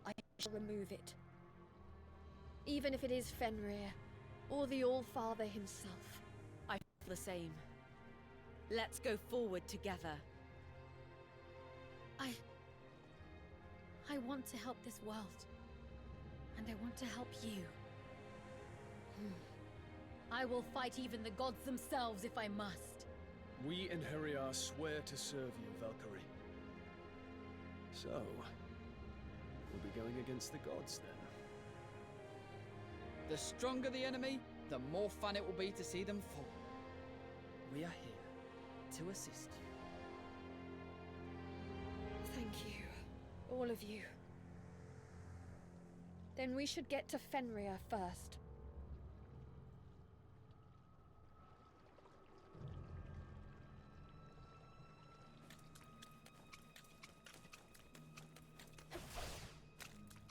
I shall remove it. Even if it is Fenrir, or the All-Father himself. I feel the same. Let's go forward together. I want to help this world. And I want to help you. I will fight even the gods themselves if I must. We in Heriar swear to serve you, Valkyrie. So, we'll be going against the gods then. The stronger the enemy, the more fun it will be to see them fall. We are here to assist you. Thank you, all of you. Then we should get to Fenrir first.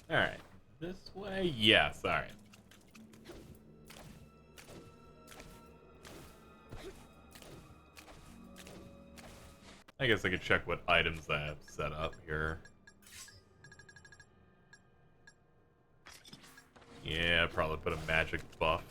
Alright. This way? Yes, alright. I guess I could check what items I have set up here. Yeah, probably put a magic buff.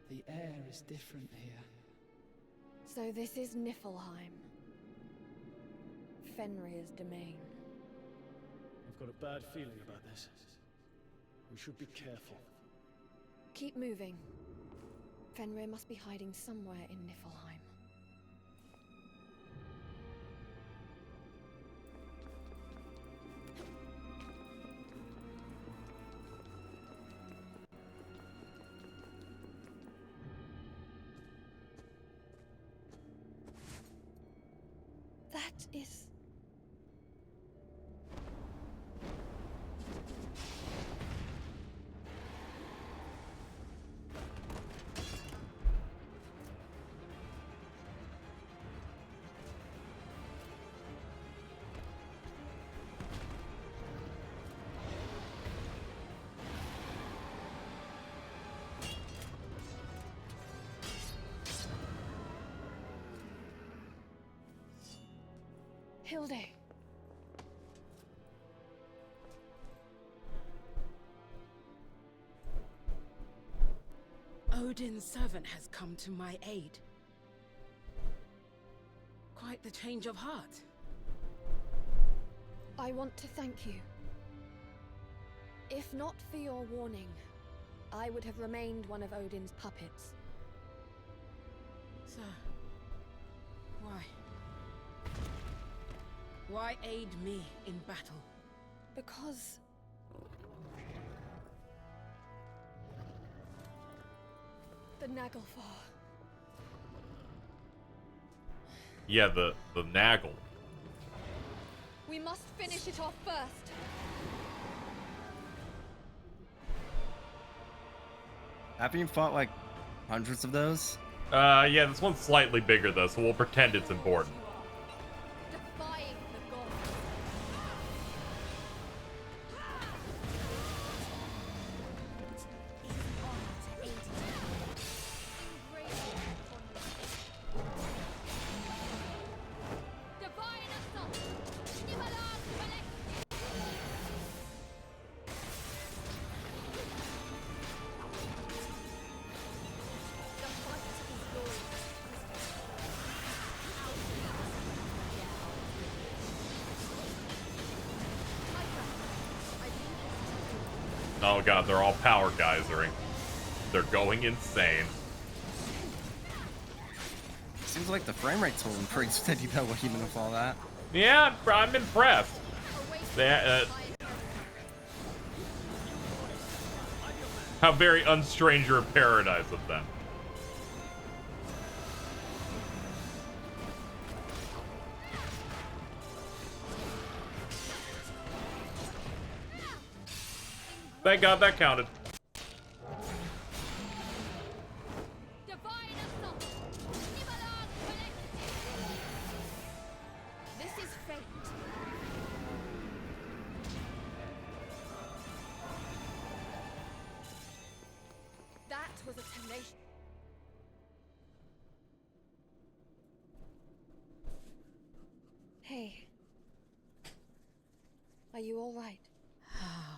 The air is different here. So this is Niflheim. Fenrir's domain. I've got a bad feeling about this. We should be careful. Keep moving. Fenrir must be hiding somewhere in Niflheim. That is... Hilde. Odin's servant has come to my aid. the change of heart? I want to thank you. If not for your warning, I would have remained one of Odin's puppets. Sir, why? Why aid me in battle? Because... the Naglfar. Yeah, the Nagel. We must finish it off first. Haven't you fought like hundreds of those? Yeah, this one's slightly bigger though, so we'll pretend it's important. Defying the gods. Oh god, they're all power geysering. They're going insane. Seems like the frame rate's holding pretty steady though, even with all that. Yeah, I'm impressed. How very unstranger of paradise of them. Thank God that counted. This is fate. That was a tenacious. Hey. Are you all right? How?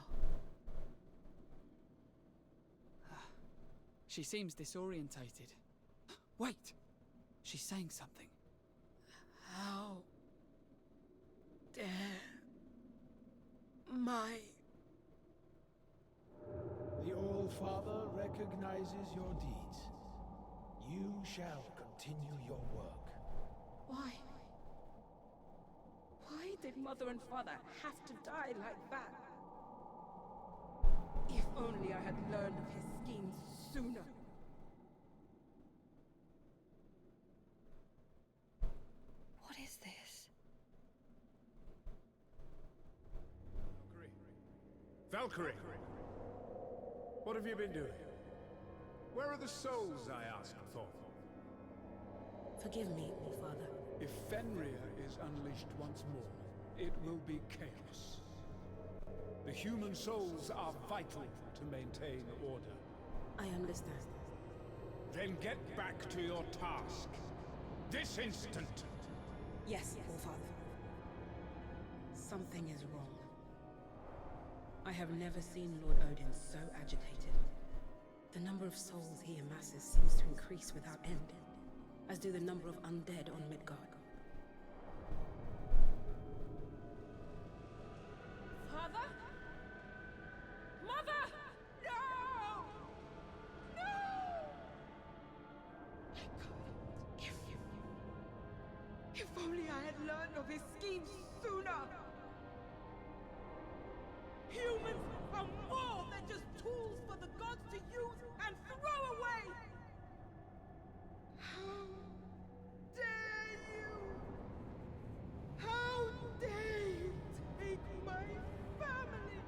She seems disorientated. Wait! She's saying something. How dare my... The All-Father recognizes your deeds. You shall continue your work. Why? Why did Mother and Father have to die like that? If only I had learned of his schemes sooner. What is this? Valkyrie! What have you been doing? Where are the souls I asked for? Forgive me, Father. If Fenrir is unleashed once more, it will be chaos. The human souls are vital to maintain order. I understand. Then get back to your task. This instant! Yes, All-Father. Something is wrong. I have never seen Lord Odin so agitated. The number of souls he amasses seems to increase without end, as do the number of undead on Midgard. Father? Mother! No! No! If only I had learned of his schemes sooner! Humans are more than just tools for the gods to use and throw away! How dare you? How dare you take my family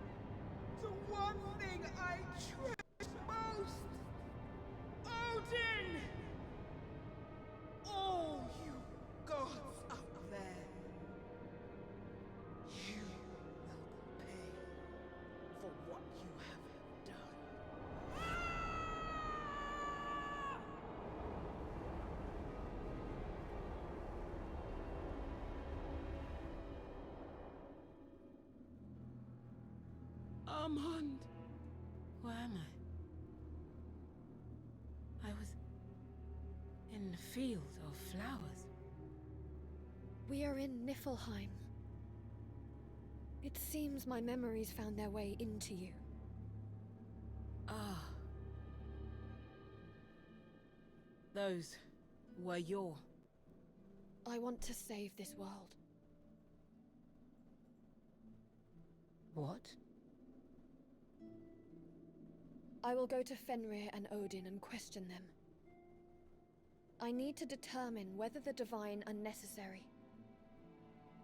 to one thing I cherish most? Odin! Oh, you gods up there. You will pay for what you have done. Armand! Where am I? I was in the field of flowers. We are in Niflheim. It seems my memories found their way into you. Ah. Those were your... I want to save this world. What? I will go to Fenrir and Odin and question them. I need to determine whether the Divine are necessary,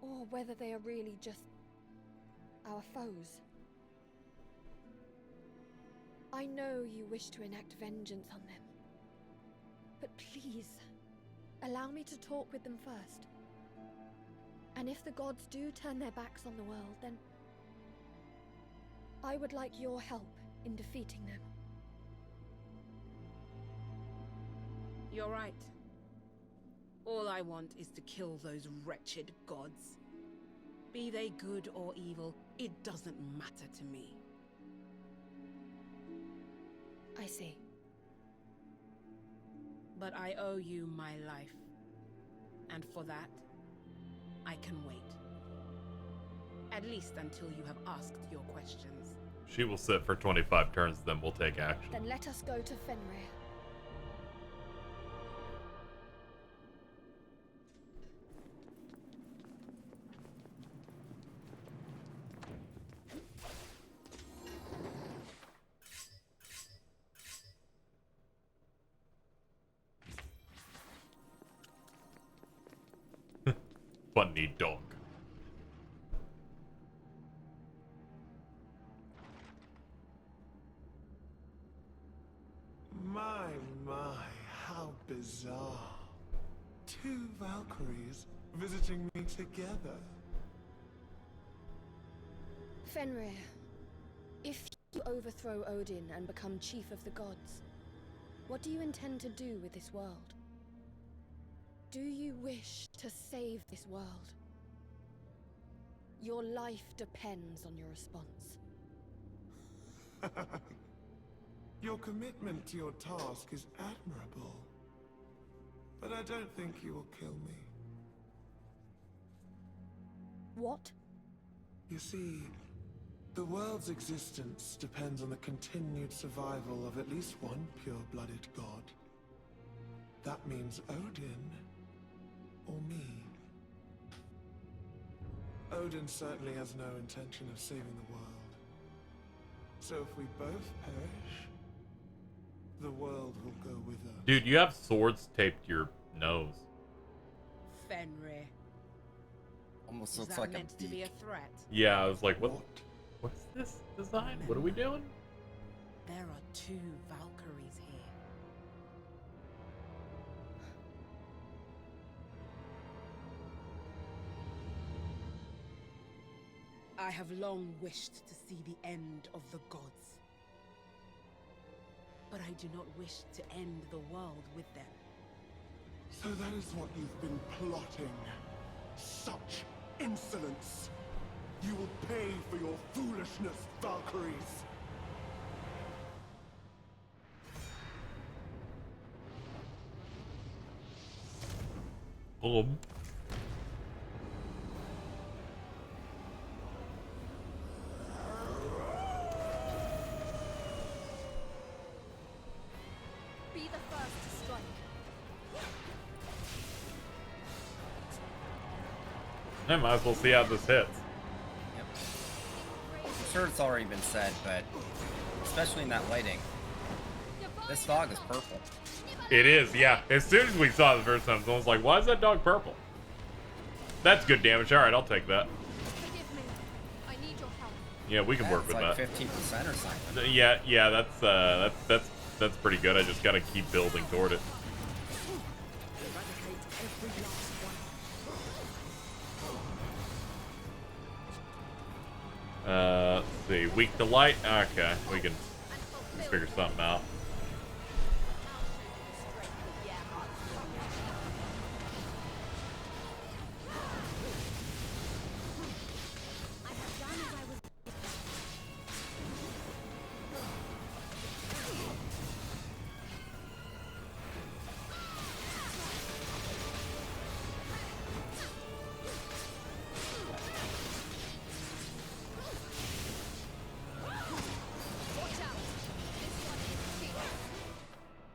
or whether they are really just our foes. I know you wish to enact vengeance on them, but please, allow me to talk with them first. And if the gods do turn their backs on the world, then I would like your help in defeating them. You're right. All I want is to kill those wretched gods. Be they good or evil, it doesn't matter to me. I see. But I owe you my life. And for that, I can wait. At least until you have asked your questions. She will sit for 25 turns, then we'll take action. Then let us go to Fenrir. Funny dog. My, how bizarre. Two Valkyries visiting me together. Fenrir, if you overthrow Odin and become chief of the gods, what do you intend to do with this world? Do you wish to save this world? Your life depends on your response. Your commitment to your task is admirable. But I don't think you will kill me. What? You see, the world's existence depends on the continued survival of at least one pure-blooded god. That means Odin or me. Odin certainly has no intention of saving the world. So if we both perish, the world will go with us. Dude, you have swords taped to your nose. Fenrir. Almost Is looks that like meant a to be a beak. threat? Yeah, I was like, what's this design? What are we doing? There are two Valkyries here. I have long wished to see the end of the gods. But I do not wish to end the world with them. So that is what you've been plotting. Such insolence. You will pay for your foolishness, Valkyries. Be the first to strike. I might as well see how this hits. Yep. I'm sure it's already been said, but especially in that lighting, this dog is purple. It is, yeah. As soon as we saw it the first time, someone's like, why is that dog purple? That's good damage. Alright, I'll take that. Forgive me. I need your help. Yeah, we can work with like that. 15% or something. Yeah, that's pretty good. I just gotta keep building toward it. Let's see. Weak to light? Okay, we can figure something out.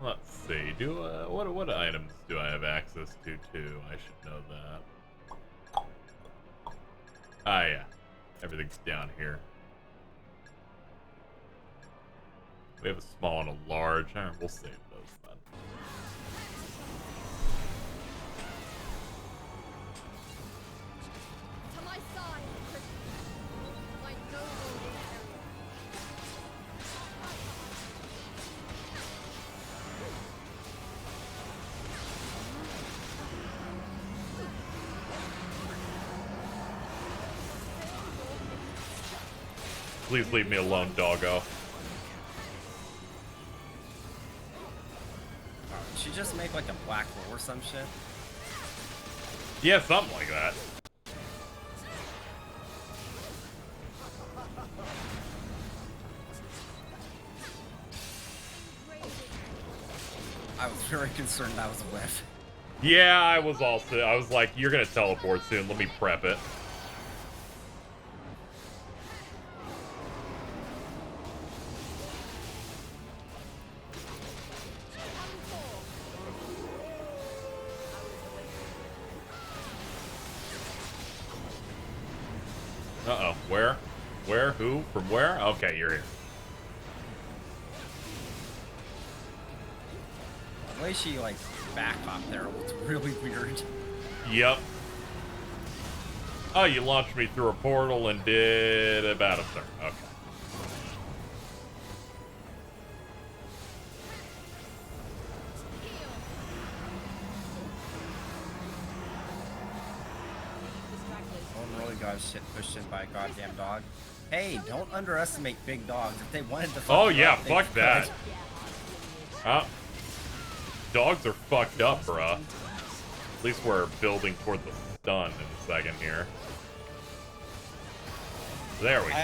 Let's see. What items do I have access to too? I should know that. Ah, yeah. Everything's down here. We have a small and a large. We'll save those then. To my side, my noble area. Please leave me alone, doggo. She just make like a black hole or some shit? Yeah, something like that. I was very concerned that was a whiff. Yeah, I was like, you're gonna teleport soon. Let me prep it. Uh-oh. Where? Where? Who? From where? Okay, you're here. The way she, like, back hopped there was really weird. Yep. Oh, you launched me through a portal and did about a third. Okay. Really got shit pushed in by a goddamn dog. Hey, don't underestimate big dogs. If they wanted to fuck Oh you yeah, up, they fuck could. that. Dogs are fucked up, bruh. At least we're building toward the stun in a second here. There we go.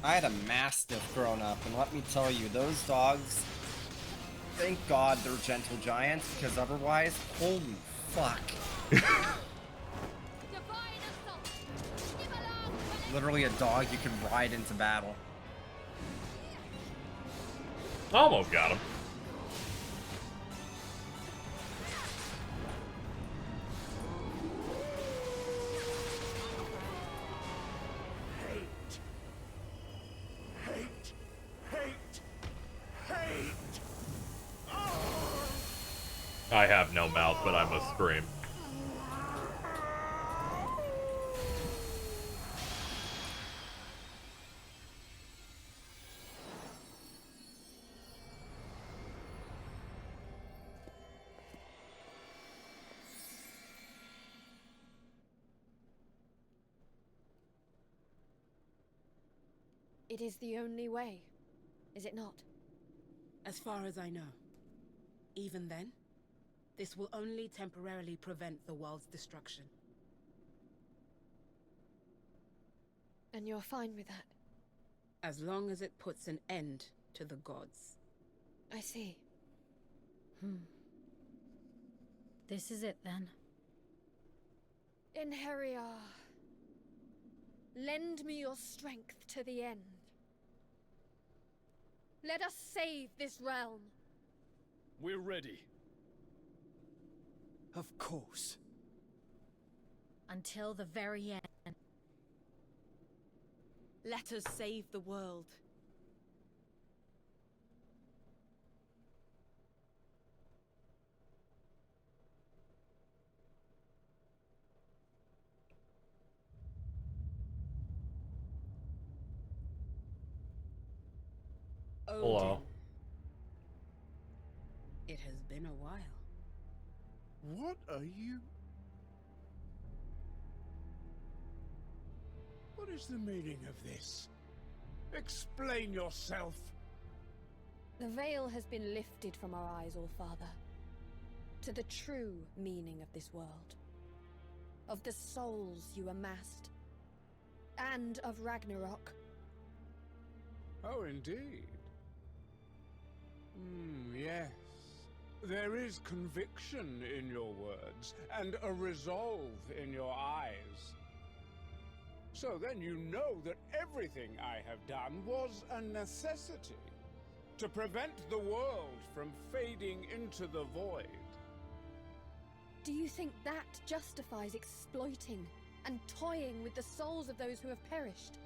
I had a Mastiff growing up, and let me tell you, those dogs, thank God they're gentle giants, because otherwise, holy fuck. Literally a dog you can ride into battle. Almost got him. I have no mouth, but I must scream. It is the only way, is it not? As far as I know. Even then, this will only temporarily prevent the world's destruction. And you're fine with that? As long as it puts an end to the gods. I see. This is it then. Inheriar, lend me your strength to the end. Let us save this realm. We're ready. Of course. Until the very end. Let us save the world. Hello. It has been a while. What are you? What is the meaning of this? Explain yourself. The veil has been lifted from our eyes, All-Father, to the true meaning of this world, of the souls you amassed, and of Ragnarok. Oh, indeed. Yes. There is conviction in your words, and a resolve in your eyes. So then you know that everything I have done was a necessity to prevent the world from fading into the void. Do you think that justifies exploiting and toying with the souls of those who have perished?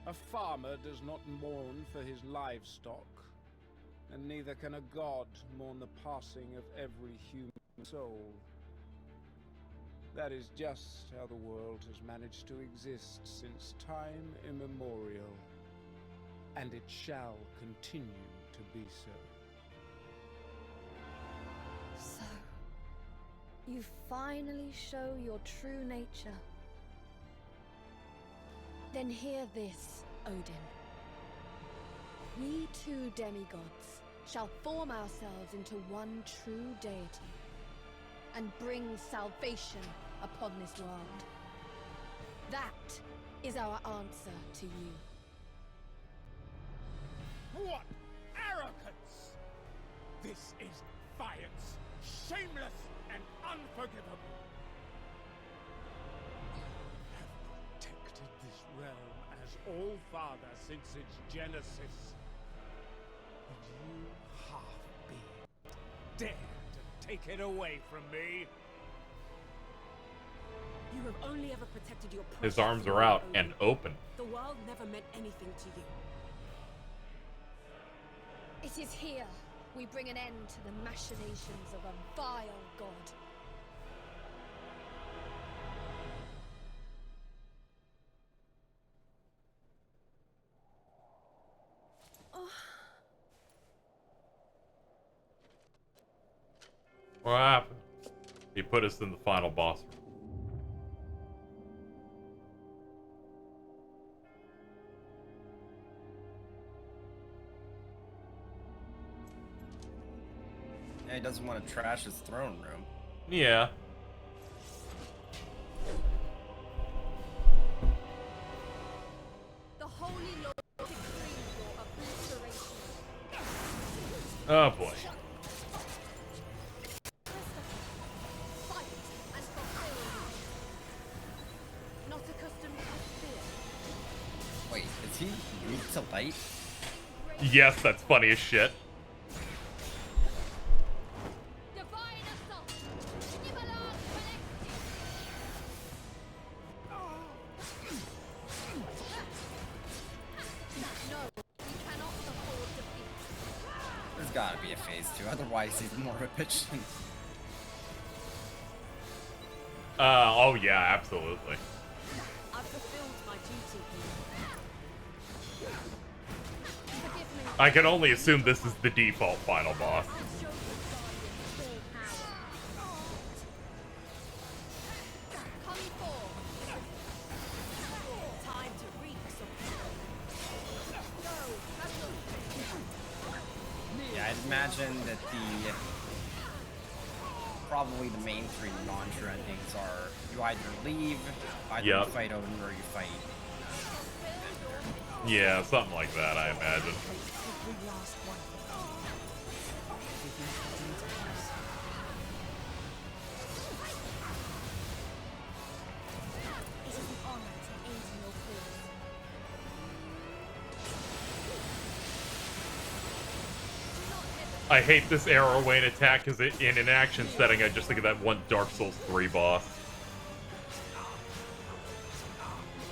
A farmer does not mourn for his livestock, and neither can a god mourn the passing of every human soul. That is just how the world has managed to exist since time immemorial, and it shall continue to be so. So, you finally show your true nature. Then hear this, Odin. We two demigods shall form ourselves into one true deity and bring salvation upon this world. That is our answer to you. What arrogance! This is defiance, shameless and unforgivable. Have protected this realm as All-Father since its genesis. And you half-being dare to take it away from me? You have only ever protected your His arms are out and open. The world never meant anything to you. It is here we bring an end to the machinations of a vile god. What happened? He put us in the final boss room. Yeah, he doesn't want to trash his throne room. Yeah. The Holy Lord decrees your obliteration. Oh boy. Fight and fulfill. Not accustomed to fear. Wait, is he weak to light? Yes, that's funny as shit. Divine assault. Nibalan No, we cannot afford defeat. There's gotta be a phase 2, otherwise he's more of a bitch than... Oh yeah, absolutely. I've fulfilled my duty here. I can only assume this is the default final boss. Time to reap some. Yeah, I'd imagine that probably the main three launcher endings are you either leave, either you fight Odin, or you fight... Yeah, something like that, I imagine. I hate this arrow Wayne attack because in an action setting, I just think of that one Dark Souls 3 boss.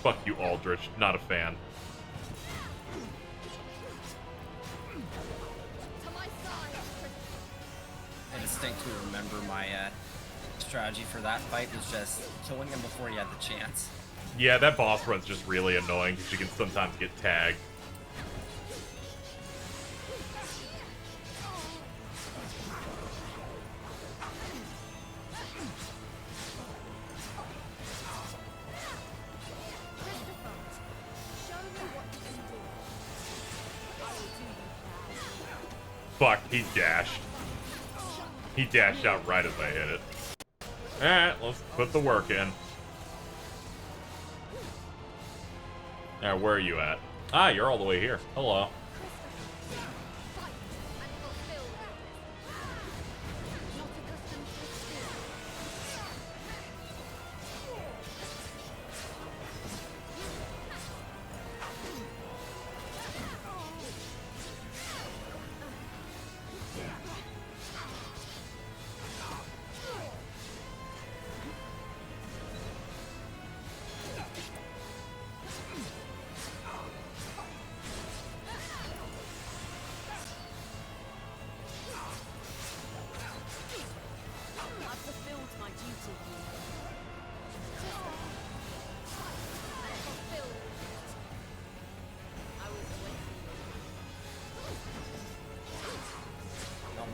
Fuck you, Aldrich. Not a fan. I distinctly remember my strategy for that fight was just killing him before he had the chance. Yeah, that boss run's just really annoying because you can sometimes get tagged. Fuck, he dashed. He dashed out right as I hit it. Alright, let's put the work in. Now, where are you at? Ah, you're all the way here. Hello.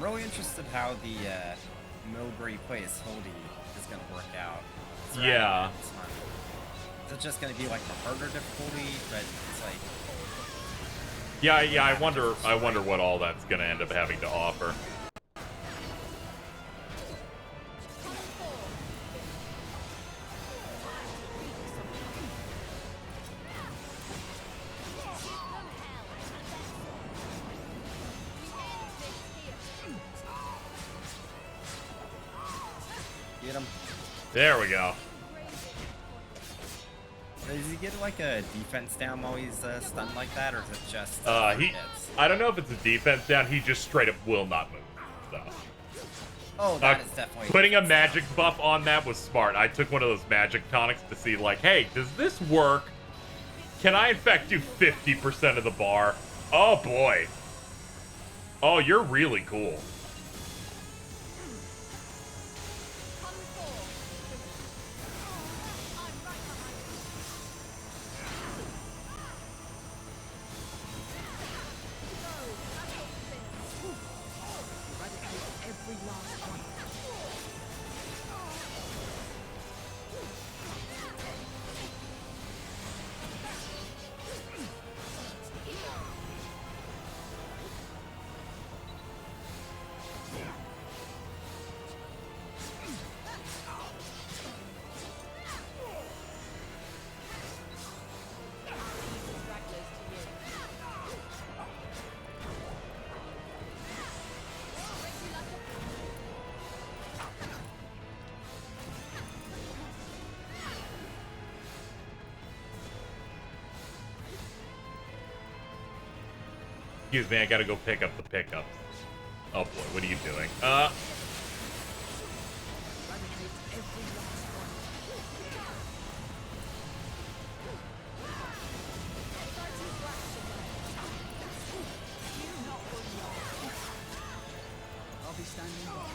I'm really interested how the Mowbray plays Hildy is gonna work out. Yeah. Is it just gonna be like the harder difficulty, but it's like... Yeah, I wonder what all that's gonna end up having to offer. Get him. There we go. Does he get like a defense down while he's stunned like that, or is it just I don't know if it's a defense down. He just straight up will not move. So. Oh, that is definitely... Putting a magic buff on that was smart. I took one of those magic tonics to see, like, hey, does this work? Can I, in fact, do 50% of the bar? Oh, boy. Oh, you're really cool. Excuse me, I gotta go pick up the pickups. Oh boy, what are you doing? I'll be standing by.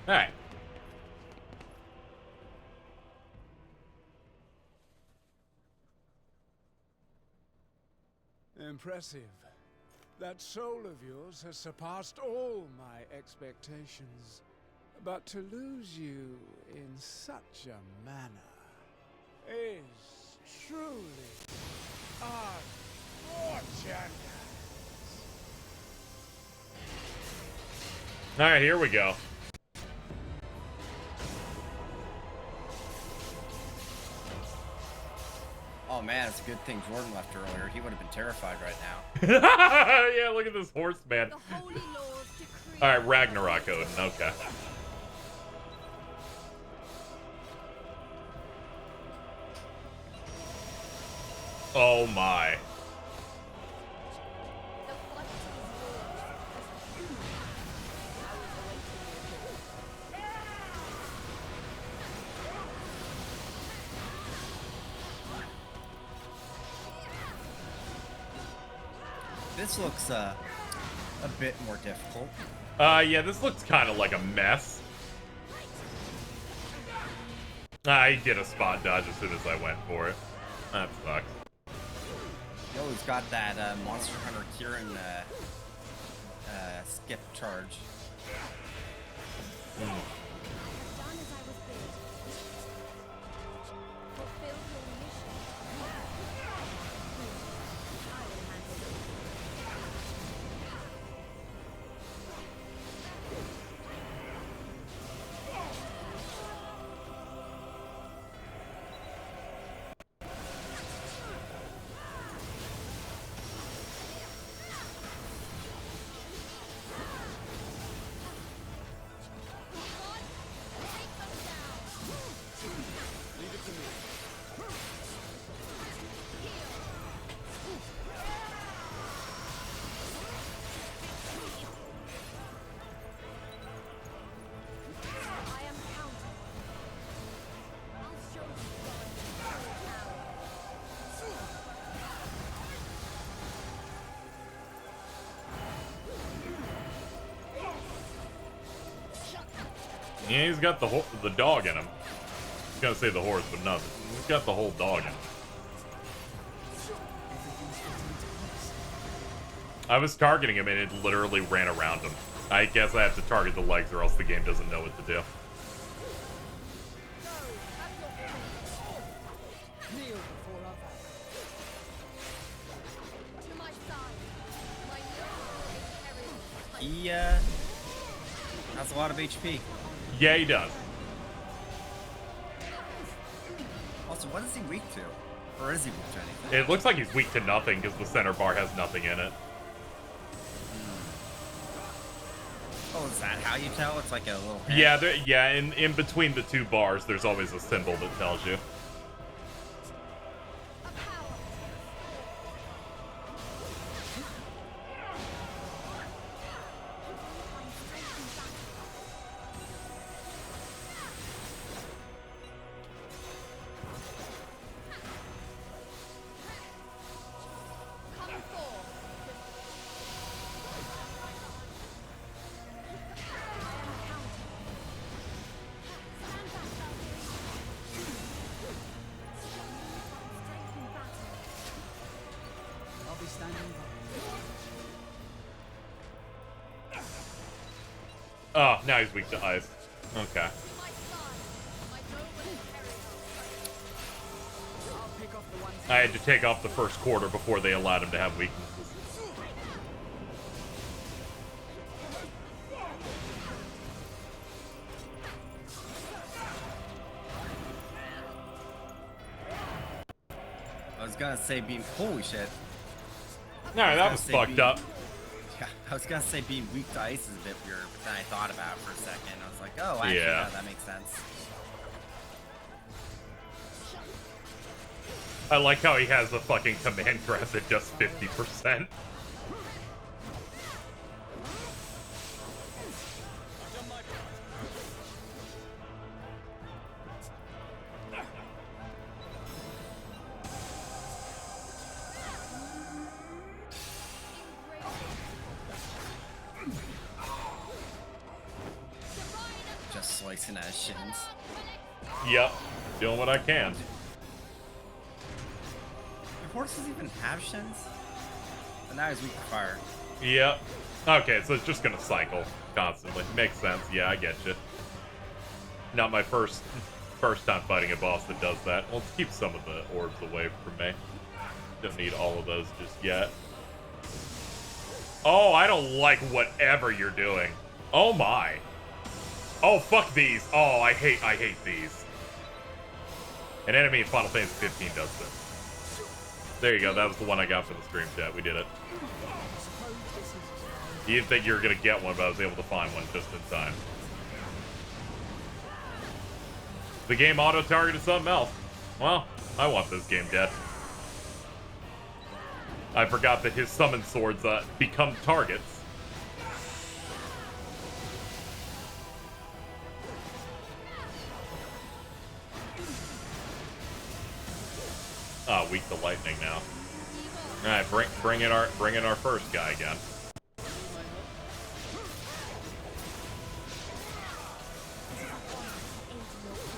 Alright. Impressive. That soul of yours has surpassed all my expectations. But to lose you in such a manner is truly unfortunate. Alright, here we go. Oh man, it's a good thing Jordan left earlier. He would have been terrified right now. Yeah, look at this horse, man. Alright, Ragnarok Odin, okay. Oh my. This looks a bit more difficult. Yeah, this looks kind of like a mess. I did a spot dodge as soon as I went for it. That sucks. Yo, he's got that Monster Hunter Kieran skip charge. Yeah, he's got the dog in him. I was gonna say the horse, but no, he's got the whole dog in him. I was targeting him and it literally ran around him. I guess I have to target the legs or else the game doesn't know what to do. He, has a lot of HP. Yeah, he does. Also, what is he weak to? Or is he weak to anything? It looks like he's weak to nothing because the center bar has nothing in it. Oh, is that how you tell? It's like a little hint? Yeah, yeah, in between the two bars, there's always a symbol that tells you. Oh, now he's weak to ice. Okay. I had to take off the first quarter before they allowed him to have weaknesses. I was gonna say being... Holy shit. Alright, that was fucked up. Yeah, I was gonna say being weak to ice is a bit weird, but then I thought about it for a second. I was like, oh, actually, yeah, that makes sense. I like how he has a fucking command grab that does 50%. Just slicing at his shins. Yep, doing what I can. Do horses even have shins? But now he's weak to fire. Yep. Okay, so it's just gonna cycle constantly. Makes sense. Yeah, I get you. Not my first time fighting a boss that does that. Let's keep some of the orbs away from me. Don't need all of those just yet. Oh, I don't like whatever you're doing. Oh my. Oh, fuck these. Oh, I hate these. An enemy in Final Fantasy 15 does this. There you go. That was the one I got for the stream chat. We did it. You didn't think you were going to get one, but I was able to find one just in time. The game auto-targeted something else. Well, I want this game dead. I forgot that his summon swords become targets. Oh, weak to lightning now. All right, bring in our first guy again.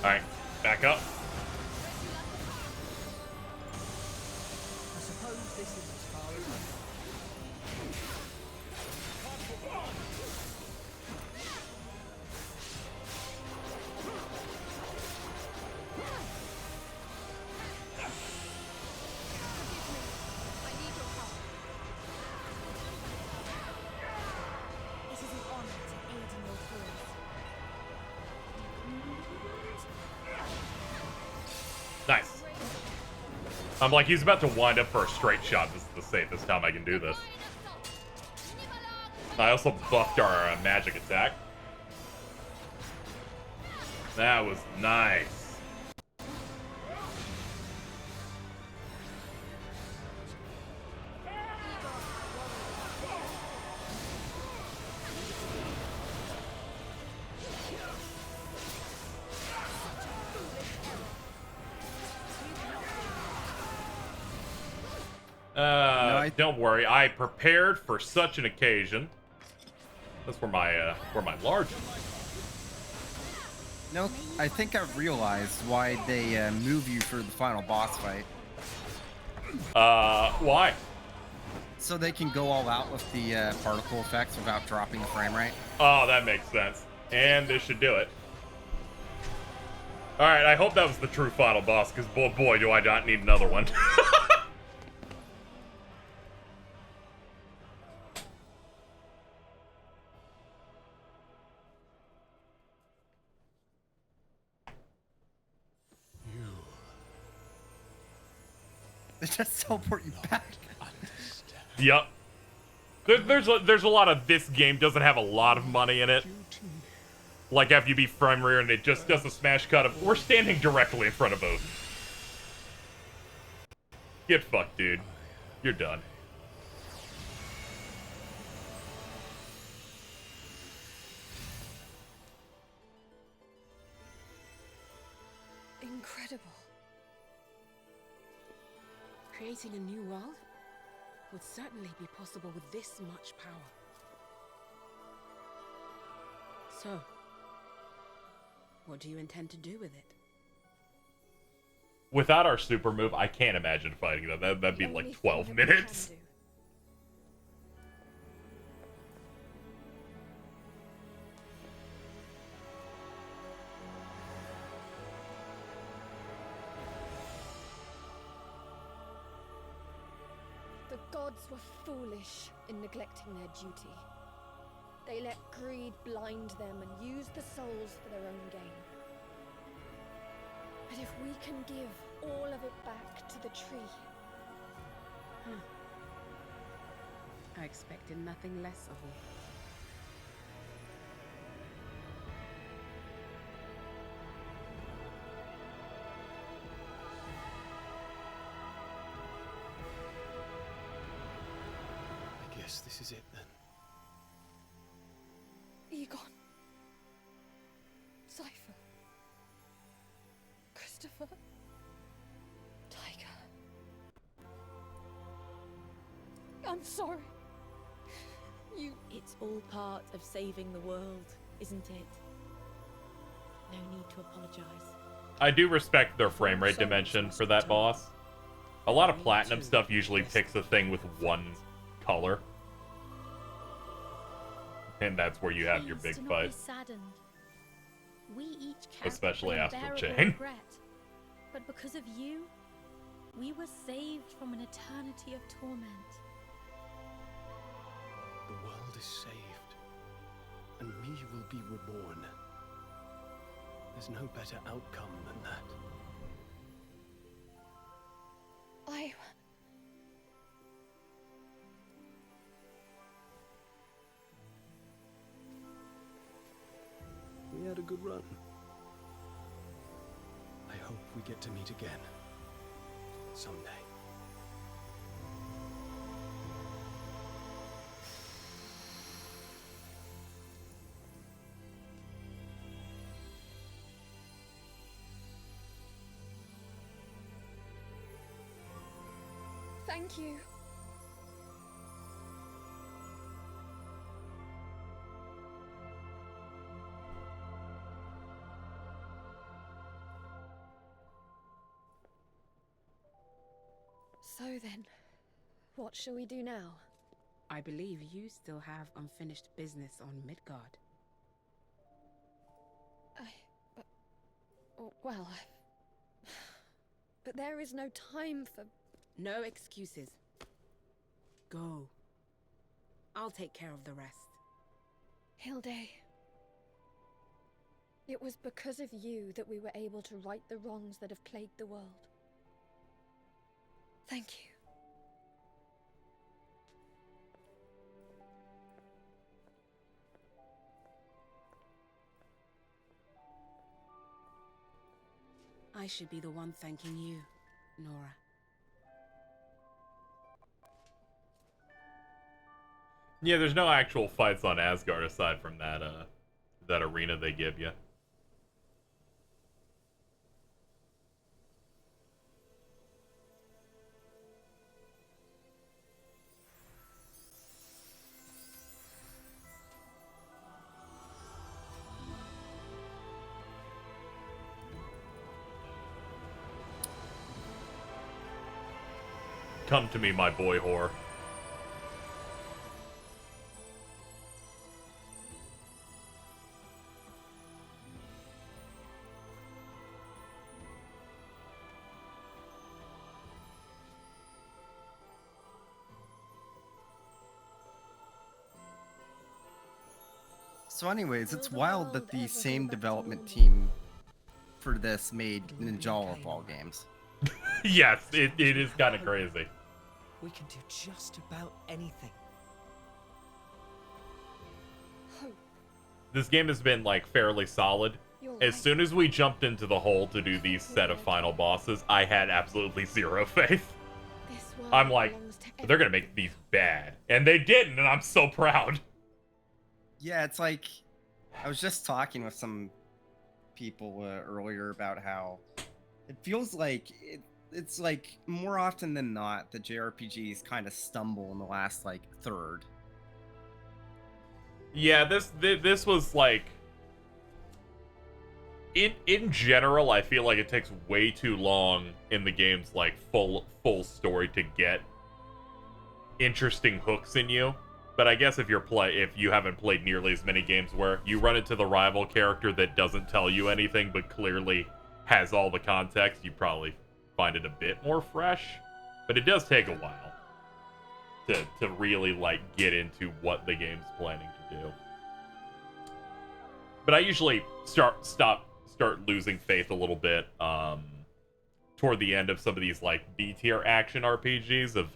All right, back up. Nice. I'm like, he's about to wind up for a straight shot. This is the safest time I can do this. I also buffed our magic attack. That was nice. Don't worry, I prepared for such an occasion. That's where my large. No, I think I've realized why they move you for the final boss fight. Why? So they can go all out with the particle effects without dropping the frame rate. Oh, that makes sense. And this should do it. Alright, I hope that was the true final boss, because boy, do I not need another one. They just teleport you back. Yep. There's a lot of this game doesn't have a lot of money in it. Like after you beat Fenrir and it just does a smash cut of we're standing directly in front of Odin. Get fucked, dude. You're done. Incredible. Creating a new world would certainly be possible with this much power. So, what do you intend to do with it? Without our super move, I can't imagine fighting them. That'd be like 12 minutes. The gods were foolish in neglecting their duty. They let greed blind them and used the souls for their own gain. But if we can give all of it back to the tree... I expected nothing less of you. I guess this is it then. Egon. Cypher. Christopher. Tiger. I'm sorry. It's all part of saving the world, isn't it? No need to apologize. I do respect their frame rate dimension for that boss. A lot of platinum stuff usually picks a thing with one color. And that's where you have your big Please do not fight. be saddened. We each carry Especially an Astral unbearable Chain. regret. But because of you, we were saved from an eternity of torment. The world is saved, and me will be reborn. There's no better outcome than that. We had a good run. I hope we get to meet again. Someday. Thank you. So then, what shall we do now? I believe you still have unfinished business on Midgard. Well, but there is no time for... No excuses. Go. I'll take care of the rest. Hilde. It was because of you that we were able to right the wrongs that have plagued the world. Thank you. I should be the one thanking you, Nora. Yeah, there's no actual fights on Asgard aside from that that arena they give you. Come to me, my boy whore. So anyways, it's wild that the same development team for this made Ninjala Ball games. Yes, it is kind of crazy. We can do just about anything. This game has been, like, fairly solid. As soon as we jumped into the hole to do these set of final bosses, I had absolutely zero faith. I'm like, they're gonna make these bad. And they didn't, and I'm so proud. Yeah, it's like, I was just talking with some people earlier about how it feels like it's like more often than not the JRPGs kind of stumble in the last like third. Yeah, this was like, in general, I feel like it takes way too long in the game's like full story to get interesting hooks in you. But I guess if you haven't played nearly as many games where you run into the rival character that doesn't tell you anything but clearly has all the context, you probably find it a bit more fresh. But it does take a while to really like get into what the game's planning to do. But I usually start losing faith a little bit toward the end of some of these like B-tier action RPGs of,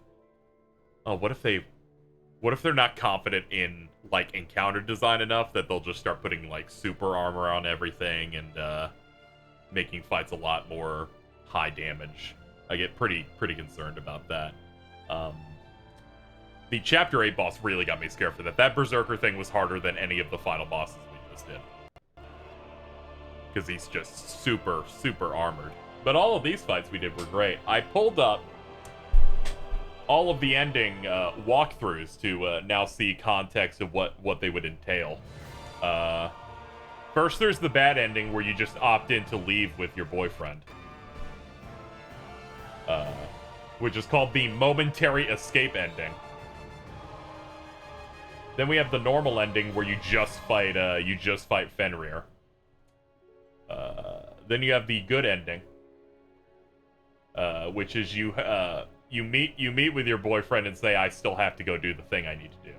oh, what if they're not confident in like encounter design enough that they'll just start putting like super armor on everything and making fights a lot more high damage. I get pretty concerned about that. The Chapter 8 boss really got me scared for that. That Berserker thing was harder than any of the final bosses we just did. Because he's just super armored. But all of these fights we did were great. I pulled up all of the ending walkthroughs to now see context of what they would entail. First, there's the bad ending where you just opt in to leave with your boyfriend. Which is called the momentary escape ending. Then we have the normal ending where you just fight Fenrir. Then you have the good ending, which is you meet with your boyfriend and say, I still have to go do the thing I need to do.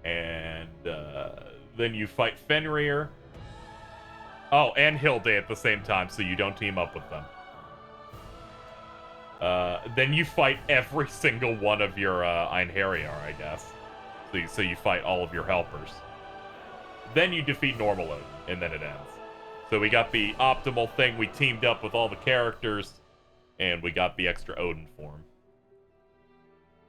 And then you fight Fenrir. Oh, and Hilde at the same time, so you don't team up with them. Then you fight every single one of your Einherjar, I guess. So you fight all of your helpers. Then you defeat Normal Odin, and then it ends. So we got the optimal thing, we teamed up with all the characters, and we got the extra Odin form.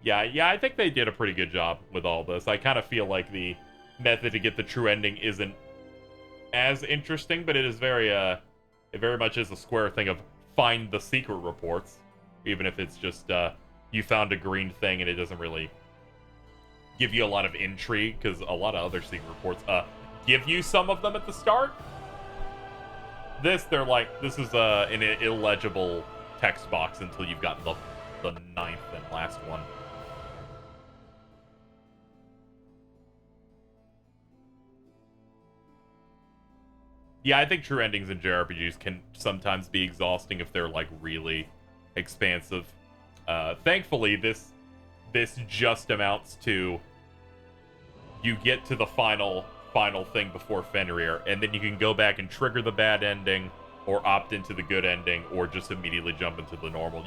Yeah, I think they did a pretty good job with all this. I kind of feel like the method to get the true ending isn't as interesting, but it is it very much is a Square thing of find the secret reports. Even if it's just, you found a green thing and it doesn't really give you a lot of intrigue, because a lot of other secret reports, give you some of them at the start. They're like, this is an illegible text box until you've gotten the ninth and last one. Yeah, I think true endings in JRPGs can sometimes be exhausting if they're like really expansive. Thankfully, this just amounts to you get to the final thing before Fenrir, and then you can go back and trigger the bad ending, or opt into the good ending, or just immediately jump into the normal.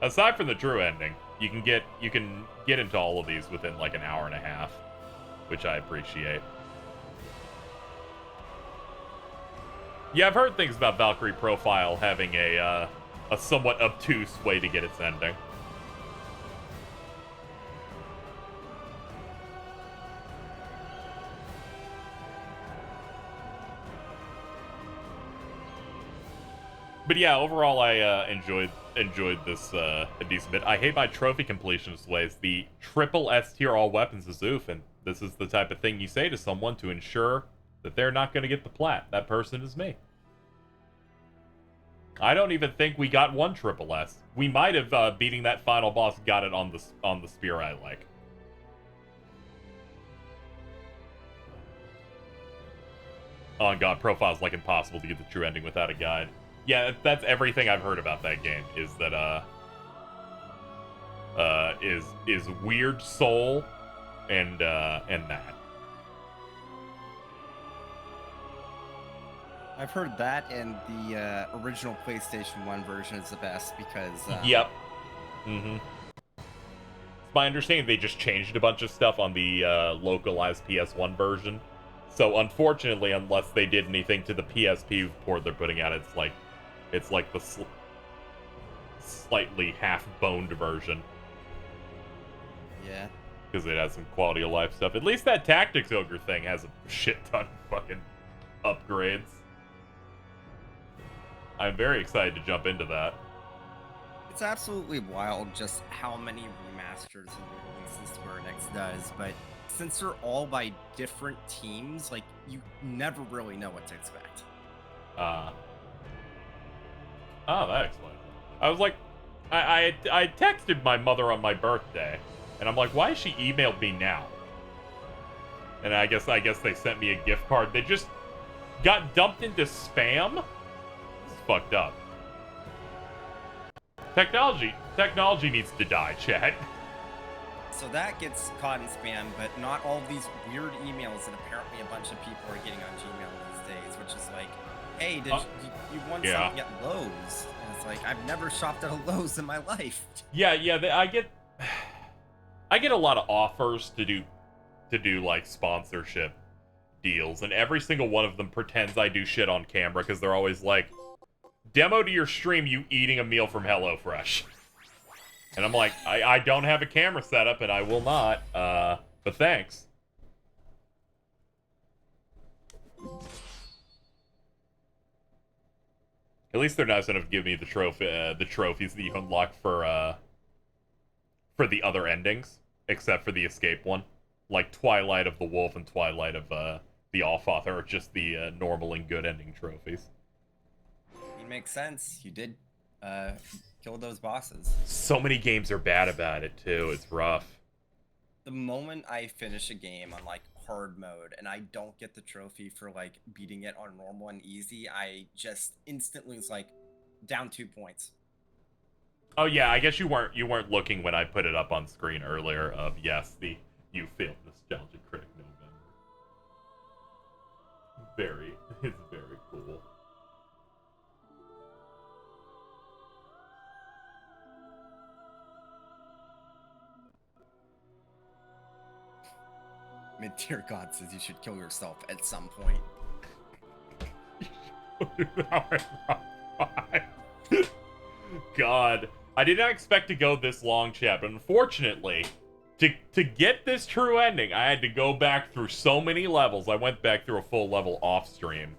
Aside from the true ending, you can get into all of these within like an hour and a half, which I appreciate. Yeah, I've heard things about Valkyrie Profile having a somewhat obtuse way to get its ending. But yeah, overall I enjoyed this a decent bit. I hate my trophy completionist ways. The triple S tier all weapons is oof, and this is the type of thing you say to someone to ensure that they're not going to get the plat. That person is me. I don't even think we got one triple S. We might have, beating that final boss, got it on the spear I like. Oh god, Profile's like impossible to get the true ending without a guide. Yeah, that's everything I've heard about that game, is that, is Weird Soul and that. I've heard that, and the original PlayStation 1 version is the best because... Yep. Mm-hmm. It's my understanding they just changed a bunch of stuff on the localized PS1 version. So unfortunately, unless they did anything to the PSP port they're putting out, it's like the slightly half-boned version. Yeah. Because it has some quality of life stuff. At least that Tactics Ogre thing has a shit ton of fucking upgrades. I'm very excited to jump into that. It's absolutely wild just how many remasters and releases Square Enix does, but since they're all by different teams, like, you never really know what to expect. Oh, that explains it. I was like, I texted my mother on my birthday, and I'm like, why has she emailed me now? And I guess they sent me a gift card. They just got dumped into spam? It's fucked up. Technology needs to die, chat. So that gets caught in spam, but not all these weird emails that apparently a bunch of people are getting on Gmail these days, which is like, hey, did you want something at Lowe's? And it's like, I've never shopped at a Lowe's in my life. Yeah, I get a lot of offers to do like sponsorship deals, and every single one of them pretends I do shit on camera because they're always like, demo to your stream you eating a meal from HelloFresh. And I'm like, I don't have a camera set up, and I will not, but thanks. At least they're nice enough to give me the trophies that you unlock for the other endings, except for the escape one. Like Twilight of the Wolf and Twilight of the Allfather are just the normal and good ending trophies. It makes sense. You did kill those bosses. So many games are bad about it too. It's rough. The moment I finish a game on like hard mode and I don't get the trophy for like beating it on normal and easy, I just instantly was like down 2 points. Oh yeah, I guess you weren't looking when I put it up on screen earlier of yes, the you failed Nostalgia Critic November. It's very cool. Mid-tier God says you should kill yourself at some point. God, I did not expect to go this long, chat, but unfortunately, to get this true ending, I had to go back through so many levels. I went back through a full level off stream,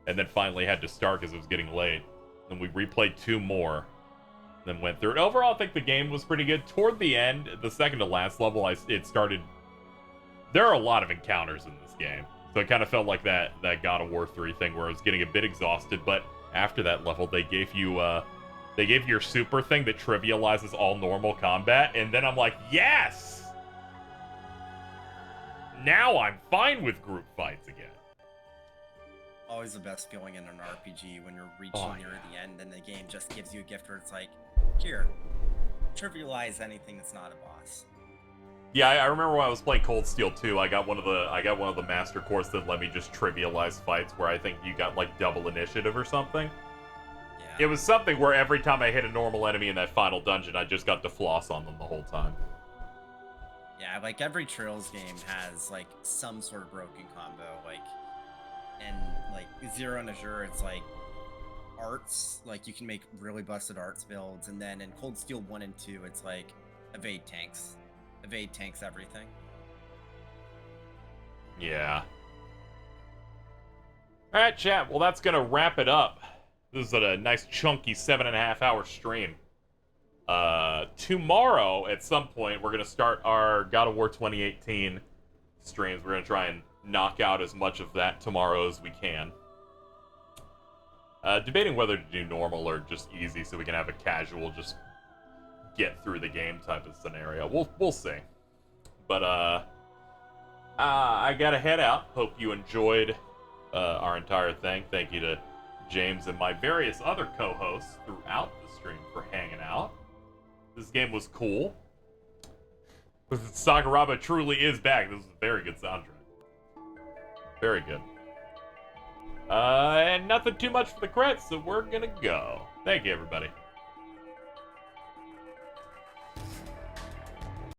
and then finally had to start because it was getting late. Then we replayed 2 more, then went through it. Overall, I think the game was pretty good. Toward the end, the second to last level, it started. There are a lot of encounters in this game, so it kind of felt like that God of War 3 thing where I was getting a bit exhausted. But after that level, they gave you your super thing that trivializes all normal combat, and then I'm like, yes! Now I'm fine with group fights again. Always the best feeling in an RPG when you're reaching near the end and the game just gives you a gift where it's like, here, trivialize anything that's not a boss. Yeah, I remember when I was playing Cold Steel 2, I got one of the master cores that let me just trivialize fights where I think you got like double initiative or something. Yeah. It was something where every time I hit a normal enemy in that final dungeon, I just got to floss on them the whole time. Yeah, like every Trails game has like some sort of broken combo, like, and like Zero and Azure, it's like arts, like you can make really busted arts builds, and then in Cold Steel 1 and 2, it's like evade tanks everything. Yeah. Alright, chat, well that's gonna wrap it up. This is a nice chunky 7.5-hour stream. Tomorrow, at some point, we're going to start our God of War 2018 streams. We're going to try and knock out as much of that tomorrow as we can. Debating whether to do normal or just easy so we can have a casual, just get through the game type of scenario. We'll see. But I gotta head out. Hope you enjoyed our entire thing. Thank you to James and my various other co-hosts throughout the stream for hanging out. This game was cool. Sakuraba truly is back. This is a very good soundtrack. Very good. And nothing too much for the credits, so we're gonna go. Thank you, everybody.